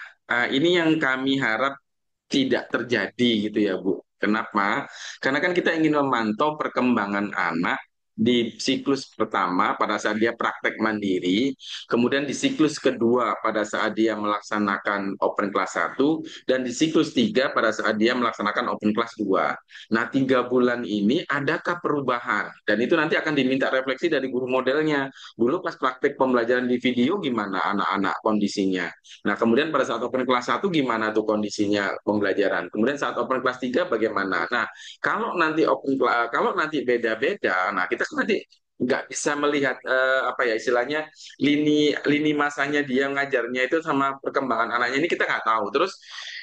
ini yang kami harap tidak terjadi gitu ya Bu. Kenapa? Karena kan kita ingin memantau perkembangan anak di siklus pertama pada saat dia praktek mandiri, kemudian di siklus kedua pada saat dia melaksanakan open class 1, dan di siklus 3 pada saat dia melaksanakan open class 2. Nah, 3 bulan ini adakah perubahan? Dan itu nanti akan diminta refleksi dari guru modelnya. Dulu pas praktek pembelajaran di video gimana anak-anak kondisinya? Nah, kemudian pada saat open kelas 1 gimana tuh kondisinya pembelajaran? Kemudian saat open kelas 3 bagaimana? Nah, kalau nanti beda-beda, nah kita kan nanti nggak bisa melihat apa ya istilahnya lini lini masanya dia ngajarnya itu sama perkembangan anaknya ini kita nggak tahu. Terus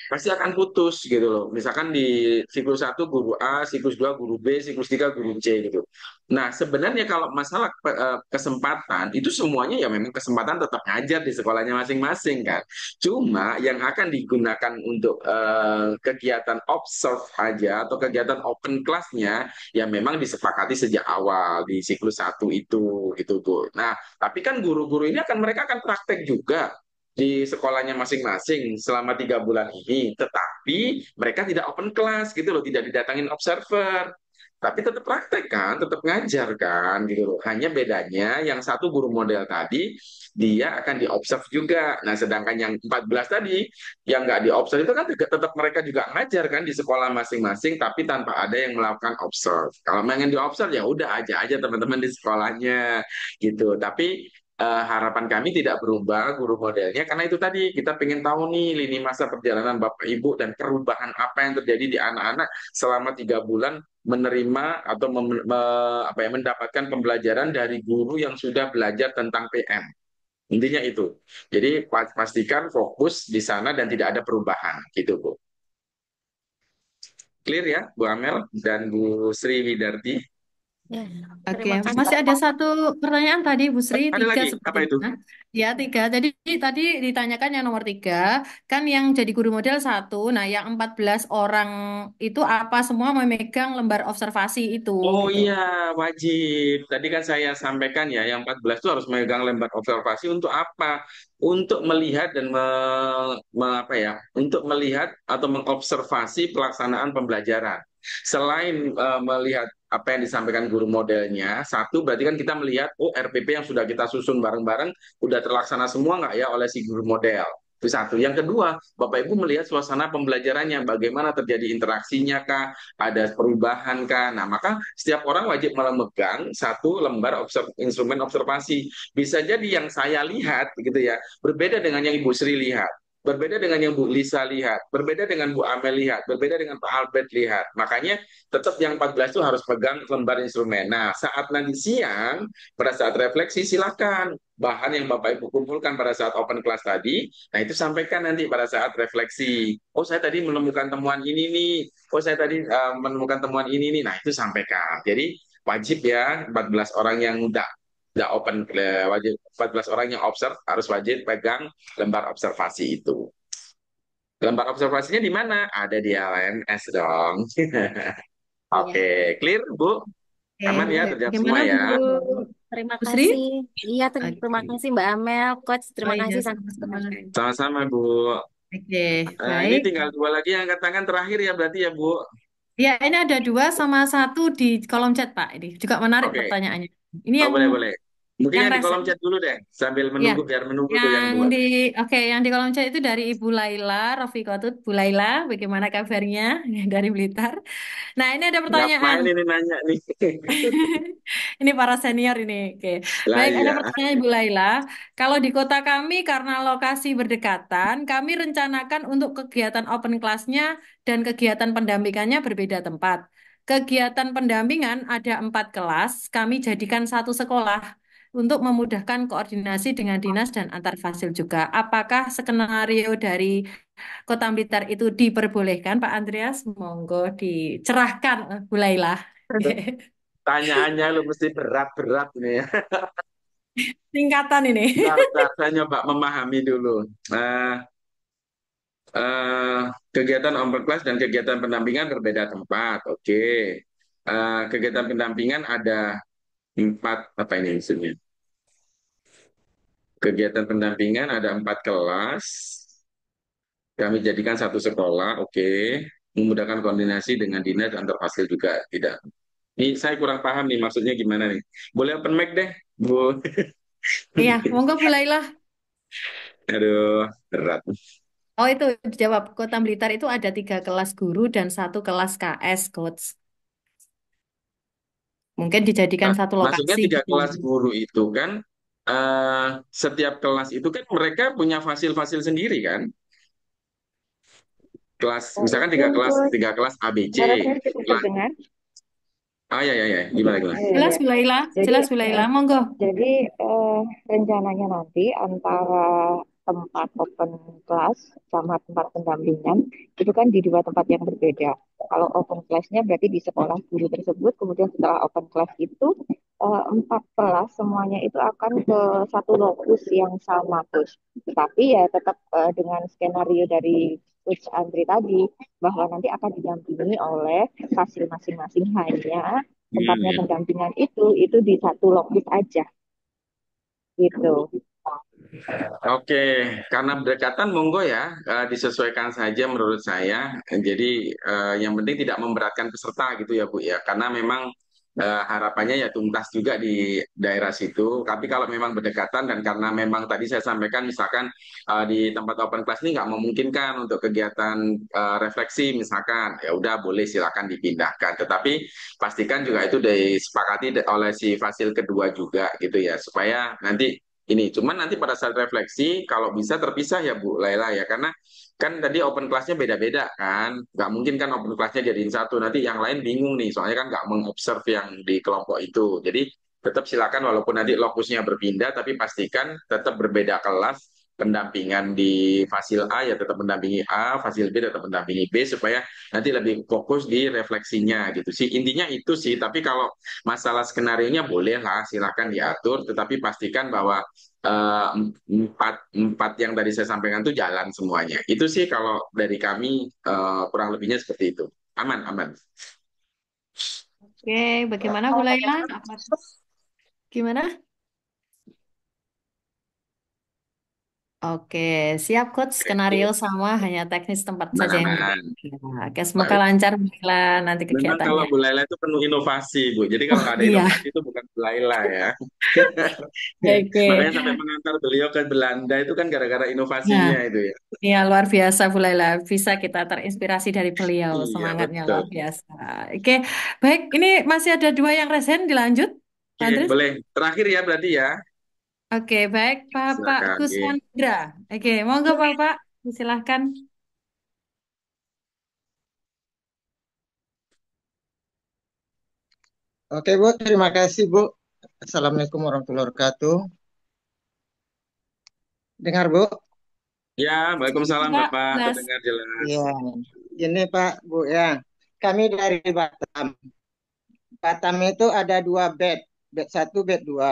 pasti akan putus gitu loh. Misalkan di siklus 1 guru A, siklus 2 guru B, siklus 3 guru C gitu. Nah, sebenarnya kalau masalah kesempatan itu semuanya ya memang kesempatan tetap ngajar di sekolahnya masing-masing kan. Cuma yang akan digunakan untuk kegiatan observe aja atau kegiatan open class-nya ya memang disepakati sejak awal di siklus 1 itu Bu. Nah, tapi kan guru-guru ini mereka akan praktek juga di sekolahnya masing-masing selama 3 bulan ini, tetapi mereka tidak open class gitu loh, tidak didatangin observer. Tapi tetap praktek kan, tetap ngajar kan gitu loh. Hanya bedanya yang satu guru model tadi dia akan diobserv juga. Nah, sedangkan yang 14 tadi yang nggak diobserv itu kan tetap mereka juga ngajar kan di sekolah masing-masing tapi tanpa ada yang melakukan observe. Kalau pengen diobserv ya udah aja teman-teman di sekolahnya gitu. Tapi harapan kami tidak berubah guru modelnya karena itu tadi kita pengen tahu nih lini masa perjalanan Bapak Ibu dan perubahan apa yang terjadi di anak-anak selama 3 bulan menerima atau apa ya, mendapatkan pembelajaran dari guru yang sudah belajar tentang PM. Intinya itu. Jadi pastikan fokus di sana dan tidak ada perubahan gitu Bu. Clear ya Bu Amel dan Bu Sri Widarti? Ya, Oke, terima kasih. masih ada satu pertanyaan tadi, Bu Sri, Ada tiga lagi? Apa itu? sepertinya. Ya, tiga. Jadi tadi ditanyakan yang nomor tiga, kan yang jadi guru model satu. Nah, yang 14 orang itu apa semua memegang lembar observasi itu, Oh gitu. iya, wajib. Tadi kan saya sampaikan ya, yang 14 itu harus memegang lembar observasi untuk apa? Untuk melihat dan apa ya? Untuk melihat atau mengobservasi pelaksanaan pembelajaran. Selain melihat apa yang disampaikan guru modelnya, satu berarti kan kita melihat, oh RPP yang sudah kita susun bareng-bareng, udah terlaksana semua nggak ya oleh si guru model. Itu satu. Yang kedua, Bapak Ibu melihat suasana pembelajarannya, bagaimana terjadi interaksinya kah, ada perubahan kan. Nah, maka setiap orang wajib memegang satu lembar instrumen observasi. Bisa jadi yang saya lihat gitu ya, berbeda dengan yang Ibu Sri lihat. Berbeda dengan yang Bu Lisa lihat, berbeda dengan Bu Amel lihat, berbeda dengan Pak Albert lihat. Makanya tetap yang 14 itu harus pegang lembar instrumen. Nah, saat nanti siang, pada saat refleksi, silakan bahan yang Bapak Ibu kumpulkan pada saat open class tadi, nah itu sampaikan nanti pada saat refleksi. Oh, saya tadi menemukan temuan ini nih, oh saya tadi menemukan temuan ini nih, nah itu sampaikan. Jadi wajib ya 14 orang yang udah open wajib 14 orang yang observe harus wajib pegang lembar observasi itu. Lembar observasinya di mana? Ada di LMS dong. Iya. Oke, clear Bu? Oke, Aman ya, terjawab bagaimana semua Bu, ya. Terima Bu Sri? kasih. Iya, terima Oke. kasih Mbak Amel, Coach. Oh Terima iya, kasih sangat sama-sama. menyenangkan. Sama-sama Bu. Oke, Ini baik. tinggal dua lagi yang angkat tangan terakhir ya berarti ya Bu. Ya, ini ada dua sama satu di kolom chat, Pak. Ini juga menarik Oke. pertanyaannya. Ini Oh boleh boleh. Mungkin yang yang di rese. kolom chat dulu deh, sambil Ya, menunggu biar menunggu tuh yang yang dua. di yang di kolom chat itu dari Ibu Laila Rafiqatut. Bu Laila, bagaimana kabarnya? Dari Blitar. Nah, ini ada pertanyaan. Ngapain ini nanya nih? Ini para senior ini. Oke. Lah Baik, ada iya. pertanyaan Ibu Laila. Kalau di kota kami karena lokasi berdekatan, kami rencanakan untuk kegiatan open class-nya dan kegiatan pendampingannya berbeda tempat. Kegiatan pendampingan ada 4 kelas, kami jadikan satu sekolah untuk memudahkan koordinasi dengan dinas dan antar fasil juga. Apakah skenario dari Kota Blitar itu diperbolehkan, Pak Andreas? Monggo dicerahkan, Bu Laila. Tanyaannya lu mesti berat-berat nih ya. Singkatan ini. Bentar, saya nyoba memahami dulu. Eh, Kegiatan open class dan kegiatan pendampingan berbeda tempat. Oke. Kegiatan pendampingan ada empat, apa ini maksudnya? Kegiatan pendampingan ada 4 kelas. Kami jadikan satu sekolah, oke. Memudahkan koordinasi dengan dinas antar fasil juga tidak. Ini saya kurang paham nih maksudnya gimana nih. Boleh open mic deh, Bu. Iya, monggo Bu Laila. Aduh, berat. Oh itu dijawab. Kota Blitar itu ada 3 kelas guru dan 1 kelas KS, Coach. Mungkin dijadikan Nah, satu maksudnya lokasi 3 gitu. kelas guru itu kan setiap kelas itu kan mereka punya fasil-fasil sendiri kan? Kelas misalkan tiga Izin kelas, Gus, 3 kelas ABC. suara saya cukup Kelas, terdengar. ya ya ya, gimana gimana? Iya, Jelas iya. Bu Laila, Jadi, jelas Bu Laila, monggo. jadi rencananya nanti antara tempat open class sama tempat pendampingan itu kan di dua tempat yang berbeda. Kalau open classnya berarti di sekolah guru tersebut, kemudian setelah open class itu 4 kelas semuanya itu akan ke satu lokus yang sama, Gus. Tetapi ya tetap dengan skenario dari Coach Andri tadi bahwa nanti akan didampingi oleh fasil masing-masing, hanya tempatnya Hmm, pendampingan itu di satu lokus aja gitu. Oke, karena berdekatan monggo ya, disesuaikan saja menurut saya. Jadi yang penting tidak memberatkan peserta gitu ya Bu ya, karena memang harapannya ya tuntas juga di daerah situ. Tapi kalau memang berdekatan dan karena memang tadi saya sampaikan misalkan di tempat open class ini nggak memungkinkan untuk kegiatan refleksi misalkan, ya udah boleh silakan dipindahkan. Tetapi pastikan juga itu disepakati oleh si fasil kedua juga gitu ya, supaya nanti ini. Cuman nanti pada saat refleksi, kalau bisa terpisah ya Bu Laila ya, karena kan tadi open class-nya beda-beda kan, nggak mungkin kan open class-nya jadiin satu, nanti yang lain bingung nih, soalnya kan nggak mengobserv yang di kelompok itu. Jadi tetap silakan walaupun nanti lokusnya berpindah, tapi pastikan tetap berbeda kelas, pendampingan di fasil A ya tetap mendampingi A, fasil B tetap mendampingi B, supaya nanti lebih fokus di refleksinya gitu sih. Intinya itu sih, tapi kalau masalah skenario-nya bolehlah silakan diatur, tetapi pastikan bahwa eh, empat empat yang tadi saya sampaikan itu jalan semuanya. Itu sih kalau dari kami kurang lebihnya seperti itu. Aman, aman. Oke, bagaimana Bu Laila? Gimana? Oke, siap Coach. Oke, Skenario sama, hanya teknis tempat aman, saja yang aman. berbeda. Oke, semoga Baik. lancar Bu Laila nanti Memang kalau kegiatannya. Bu Laila itu penuh inovasi, Bu. Jadi kalau Oh nggak ada iya, inovasi itu bukan Bu Laila ya. oke. Makanya sampai mengantar beliau ke Belanda itu kan gara-gara Nah, inovasinya itu ya. iya luar biasa Bu Laila. Bisa kita terinspirasi dari beliau. Iya, Semangatnya betul. luar biasa. Oke, baik. Ini masih ada 2 yang resen. Dilanjut, Pak Oke, Andres. boleh. Terakhir ya berarti ya. Oke, baik. Bapak Silakan. Oke. Kuswandra. Oke, monggo Bapak. Silahkan. Oke Bu, terima kasih Bu. Assalamualaikum warahmatullahi wabarakatuh. Dengar Bu? Ya, Waalaikumsalam Pak, Bapak. jelas. Terdengar jelas. Iya. Ini Pak Bu ya. Kami dari Batam. Batam itu ada 2 bed. Bed satu, bed 2.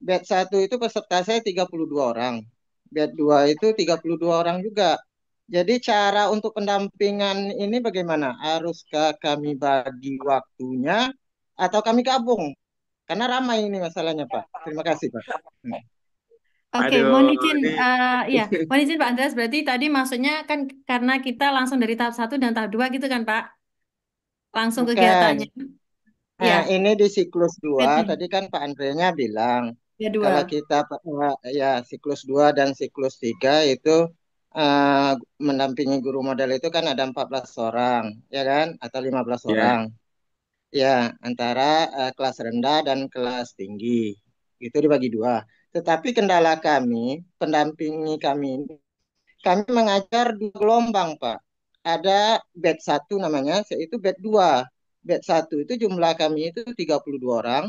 Bed satu itu peserta saya 32 orang. Bed 2 itu 32 orang juga. Jadi cara untuk pendampingan ini bagaimana? Haruskah kami bagi waktunya atau kami gabung? Karena ramai ini masalahnya Pak. Terima kasih Pak. Oke, mohon Aduh, izin, ini ya, mohon izin Pak Andreas. Berarti tadi maksudnya kan karena kita langsung dari tahap 1 dan tahap 2 gitu kan Pak? Langsung Bukan. kegiatannya. Nah, Ya, ini di siklus 2 berarti tadi kan Pak Andrenya bilang ya kalau 2. kita ya siklus 2 dan siklus 3 itu eh, mendampingi guru model itu kan ada 14 orang, ya kan? Atau 15 ya. orang. Ya, antara kelas rendah dan kelas tinggi. Itu dibagi 2. Tetapi kendala kami, pendampingi kami ini, kami mengajar 2 gelombang, Pak. Ada batch 1 namanya, yaitu batch 2. Batch 1 itu jumlah kami itu 32 orang,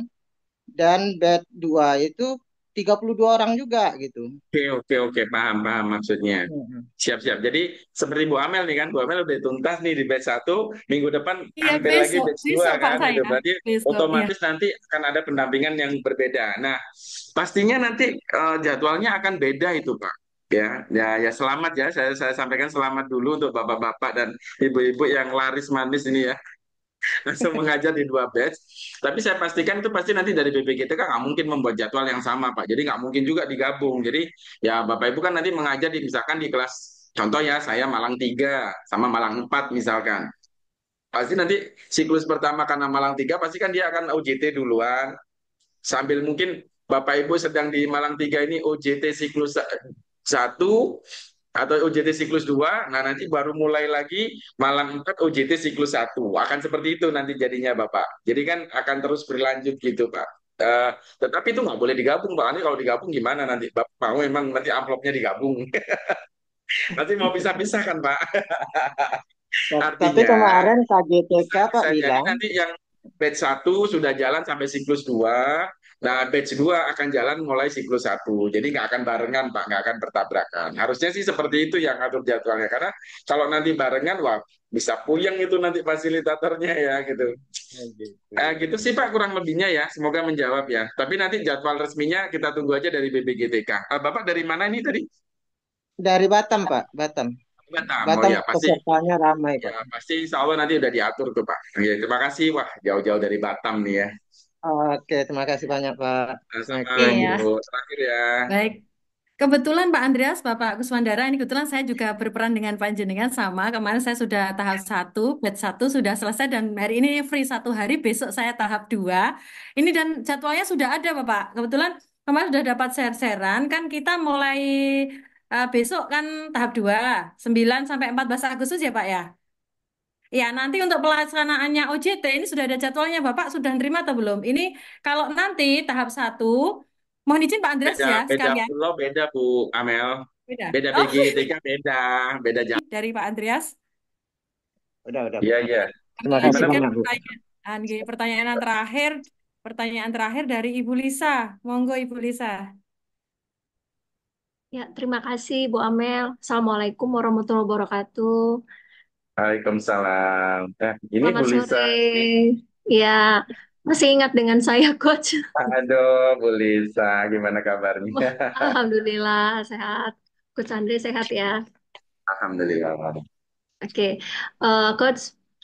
dan batch 2 itu 32 orang juga gitu. Oke, oke, oke, paham, paham maksudnya. Mm-mm. Siap, siap. Jadi seperti Bu Amel nih kan, Bu Amel udah tuntas nih di batch satu, minggu depan Iya, ambil lagi besok. batch 2 Besok Pak kan, saya. itu berarti Besok, iya. otomatis nanti akan ada pendampingan yang berbeda. Nah, pastinya nanti jadwalnya akan beda itu Pak. Ya, ya, ya selamat ya. Saya sampaikan selamat dulu untuk bapak-bapak dan ibu-ibu yang laris manis ini ya. Langsung mengajar di 2 batch. Tapi saya pastikan itu pasti nanti dari BPGT kan nggak mungkin membuat jadwal yang sama Pak. Jadi nggak mungkin juga digabung. Jadi ya Bapak Ibu kan nanti mengajar di misalkan di kelas contoh ya saya Malang 3 sama Malang 4 misalkan. Pasti nanti siklus pertama karena Malang 3 pasti kan dia akan OJT duluan. Sambil mungkin Bapak Ibu sedang di Malang 3 ini OJT siklus satu atau OJT siklus 2, nah nanti baru mulai lagi Malang 4 OJT siklus satu. Akan seperti itu nanti jadinya Bapak. Jadi kan akan terus berlanjut gitu Pak. Tetapi itu nggak boleh digabung Pak. Nanti kalau digabung gimana nanti? Bapak mau memang nanti amplopnya digabung. Nanti mau pisah-pisah kan Pak. Tapi Artinya kemarin KGTK Pak saya jadi bilang, nanti yang batch satu sudah jalan sampai siklus 2. Nah, batch 2 akan jalan mulai siklus satu. Jadi nggak akan barengan, Pak, nggak akan bertabrakan. Harusnya sih seperti itu yang atur jadwalnya. Karena kalau nanti barengan, wah bisa puyeng itu nanti fasilitatornya ya gitu. oh gitu. Gitu sih Pak kurang lebihnya ya. Semoga menjawab ya. Tapi nanti jadwal resminya kita tunggu aja dari BPGTK. Bapak dari mana ini tadi? Dari Batam Pak, Batam. Batam. Oh Batam ya, pasti. pesertanya ramai Ya, Pak. pasti insya Allah nanti udah diatur tuh Pak. Ya, terima kasih. Wah, jauh-jauh dari Batam nih ya. Oke, terima kasih banyak Pak. Sama Assalamualaikum. Iya, Ibu. Terakhir ya. baik. Kebetulan Pak Andreas, Bapak Kuswandara, ini kebetulan saya juga berperan dengan Pak Jenengan sama. Kemarin saya sudah tahap satu, batch satu sudah selesai dan hari ini free 1 hari, besok saya tahap 2. Ini dan jadwalnya sudah ada Bapak. Kebetulan kemarin sudah dapat share-sharean, kan kita mulai besok kan tahap 2, 9 sampai 14 Agustus ya Pak ya. Ya, nanti untuk pelaksanaannya OJT ini sudah ada jadwalnya. Bapak sudah nerima atau belum? Ini kalau nanti tahap satu, mohon izin Pak Andreas Beda, ya beda sekalian. pulau, beda Bu Amel. Beda. Beda Oh, BGTK, beda, beda jam. dari Pak Andreas. Udah Iya, Pak. iya. Terima kasih Gimana Bu? Lanjutkan banyak Bu. pertanyaan yang terakhir. Pertanyaan terakhir dari Ibu Lisa. Monggo Ibu Lisa. Ya, terima kasih Bu Amel. Assalamualaikum warahmatullahi wabarakatuh. Waalaikumsalam. Ini Bu Selamat Lisa. sore. Ya, masih ingat dengan saya, Coach? Aduh, Bu Lisa, gimana kabarnya? Alhamdulillah, sehat. Coach Andre sehat ya. Alhamdulillah. Oke, Coach,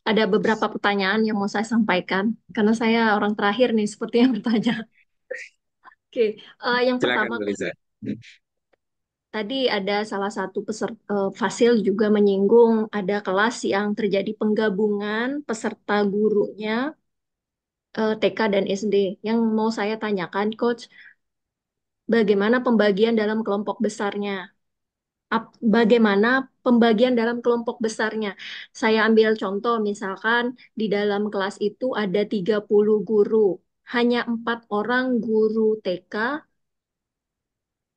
ada beberapa pertanyaan yang mau saya sampaikan. Karena saya orang terakhir nih, seperti yang bertanya. Oke, yang Silakan pertama, Bu Lisa. tadi ada salah satu Fasil juga menyinggung ada kelas yang terjadi penggabungan peserta gurunya TK dan SD. Yang mau saya tanyakan, Coach, bagaimana pembagian dalam kelompok besarnya? Bagaimana pembagian dalam kelompok besarnya? Saya ambil contoh, misalkan di dalam kelas itu ada 30 guru, hanya 4 orang guru TK,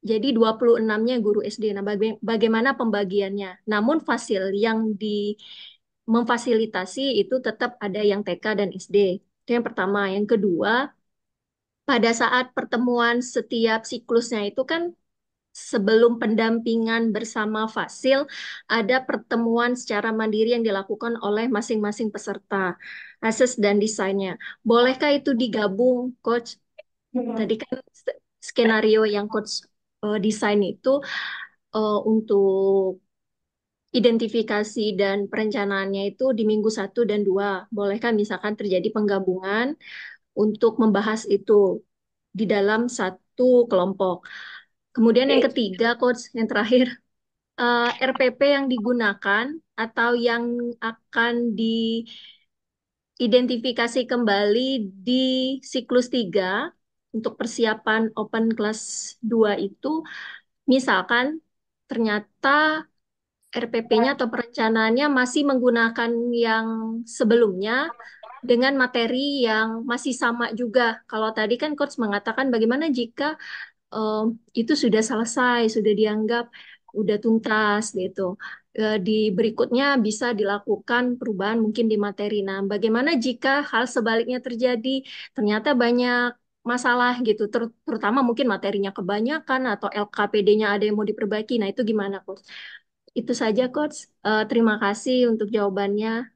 jadi 26-nya guru SD. Nah, bagaimana pembagiannya? Namun fasil yang memfasilitasi itu tetap ada yang TK dan SD. Itu yang pertama. Yang kedua, pada saat pertemuan setiap siklusnya itu kan sebelum pendampingan bersama fasil, ada pertemuan secara mandiri yang dilakukan oleh masing-masing peserta, assess dan desainnya. Bolehkah itu digabung, Coach? Tadi kan skenario yang Coach desain itu untuk identifikasi dan perencanaannya itu di minggu 1 dan 2. Bolehkah misalkan terjadi penggabungan untuk membahas itu di dalam satu kelompok. Kemudian yang ketiga, Coach, yang terakhir, RPP yang digunakan atau yang akan diidentifikasi kembali di siklus 3 untuk persiapan Open Class 2 itu, misalkan ternyata RPP-nya atau perencanaannya masih menggunakan yang sebelumnya dengan materi yang masih sama juga. Kalau tadi kan Coach mengatakan bagaimana jika eh, itu sudah selesai, sudah dianggap udah tuntas gitu. Di berikutnya bisa dilakukan perubahan mungkin di materi. Nah, bagaimana jika hal sebaliknya terjadi? Ternyata banyak masalah gitu, terutama mungkin materinya kebanyakan atau LKPD-nya ada yang mau diperbaiki. Nah, itu gimana, Coach? Itu saja, Coach. Terima kasih untuk jawabannya.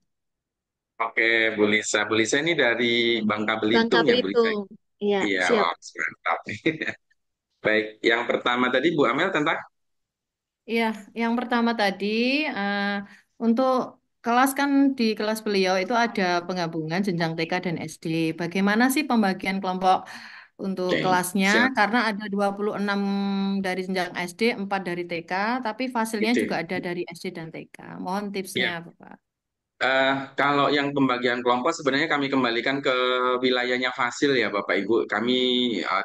Oke, Bu Lisa. Bu Lisa ini dari Bangka Bangka Belitung ya, Bu Lisa? Belitung. Iya, Iya, siap. wah, mantap. Baik, yang pertama tadi Bu Amel tentang Iya, yang pertama tadi eh, untuk kelas kan di kelas beliau itu ada penggabungan jenjang TK dan SD. Bagaimana sih pembagian kelompok untuk Oke, kelasnya? siap. Karena ada 26 dari jenjang SD, 4 dari TK, tapi fasilnya Gitu. juga ada dari SD dan TK. Mohon tipsnya, Ya. Bapak. Kalau yang pembagian kelompok sebenarnya kami kembalikan ke wilayahnya Fasil ya Bapak Ibu. Kami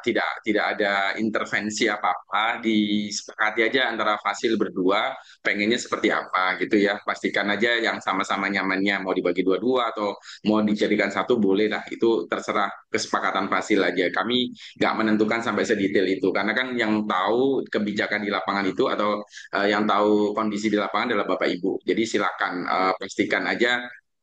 tidak ada intervensi apa-apa, disepakati aja antara Fasil berdua pengennya seperti apa gitu ya. Pastikan aja yang sama-sama nyamannya mau dibagi dua-dua atau mau dijadikan satu boleh lah. Itu terserah kesepakatan Fasil aja. Kami nggak menentukan sampai sedetail itu karena kan yang tahu kebijakan di lapangan itu atau yang tahu kondisi di lapangan adalah Bapak Ibu. Jadi silakan pastikan aja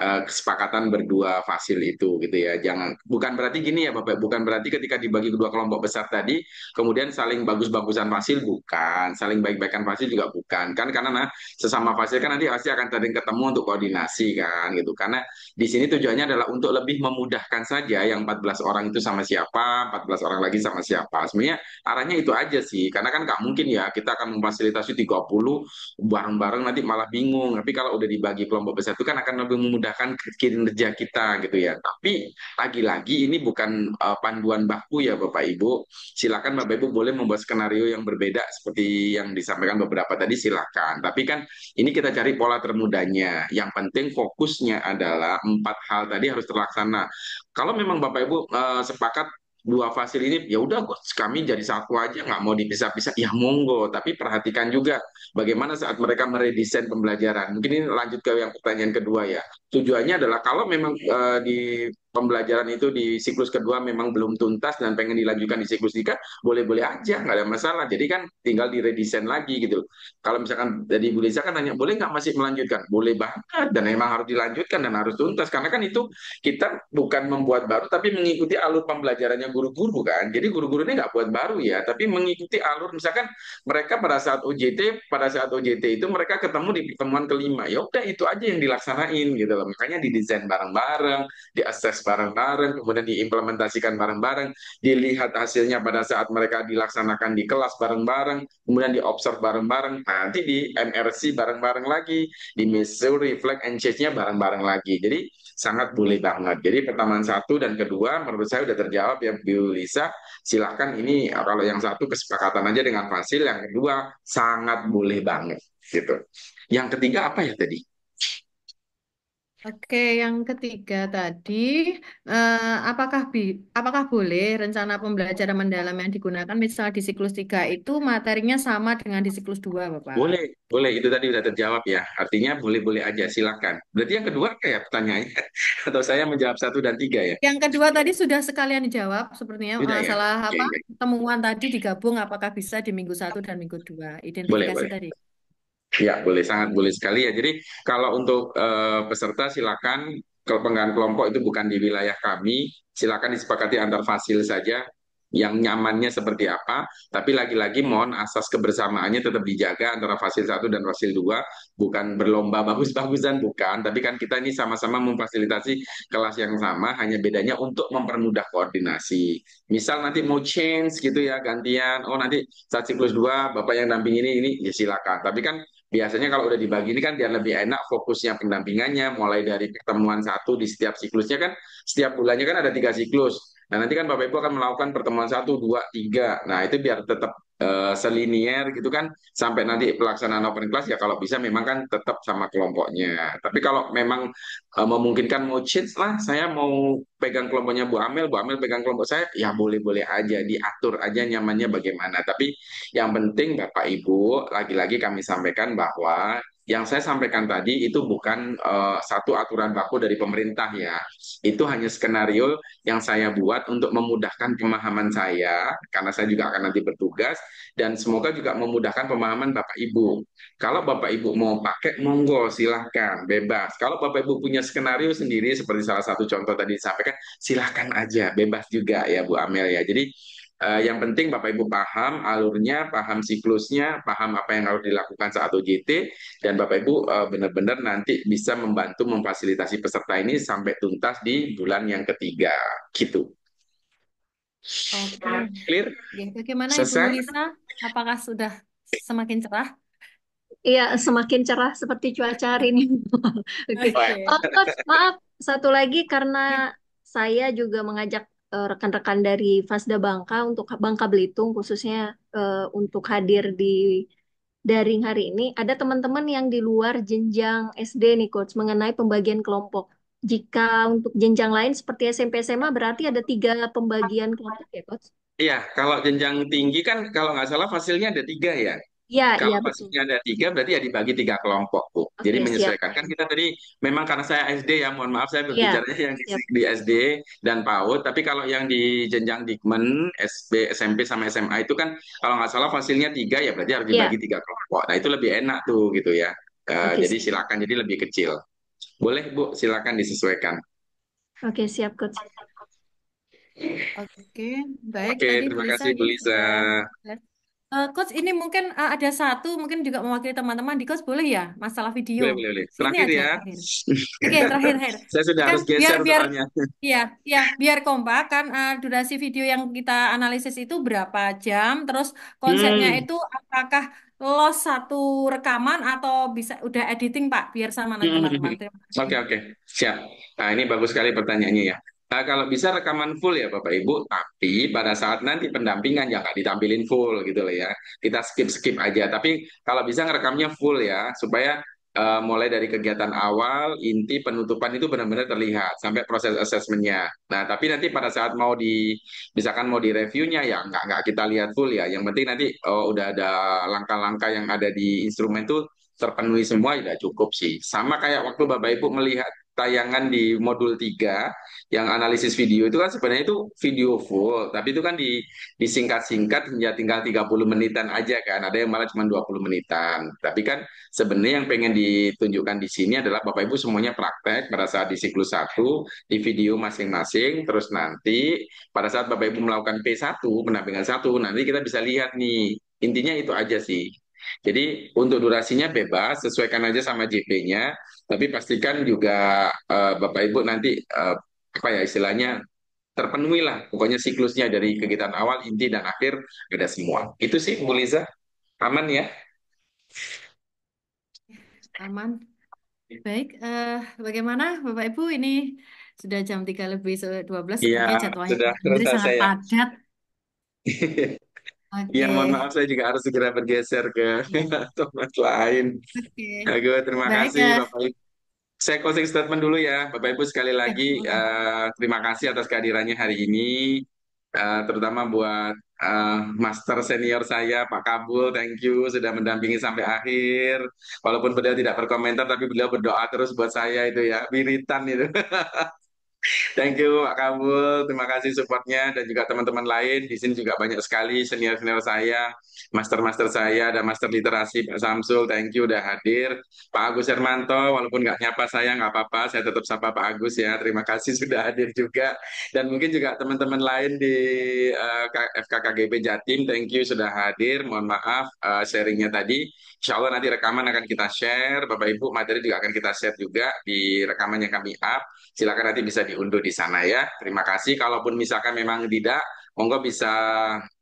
kesepakatan berdua fasil itu gitu ya. Jangan bukan berarti gini ya Bapak, bukan berarti ketika dibagi kedua kelompok besar tadi kemudian saling bagus-bagusan fasil bukan, saling baik-baikan fasil juga bukan. Kan karena sesama fasil kan nanti pasti akan sering ketemu untuk koordinasi kan gitu. Karena di sini tujuannya adalah untuk lebih memudahkan saja yang 14 orang itu sama siapa, 14 orang lagi sama siapa. Sebenarnya arahnya itu aja sih. Karena kan nggak mungkin ya kita akan memfasilitasi 30 bareng-bareng nanti malah bingung. Tapi kalau udah dibagi kelompok besar itu kan akan lebih memudahkan kinerja kita gitu ya. Tapi lagi-lagi ini bukan panduan baku ya Bapak Ibu. Silakan Bapak Ibu boleh membuat skenario yang berbeda seperti yang disampaikan beberapa tadi silakan. Tapi kan ini kita cari pola termudahnya. Yang penting fokusnya adalah empat hal tadi harus terlaksana. Kalau memang Bapak Ibu sepakat dua fasil ini ya udah kami jadi satu aja nggak mau dipisah-pisah ya monggo tapi perhatikan juga bagaimana saat mereka meredesain pembelajaran mungkin ini lanjut ke yang pertanyaan kedua ya tujuannya adalah kalau memang di pembelajaran itu di siklus kedua memang belum tuntas dan pengen dilanjutkan di siklus tiga boleh-boleh aja nggak ada masalah jadi kan tinggal diredesain lagi gitu kalau misalkan dari Bu Lisa kan tanya boleh nggak masih melanjutkan boleh banget dan memang harus dilanjutkan dan harus tuntas karena kan itu kita bukan membuat baru tapi mengikuti alur pembelajarannya guru-guru kan. Jadi guru-guru ini nggak buat baru ya, tapi mengikuti alur misalkan mereka pada saat OJT itu mereka ketemu di pertemuan kelima. Ya udah itu aja yang dilaksanain gitu loh. Makanya didesain bareng-bareng, diakses bareng-bareng, kemudian diimplementasikan bareng-bareng, dilihat hasilnya pada saat mereka dilaksanakan di kelas bareng-bareng, kemudian diobserv bareng-bareng, nanti di MRC bareng-bareng lagi, di measure, reflect, and change-nya bareng-bareng lagi. Jadi sangat boleh banget. Jadi pertanyaan satu dan kedua menurut saya udah terjawab ya Bu Lisa. Silahkan ini kalau yang satu kesepakatan aja dengan Fasil, yang kedua sangat boleh banget gitu. Yang ketiga apa ya tadi? Oke, yang ketiga tadi, apakah boleh rencana pembelajaran mendalam yang digunakan misal di siklus 3 itu materinya sama dengan di siklus 2, Bapak? Boleh, boleh itu tadi udah terjawab ya. Artinya boleh-boleh aja silakan. Berarti yang kedua kayak pertanyaannya atau saya menjawab satu dan tiga ya? Yang kedua tadi sudah sekalian dijawab, sepertinya Sudah ya. masalah Oke, apa? baik. Temuan tadi digabung apakah bisa di minggu 1 dan minggu 2? Boleh, Identifikasi boleh. tadi. Ya, boleh, sangat boleh sekali ya. Jadi kalau untuk peserta silakan penggalan kelompok itu bukan di wilayah kami, silakan disepakati antar fasil saja yang nyamannya seperti apa. Tapi lagi-lagi mohon asas kebersamaannya tetap dijaga antara fasil satu dan fasil 2, bukan berlomba bagus-bagusan bukan, tapi kan kita ini sama-sama memfasilitasi kelas yang sama, hanya bedanya untuk mempermudah koordinasi. Misal nanti mau change gitu ya, gantian, oh nanti saat siklus 2 Bapak yang damping ini ya silakan. Tapi kan biasanya kalau udah dibagi ini kan biar lebih enak fokusnya pendampingannya mulai dari pertemuan satu di setiap siklusnya kan setiap bulannya kan ada 3 siklus. Nah nanti kan Bapak Ibu akan melakukan pertemuan satu, dua, tiga. Nah itu biar tetap selinier gitu kan sampai nanti pelaksanaan open class ya kalau bisa memang kan tetap sama kelompoknya. Tapi kalau memang memungkinkan mau change lah, saya mau pegang kelompoknya Bu Amel pegang kelompok saya, ya boleh-boleh aja diatur aja nyamannya bagaimana. Tapi yang penting Bapak Ibu, lagi-lagi kami sampaikan bahwa yang saya sampaikan tadi itu bukan satu aturan baku dari pemerintah ya. Itu hanya skenario yang saya buat untuk memudahkan pemahaman saya, karena saya juga akan nanti bertugas, dan semoga juga memudahkan pemahaman Bapak Ibu. Kalau Bapak Ibu mau pakai, monggo silahkan, bebas. Kalau Bapak Ibu punya skenario sendiri, seperti salah satu contoh tadi disampaikan, silahkan aja, bebas juga ya Bu Amel ya. Jadi yang penting Bapak Ibu paham alurnya, paham siklusnya, paham apa yang harus dilakukan saat OJT, dan Bapak Ibu benar-benar nanti bisa membantu memfasilitasi peserta ini sampai tuntas di bulan yang ketiga, gitu. Oke. Clear? Ya, bagaimana Ibu Selesai? Lisa? Apakah sudah semakin cerah? Iya, semakin cerah seperti cuaca hari ini. Oke. Oke. Oh, Coach, maaf. Satu lagi karena saya juga mengajak rekan-rekan dari Fasda Bangka untuk Bangka Belitung khususnya untuk hadir di daring hari ini. Ada teman-teman yang di luar jenjang SD nih, Coach, mengenai pembagian kelompok. Jika untuk jenjang lain seperti SMP SMA berarti ada 3 pembagian kelompok ya, Coach? Iya, kalau jenjang tinggi kan kalau nggak salah fasilnya ada 3 ya. Iya, Kalau iya betul. fasilnya ada 3 berarti ya dibagi 3 kelompok, Bu. Jadi Oke, siap. menyesuaikan. Kan kita tadi memang karena saya SD ya, mohon maaf saya Iya, berbicaranya yang siap. di SD dan PAUD. Tapi kalau yang di jenjang Dikmen, SD, SMP sama SMA itu kan kalau nggak salah fasilnya 3 ya berarti harus Iya, dibagi 3 kelompok. Nah itu lebih enak tuh gitu ya. oke, Jadi siap. silakan jadi lebih kecil. Boleh Bu, silakan disesuaikan. Oke, siap, Coach. Oke, baik. Oke, Tadi Bu terima Lisa kasih Bu ini Lisa. sudah. Coach, ini mungkin ada satu, mungkin juga mewakili teman-teman di Coach, boleh ya? Masalah video. Boleh, boleh, boleh. Sini Terakhir aja, ya. terakhir. Oke, terakhir. Saya sudah Kan harus biar geser biar soalnya. ya ya biar kompak kan durasi video yang kita analisis itu berapa jam, terus konsepnya Hmm. itu apakah loss satu rekaman atau bisa udah editing Pak, biar sama nanti teman-teman. Terima kasih. Oke, oke, siap. Nah, ini bagus sekali pertanyaannya ya. Nah, kalau bisa rekaman full ya Bapak Ibu, tapi pada saat nanti pendampingan jangan ditampilin full gitu loh ya. Kita skip-skip aja. Tapi kalau bisa ngerekamnya full ya, supaya mulai dari kegiatan awal, inti, penutupan itu benar-benar terlihat sampai proses asesmennya. Nah, tapi nanti pada saat mau misalkan mau di reviewnya ya nggak kita lihat full ya. Yang penting nanti udah ada langkah-langkah yang ada di instrumen itu terpenuhi semua ya udah cukup sih. Sama kayak waktu Bapak Ibu melihat tayangan di modul 3 yang analisis video itu kan sebenarnya itu video full, tapi itu kan disingkat-singkat hingga tinggal 30 menitan aja kan. Ada yang malah cuma 20 menitan. Tapi kan sebenarnya yang pengen ditunjukkan di sini adalah Bapak Ibu semuanya praktek pada saat di siklus 1 di video masing-masing, terus nanti pada saat Bapak Ibu melakukan P1, pendampingan 1, nanti kita bisa lihat nih. Intinya itu aja sih. Jadi untuk durasinya bebas, sesuaikan aja sama JP-nya, tapi pastikan juga Bapak Ibu nanti apa ya istilahnya terpenuhi lah, pokoknya siklusnya dari kegiatan awal, inti dan akhir ada semua. Itu sih Bu Liza, aman ya? Aman. Baik, bagaimana Bapak Ibu ini sudah jam 3 lebih 12 Iya, sepertinya jadwalnya sudah Pak Andri selesai sangat saya. padat. Iya, Oke, mohon maaf saya juga harus segera bergeser ke ya. tempat lain. Oke. Oke, terima Baik, kasih Bapak Ibu. Saya closing statement dulu ya, Bapak Ibu sekali ya, lagi boleh. terima kasih atas kehadirannya hari ini, terutama buat Master senior saya Pak Kabul, thank you sudah mendampingi sampai akhir. Walaupun beliau tidak berkomentar, tapi beliau berdoa terus buat saya itu ya, wiritan itu. Thank you Pak Kabul, terima kasih supportnya dan juga teman-teman lain. Di sini juga banyak sekali senior-senior saya, master-master saya, ada master literasi Pak Samsul, thank you udah hadir. Pak Agus Hermanto, walaupun nggak nyapa saya nggak apa-apa, saya tetap sapa Pak Agus ya. Terima kasih sudah hadir juga. Dan mungkin juga teman-teman lain di FKKGP Jatim, thank you sudah hadir. Mohon maaf sharingnya tadi. Insya Allah nanti rekaman akan kita share, Bapak Ibu materi juga akan kita share juga di rekaman yang kami up. Silakan nanti bisa diunduh di sana ya. Terima kasih. Kalaupun misalkan memang tidak, monggo bisa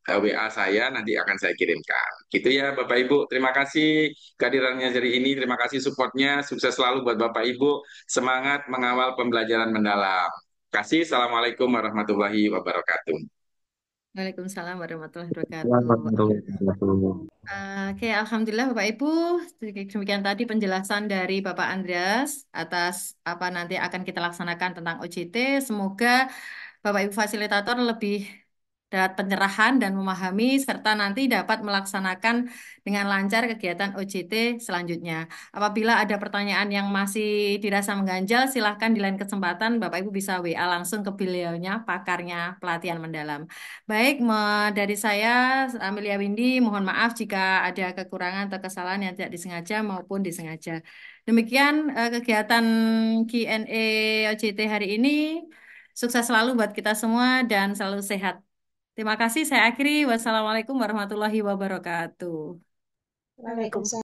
WA saya, nanti akan saya kirimkan. Gitu ya Bapak Ibu. Terima kasih kehadirannya hari ini. Terima kasih supportnya. Sukses selalu buat Bapak Ibu. Semangat mengawal pembelajaran mendalam. Terima kasih. Assalamualaikum warahmatullahi wabarakatuh. Waalaikumsalam warahmatullahi wabarakatuh. Warahmatullahi wabarakatuh. Oke, Alhamdulillah Bapak Ibu, demikian tadi penjelasan dari Bapak Andreas atas apa nanti akan kita laksanakan tentang OJT. Semoga Bapak Ibu fasilitator lebih dapat pencerahan dan memahami, serta nanti dapat melaksanakan dengan lancar kegiatan OJT selanjutnya. Apabila ada pertanyaan yang masih dirasa mengganjal, silahkan di lain kesempatan Bapak Ibu bisa WA langsung ke beliaunya, pakarnya pelatihan mendalam. Baik, dari saya, Amelia Windy, mohon maaf jika ada kekurangan atau kesalahan yang tidak disengaja maupun disengaja. Demikian kegiatan Q&A OJT hari ini. Sukses selalu buat kita semua dan selalu sehat. Terima kasih, saya akhiri. Wassalamualaikum warahmatullahi wabarakatuh. Waalaikumsalam.